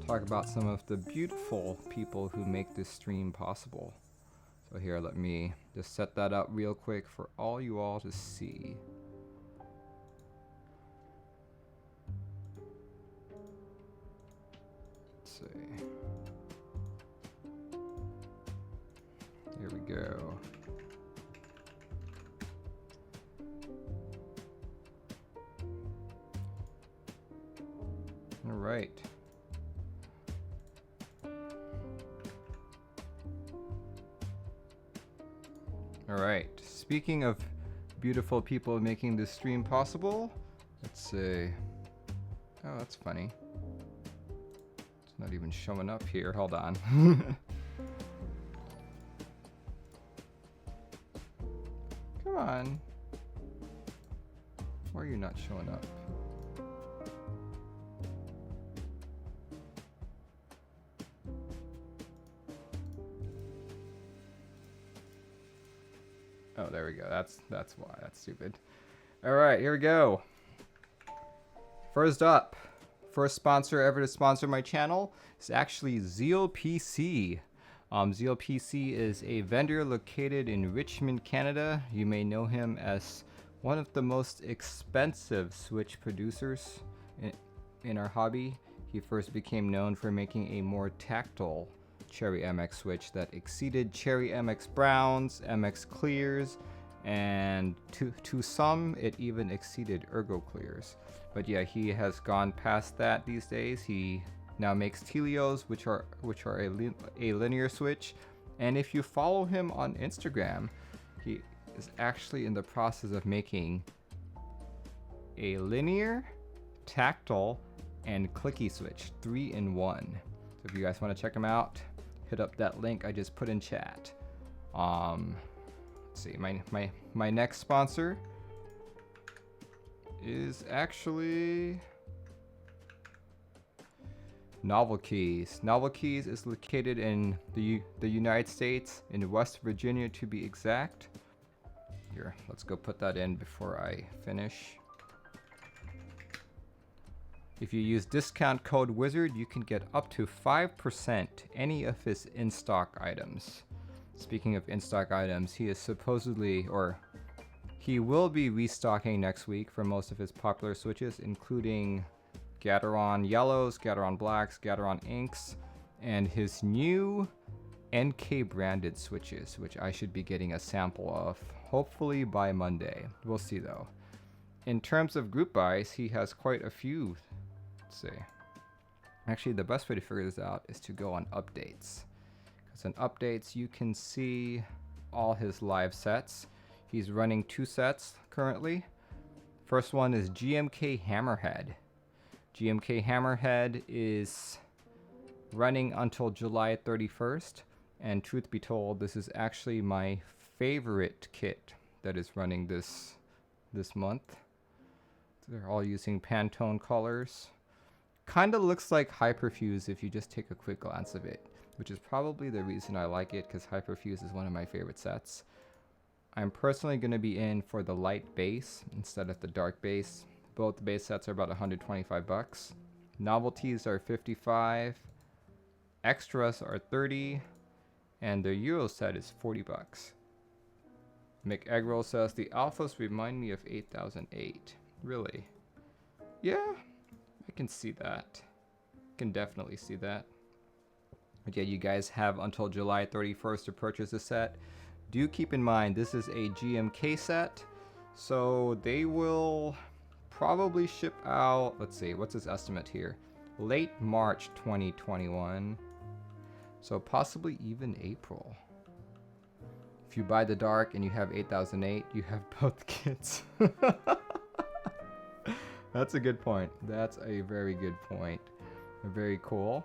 talk about some of the beautiful people who make this stream possible. So here, let me just set that up real quick for all you all to see. Let's see. Here we go. All right. All right. Speaking of beautiful people making this stream possible, let's see. Oh, that's funny. It's not even showing up here. Hold on. Come on. Why are you not showing up? Oh, there we go. That's why. That's stupid. All right, here we go. First up, first sponsor ever to sponsor my channel is actually Zeal PC. Zeal PC is a vendor located in Richmond, Canada. You may know him as one of the most expensive Switch producers in our hobby. He first became known for making a more tactile Cherry MX Switch that exceeded Cherry MX Browns, MX Clears, and to some it even exceeded Ergo Clears. But yeah, he has gone past that these days. He now makes Telios, which are a linear switch, and if you follow him on Instagram, he is actually in the process of making a linear, tactile, and clicky switch, 3-in-1. So if you guys want to check him out, hit up that link I just put in chat. Let's see, my next sponsor is actually Novelkeys. Novelkeys is located in the United States, in West Virginia to be exact. Here, let's go put that in before I finish. If you use discount code WIZARD, you can get up to 5% any of his in-stock items. Speaking of in-stock items, he is supposedly, or he will be restocking next week for most of his popular switches, including Gateron Yellows, Gateron Blacks, Gateron Inks, and his new NK branded switches, which I should be getting a sample of, hopefully by Monday. We'll see though. In terms of group buys, he has quite a few. Let's see. Actually, the best way to figure this out is to go on updates. Because in updates, you can see all his live sets. He's running 2 sets currently. First one is GMK Hammerhead. GMK Hammerhead is running until July 31st. And truth be told, this is actually my favorite kit that is running this month. They're all using Pantone colors. Kind of looks like Hyperfuse if you just take a quick glance of it, which is probably the reason I like it, because Hyperfuse is one of my favorite sets. I'm personally going to be in for the light base instead of the dark base. Both base sets are about 125 bucks. Novelties are 55. Extras are 30. And the Euro set is 40 bucks. Mick Eggroll says, the alphas remind me of 8008. Really? Yeah, I can see that. Can definitely see that. But yeah, you guys have until July 31st to purchase the set. Do keep in mind, this is a GMK set, so they will probably ship out, let's see, what's his estimate here? Late March 2021, so possibly even April. If you buy the dark and you have 8008, you have both kits. That's a good point. That's a very good point. Very cool.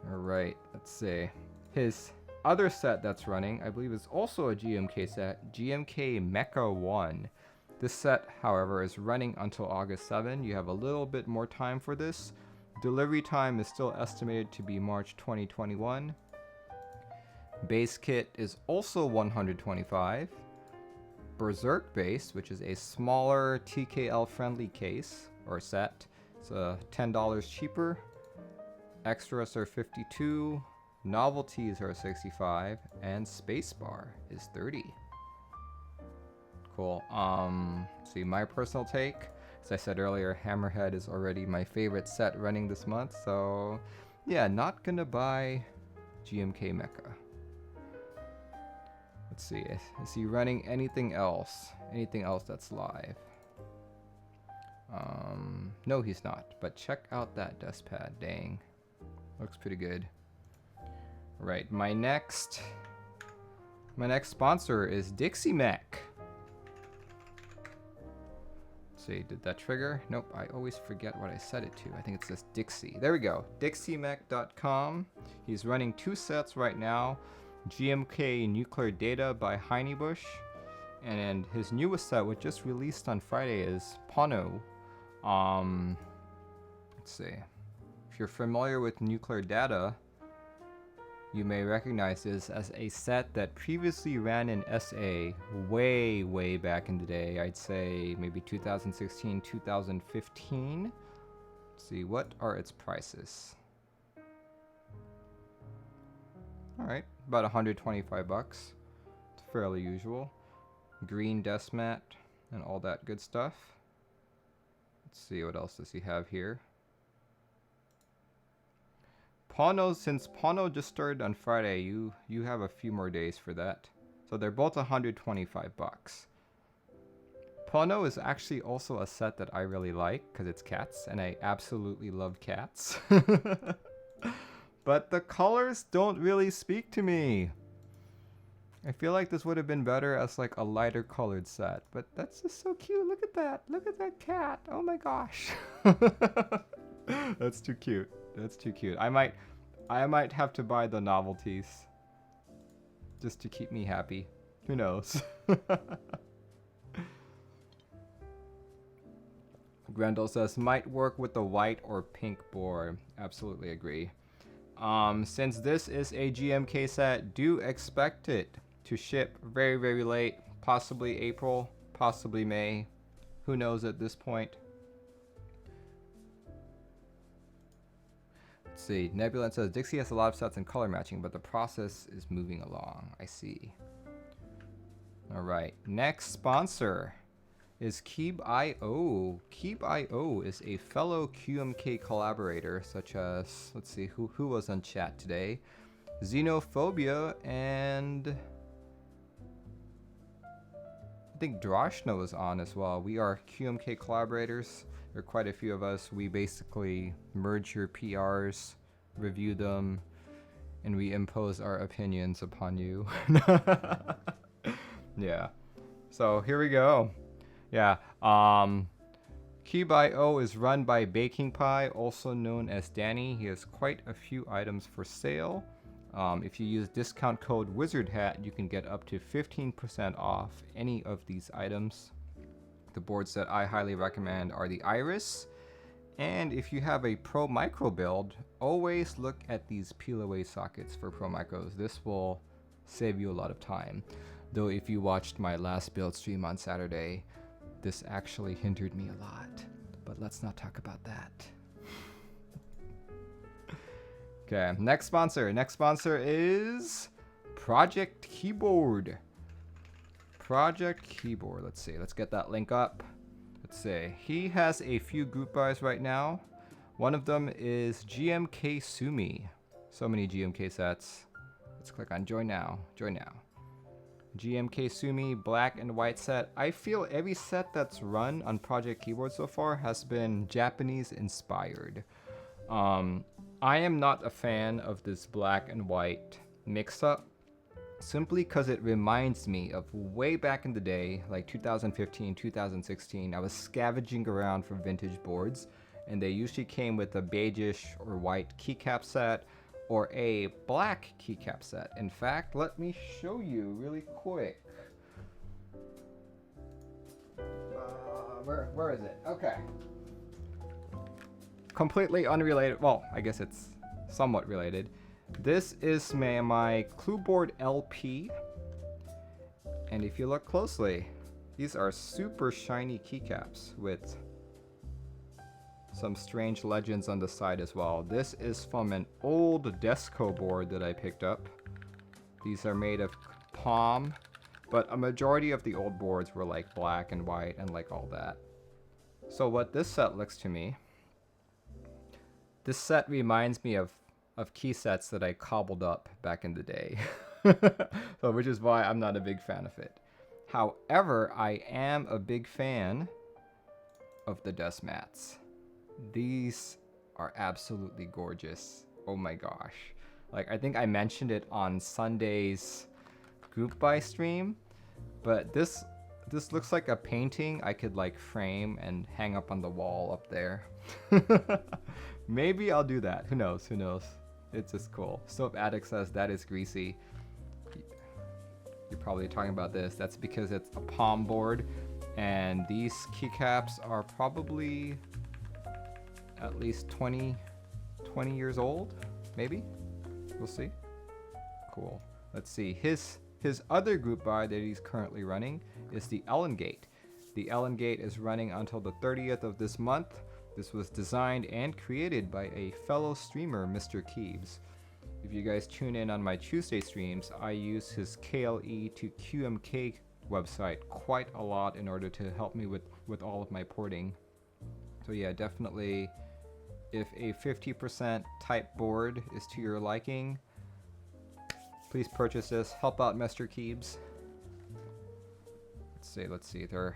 All right, let's see. His other set that's running, I believe, is also a GMK set, GMK Mecha 1. This set, however, is running until August 7. You have a little bit more time for this. Delivery time is still estimated to be March 2021. Base kit is also 125. Berserk base, which is a smaller TKL friendly case or set, it's $10 cheaper. Extras are 52, novelties are 65, and spacebar is 30. Cool. See, my personal take, as I said earlier, Hammerhead is already my favorite set running this month, so yeah, not gonna buy GMK Mecha. Let's see, is he running anything else? Anything else that's live? No, he's not, but check out that dust pad, dang. Looks pretty good. Right, my next sponsor is Dixie Mech. Let's see, did that trigger? Nope, I always forget what I set it to. I think it says Dixie. There we go, DixieMech.com. He's running 2 sets right now. GMK Nuclear Data by Heinebush. And his newest set, which just released on Friday, is Pono. Let's see. If you're familiar with Nuclear Data, you may recognize this as a set that previously ran in SA way back in the day. I'd say maybe 2016, 2015. Let's see, what are its prices? All right, about 125 bucks. It's fairly usual. Green desk mat and all that good stuff. Let's see, what else does he have here? Pono, since Pono just started on Friday, you have a few more days for that. So they're both 125 bucks. Pono is actually also a set that I really like because it's cats, and I absolutely love cats. But the colors don't really speak to me. I feel like this would have been better as like a lighter colored set, but that's just so cute. Look at that. Look at that cat. Oh my gosh. That's too cute. That's too cute. I might have to buy the novelties just to keep me happy. Who knows? Grendel says might work with the white or pink board. Absolutely agree. Since this is a GMK set, do expect it to ship very late, possibly April, possibly May. Who knows at this point? Let's see. Nebulan says Dixie has a lot of sets and color matching, but the process is moving along. I see. All right. Next sponsor is Keebio. Keebio is a fellow QMK collaborator, such as, let's see, who was on chat today? Xenophobia and I think Drashna was on as well. We are QMK collaborators. There are quite a few of us. We basically merge your PRs, review them, and we impose our opinions upon you. Yeah. So here we go. Yeah. Keebio is run by Baking Pie, also known as Danny. He has quite a few items for sale. If you use discount code wizardhat, you can get up to 15% off any of these items. The boards that I highly recommend are the Iris. And if you have a Pro Micro build, always look at these peel away sockets for Pro Micros. This will save you a lot of time. Though if you watched my last build stream on Saturday, this actually hindered me a lot. But let's not talk about that. Okay, next sponsor. Next sponsor is Project Keyboard. Project Keyboard. Let's see. Let's get that link up. Let's see. He has a few group buys right now. One of them is GMK Sumi. So many GMK sets. Let's click on join now. Join now. GMK Sumi black and white set. I feel every set that's run on Project Keyboard so far has been Japanese inspired. I am not a fan of this black and white mix-up, simply because it reminds me of way back in the day, like 2015, 2016. I was scavenging around for vintage boards, and they usually came with a beigeish or white keycap set or a black keycap set. In fact, let me show you really quick. Where is it? Okay. Completely unrelated. Well, I guess it's somewhat related. This is my Clueboard LP. And if you look closely, these are super shiny keycaps with some strange legends on the side as well. This is from an old Desco board that I picked up. These are made of palm, but a majority of the old boards were like black and white and like all that. So what this set looks to me, this set reminds me of key sets that I cobbled up back in the day. So which is why I'm not a big fan of it. However, I am a big fan of the dust mats. These are absolutely gorgeous. Oh my gosh. Like, I think I mentioned it on Sunday's group buy stream, but this looks like a painting I could like frame and hang up on the wall up there. Maybe I'll do that. Who knows? Who knows? It's just cool. Soap Addict says that is greasy. You're probably talking about this. That's because it's a palm board, and these keycaps are probably at least 20 years old, maybe. We'll see. Cool. Let's see. His other group buy that he's currently running is the Ellen Gate. The Ellen Gate is running until the 30th of this month. This was designed and created by a fellow streamer, Mr. Keebs. If you guys tune in on my Tuesday streams, I use his KLE to QMK website quite a lot in order to help me with all of my porting. So yeah, definitely, if a 50% type board is to your liking, please purchase this. Help out Mr. Keebs. Let's see. There are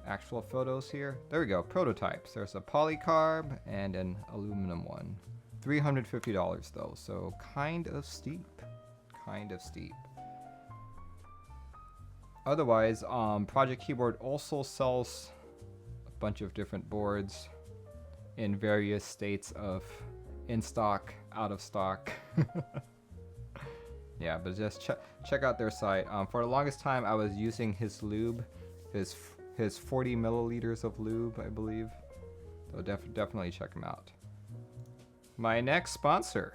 actual photos here. There we go. Prototypes. There's a polycarb and an aluminum one. $350 though, so kind of steep. Otherwise, Project Keyboard also sells a bunch of different boards in various states of in stock, out of stock. Yeah, but just check out their site. For the longest time, I was using his lube, his 40 milliliters of lube, I believe. So definitely check him out. My next sponsor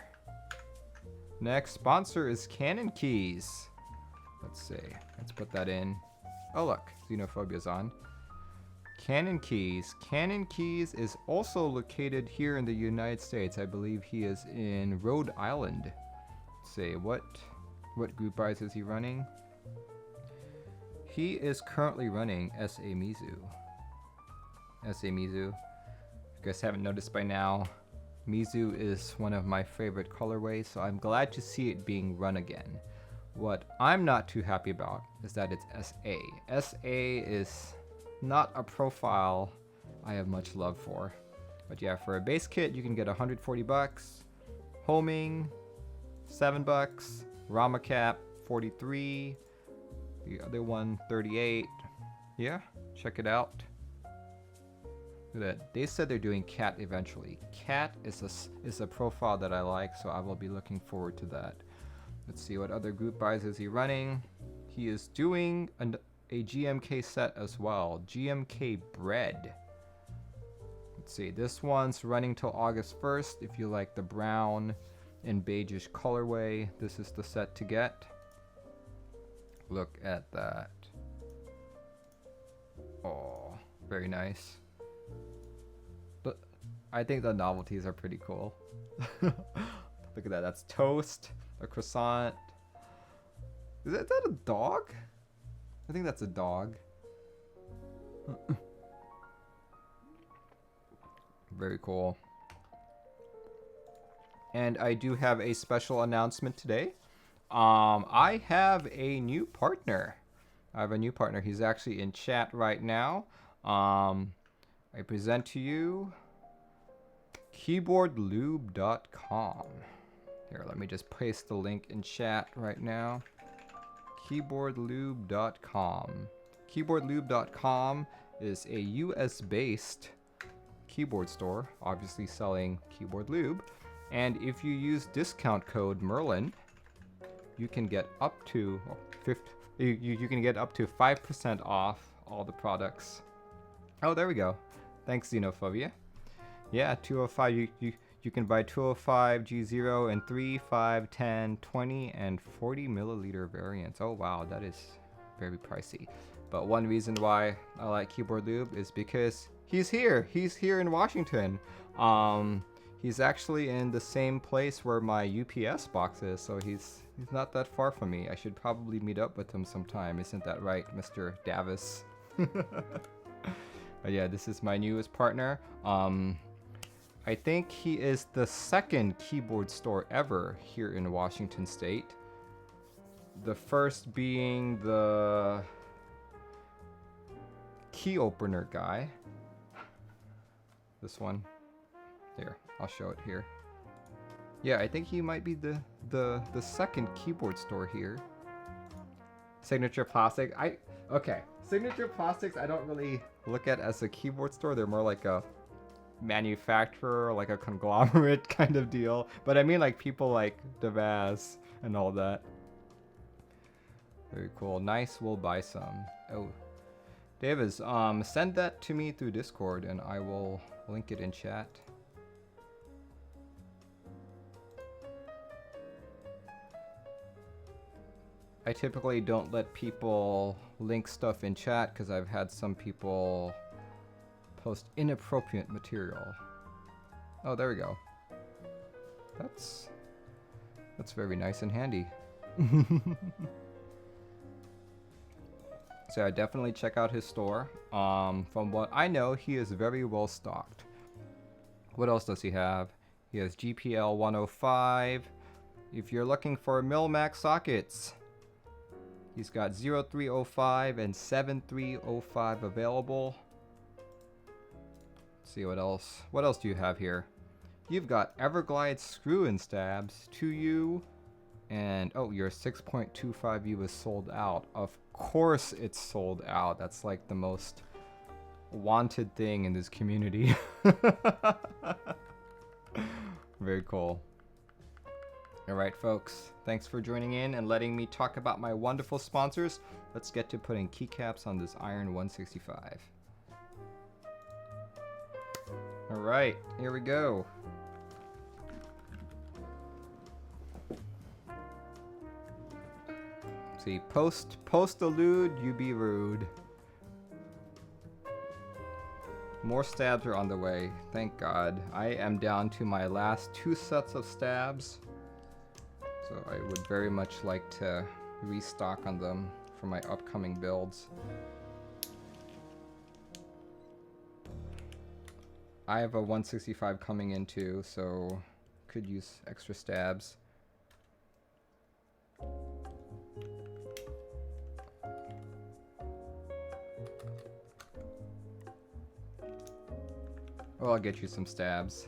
is Canon Keys. Let's see. Let's put that in. Oh look, Xenophobia's on. Canon Keys. Canon Keys is also located here in the United States. I believe he is in Rhode Island. Let's see, what group buys is he running? He is currently running SA Mizu. If you guys haven't noticed by now, Mizu is one of my favorite colorways, so I'm glad to see it being run again. What I'm not too happy about is that it's SA. SA is not a profile I have much love for. But yeah, for a base kit, you can get $140. Homing, $7. Rama cap, 43. The other one, 38. Yeah, check it out. Look at that. They said they're doing cat eventually. Cat is a profile that I like, so I will be looking forward to that. Let's see, what other group buys is he running? He is doing a GMK set as well. GMK Bread. Let's see, this one's running till August 1st. If you like the brown and beigeish colorway, this is the set to get. Look at that. Oh, very nice. But I think the novelties are pretty cool. Look at that. That's toast, a croissant. Is that a dog? I think that's a dog. Very cool. And I do have a special announcement today. I have a new partner. He's actually in chat right now. I present to you keyboardlube.com. Here, let me just paste the link in chat right now. Keyboardlube.com. Keyboardlube.com is a US-based keyboard store, obviously selling keyboard lube. And if you use discount code Merlin, you can get up to you can get up to 5% off all the products. Oh, there we go. Thanks, Xenophobia. Yeah, 205. You can buy 205 G0 and 3, 5, 10, 20, and 40 milliliter variants. Oh wow, that is very pricey. But one reason why I like Keyboard Lube is because he's here. He's here in Washington. He's actually in the same place where my UPS box is, so he's not that far from me. I should probably meet up with him sometime. Isn't that right, Mr. Davis? But yeah, this is my newest partner. I think he is the second keyboard store ever here in Washington State. The first being the key opener guy. This one. Here, I'll show it here. Yeah, I think he might be the second keyboard store here. Signature Plastic. Signature Plastics I don't really look at as a keyboard store. They're more like a manufacturer, like a conglomerate kind of deal. But I mean like people like Devaz and all that. Very cool. Nice, we'll buy some. Oh, Davis, send that to me through Discord and I will link it in chat. I typically don't let people link stuff in chat because I've had some people post inappropriate material. Oh, there we go. That's very nice and handy. So I definitely check out his store. From what I know, he is very well stocked. What else does he have? He has GPL 105. If you're looking for Milmax sockets, he's got 0305 and 7305 available. Let's see what else. What else do you have here? You've got Everglide screw and stabs, 2U, and oh, your 6.25U is sold out. Of course it's sold out. That's like the most wanted thing in this community. Very cool. Alright folks, thanks for joining in and letting me talk about my wonderful sponsors. Let's get to putting keycaps on this Iron 165. Alright, here we go. See, post allude, you be rude. More stabs are on the way, thank God. I am down to my last 2 sets of stabs. So I would very much like to restock on them for my upcoming builds. I have a 165 coming in too, so could use extra stabs. Well, I'll get you some stabs.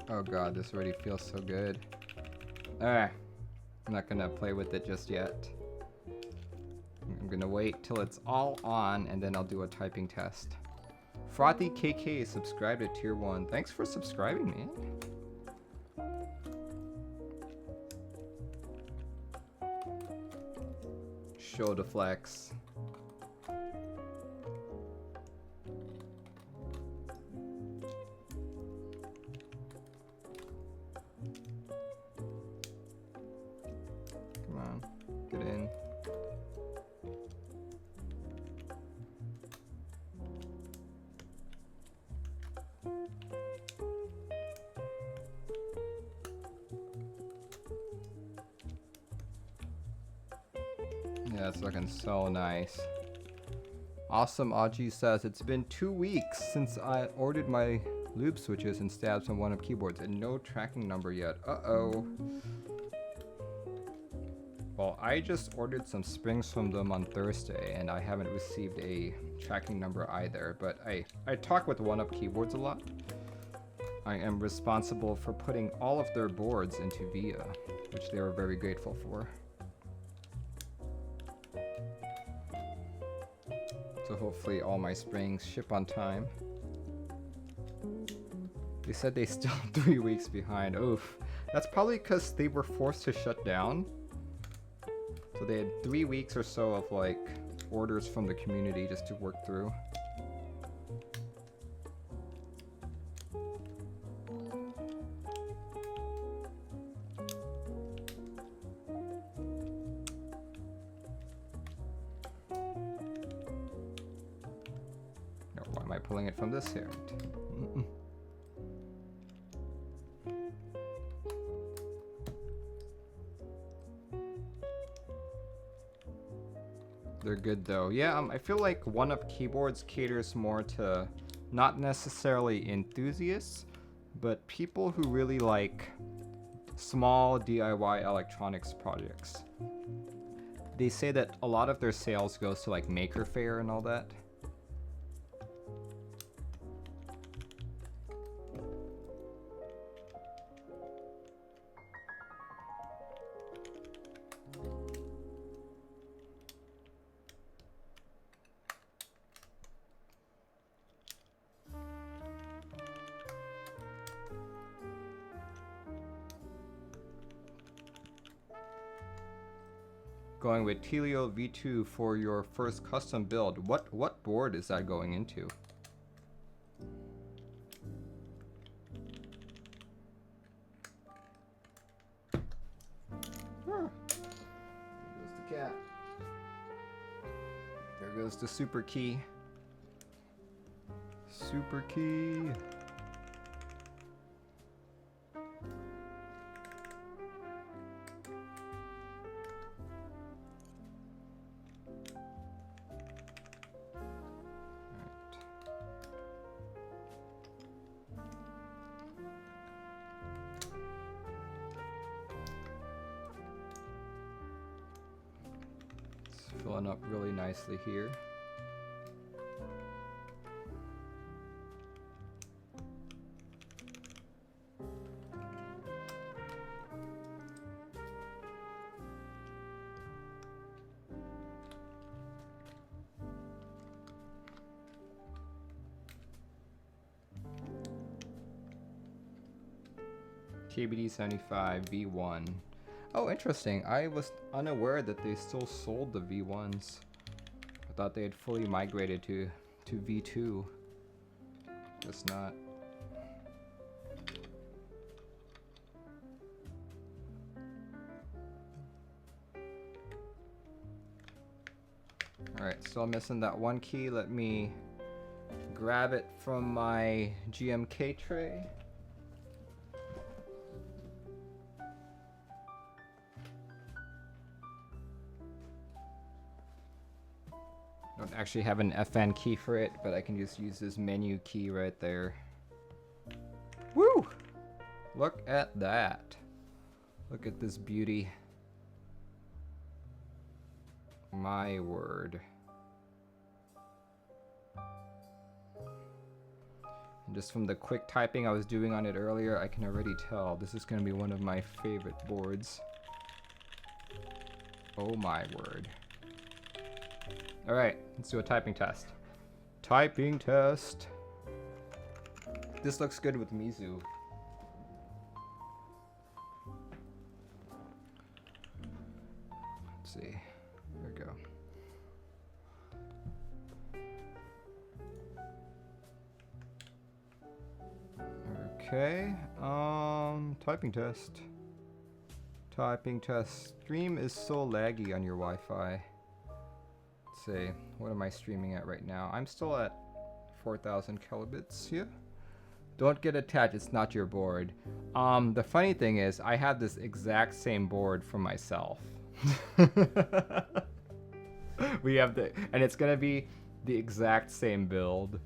Oh god, this already feels so good. I'm not gonna play with it just yet. I'm gonna wait till it's all on and then I'll do a typing test. Frothy KK subscribed to tier 1. Thanks for subscribing, man. Show the flex. Come on, get in. Yeah, it's looking so nice. Awesome Aji says, it's been 2 weeks since I ordered my loop switches and stabs on one-up keyboards and no tracking number yet. Uh-oh. Well, I just ordered some springs from them on Thursday and I haven't received a tracking number either, but I talk with one-up keyboards a lot. I am responsible for putting all of their boards into VIA, which they were very grateful for. So hopefully all my springs ship on time. They said they still 3 weeks behind. Oof. That's probably because they were forced to shut down. So they had 3 weeks or so of like orders from the community just to work through. Why am I pulling it from this here? They're good though. Yeah, I feel like one-up keyboards caters more to not necessarily enthusiasts, but people who really like small DIY electronics projects. They say that a lot of their sales goes to like Maker Faire and all that. Going with Telio V2 for your first custom build. What board is that going into? There goes the cat. There goes the super key. Super key. Filling up really nicely here. KBD 75 V1. Oh, interesting. I was unaware that they still sold the V1s. I thought they had fully migrated to V2. Guess not. Alright, still missing that one key. Let me grab it from my GMK tray. Don't actually have an FN key for it, but I can just use this menu key right there. Woo! Look at that. Look at this beauty. My word. And just from the quick typing I was doing on it earlier, I can already tell this is going to be one of my favorite boards. Oh my word. Alright, let's do a typing test. Typing test. This looks good with Mizu. Let's see. There we go. Okay, typing test. Typing test. Stream is so laggy on your Wi-Fi. See, what am I streaming at right now? I'm still at 4,000 kilobits here. Don't get attached, it's not your board. The funny thing is, I have this exact same board for myself. We have and it's gonna be the exact same build.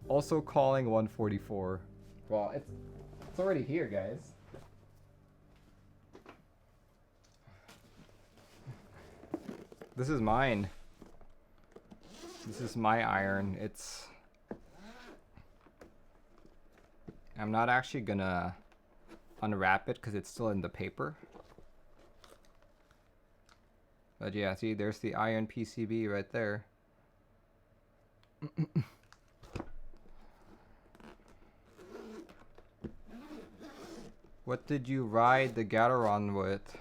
Also calling 144. Well, it's already here, guys. This is mine. This is my iron. I'm not actually gonna unwrap it because it's still in the paper. But yeah, see, there's the iron PCB right there. What did you ride the Gateron with?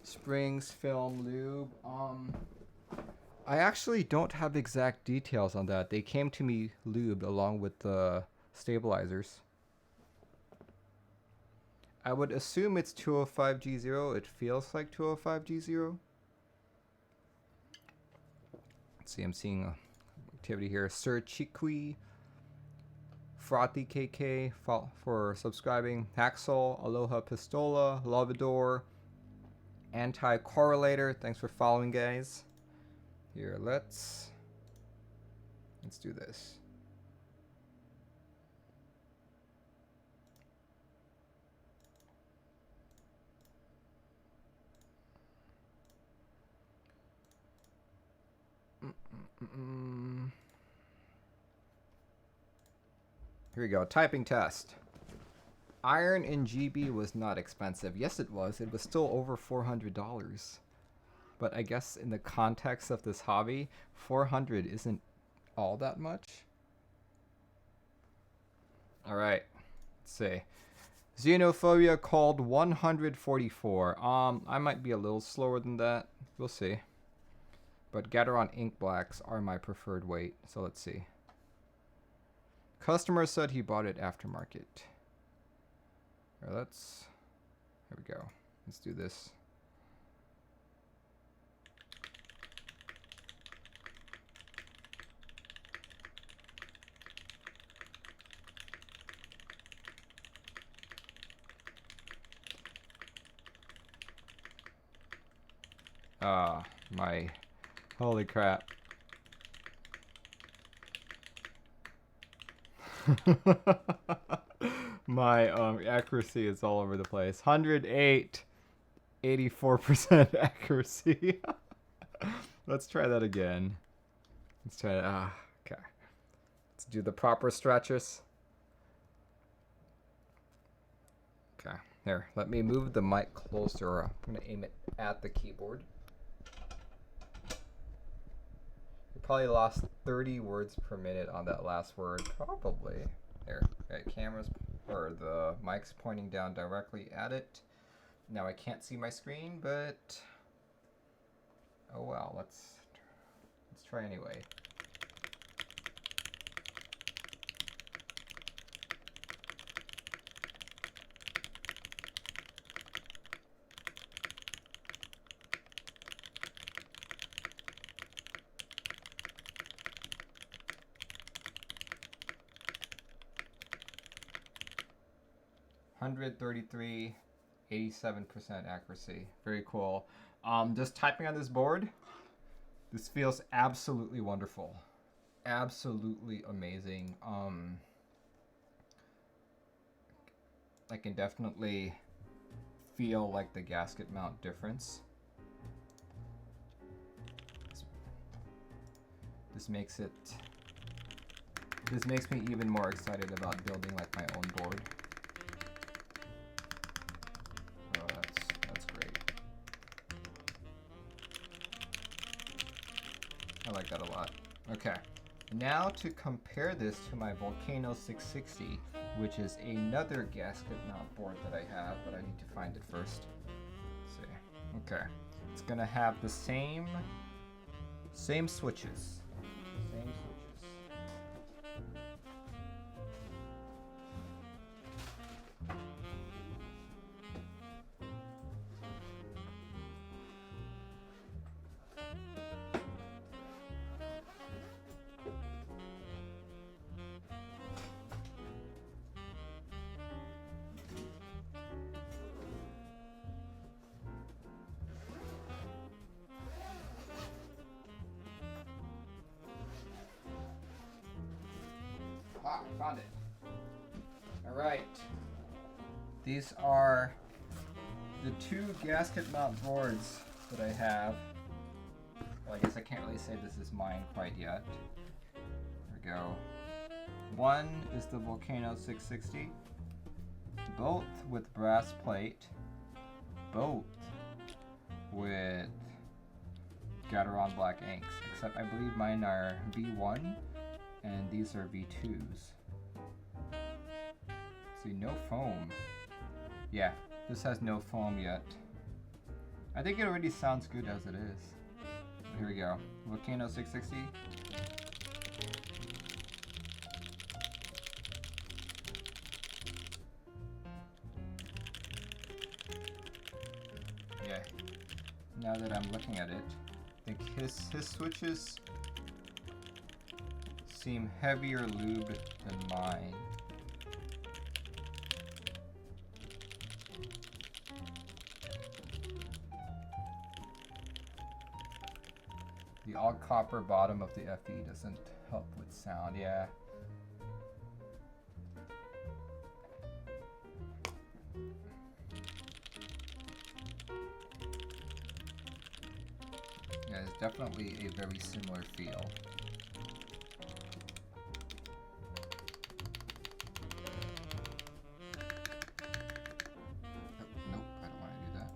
Springs, film, lube. I actually don't have exact details on that. They came to me lubed along with the stabilizers. I would assume it's 205G0. It feels like 205G0. Let's see, I'm seeing activity here. Sir Chiqui, Frothy KK for subscribing. Haxel, Aloha Pistola, Lovador, Anti-Correlator. Thanks for following, guys. Here, let's do this. Here we go. Typing test. Iron in GB was not expensive. Yes, it was. It was still over $400. But I guess in the context of this hobby, 400 isn't all that much. All right. Let's see. Xenophobia called 144. I might be a little slower than that. We'll see. But Gateron ink blacks are my preferred weight. So let's see. Customer said he bought it aftermarket. All right, here we go. Let's do this. My holy crap. My accuracy is all over the place. 108, 84% accuracy. Let's try that again. Let's try that. Okay. Let's do the proper stretches. Okay. Here, let me move the mic closer. I'm going to aim it at the keyboard. You probably lost 30 words per minute on that last word. Probably. There. Okay, cameras, or the mic's pointing down directly at it. Now I can't see my screen, but oh well, let's try anyway. $133, 87% accuracy. Very cool. Just typing on this board, this feels absolutely wonderful. Absolutely amazing. I can definitely feel like the gasket mount difference. This makes me even more excited about building like my own board. I like that a lot. Okay, now to compare this to my Volcano 660, which is another gasket mount board that I have, but I need to find it first. Let's see. Okay, it's gonna have the same switches. I found it. Alright. These are the 2 gasket mount boards that I have. Well, I guess I can't really say this is mine quite yet. There we go. One is the Volcano 660. Both with brass plate. Both with Gateron black inks. Except I believe mine are V1 and these are V2s. See, no foam. Yeah, this has no foam yet. I think it already sounds good as it is. Here we go. Volcano 660. Yeah. Now that I'm looking at it, I think his switches seem heavier lubed than mine. The all copper bottom of the FE doesn't help with sound, yeah. Yeah, it's definitely a very similar feel. Nope, I don't want to do that.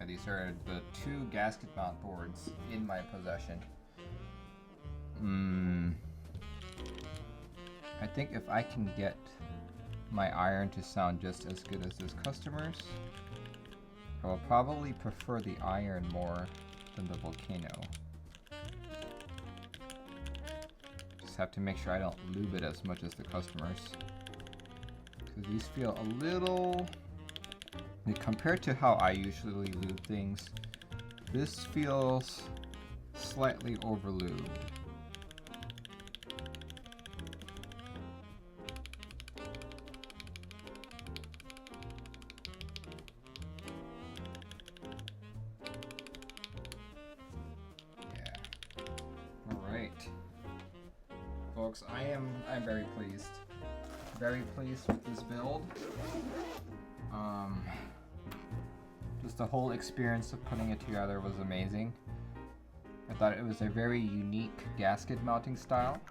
These are the 2 gasket mount boards in my possession. I think if I can get my iron to sound just as good as this customer's, I will probably prefer the iron more than the Volcano. Just have to make sure I don't lube it as much as the customer's. Because these feel a little... Compared to how I usually lube things, this feels slightly over lubed. Yeah. Alright. Folks, I'm very pleased. Very pleased with this build. Just the whole experience of putting it together was amazing. I thought it was a very unique gasket mounting style.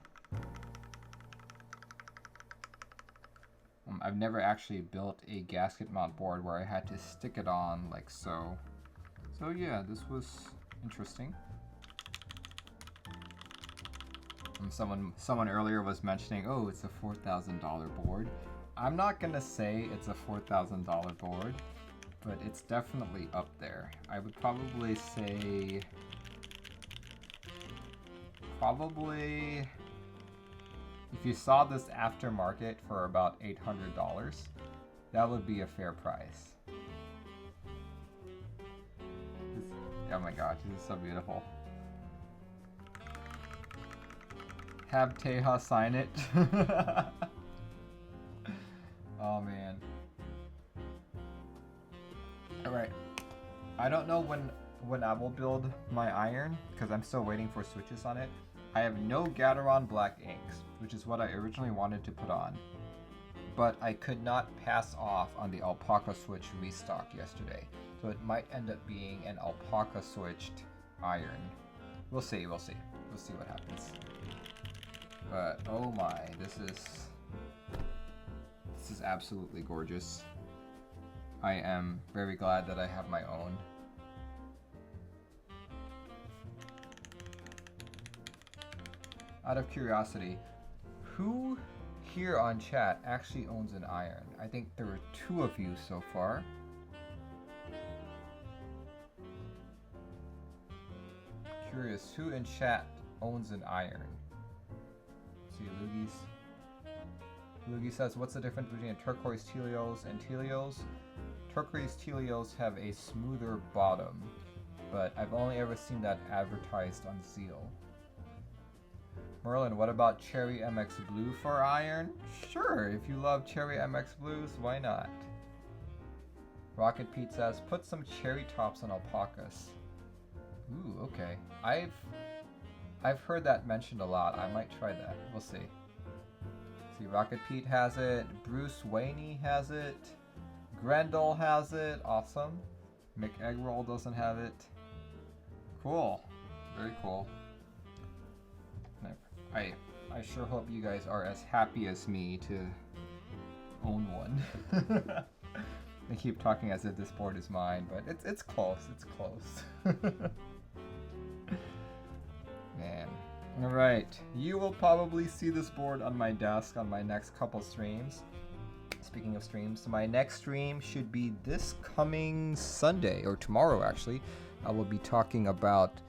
I've never actually built a gasket mount board where I had to stick it on like so. So yeah, this was interesting. Someone earlier was mentioning, oh, it's a $4,000 board. I'm not gonna say it's a $4,000 board, but it's definitely up there. I would probably say, if you saw this aftermarket for about $800, that would be a fair price. Oh my gosh, this is so beautiful. Have Teja sign it. Oh man. Alright. I don't know when I will build my iron, because I'm still waiting for switches on it. I have no Gateron black inks, which is what I originally wanted to put on. But I could not pass off on the alpaca switch restock yesterday. So it might end up being an alpaca switched iron. We'll see, we'll see. We'll see what happens. But oh my, this is absolutely gorgeous. I am very glad that I have my own. Out of curiosity, who here on chat actually owns an iron? I think there were 2 of you so far. Curious, who in chat owns an iron? See, Loogie says, what's the difference between turquoise Telios and Telios? Turquoise Telios have a smoother bottom, but I've only ever seen that advertised on Zeal. Merlin, what about Cherry MX Blue for iron? Sure, if you love Cherry MX Blues, why not? Rocket Pete says, put some cherry tops on alpacas. Ooh, okay. I've heard that mentioned a lot. I might try that. We'll see. See, Rocket Pete has it. Bruce Wayne has it. Grendel has it. Awesome. McEggroll doesn't have it. Cool. Very cool. I sure hope you guys are as happy as me to own one. I keep talking as if this board is mine, but it's close. It's close. Man. Alright. You will probably see this board on my desk on my next couple streams. Speaking of streams, my next stream should be this coming Sunday, or tomorrow actually. I will be talking about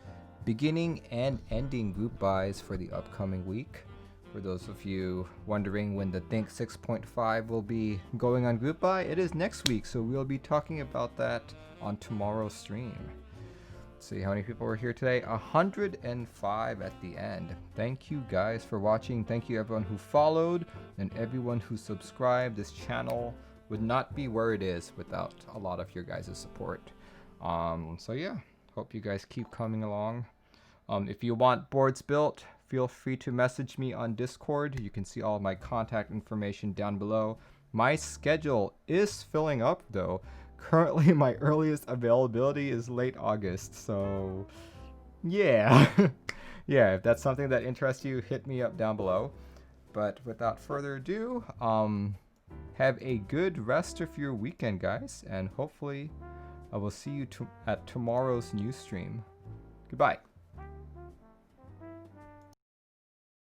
beginning and ending group buys for the upcoming week. For those of you wondering when the Think 6.5 will be going on group buy, it is next week, so we'll be talking about that on tomorrow's stream. Let's see how many people were here today. 105 at the end. Thank you guys for watching. Thank you everyone who followed and everyone who subscribed. This channel would not be where it is without a lot of your guys' support. So yeah, hope you guys keep coming along. If you want boards built, feel free to message me on Discord. You can see all of my contact information down below. My schedule is filling up though. Currently my earliest availability is late August, so yeah. Yeah, if that's something that interests you, hit me up down below. But without further ado, have a good rest of your weekend, guys, and hopefully I will see you at tomorrow's news stream. Goodbye.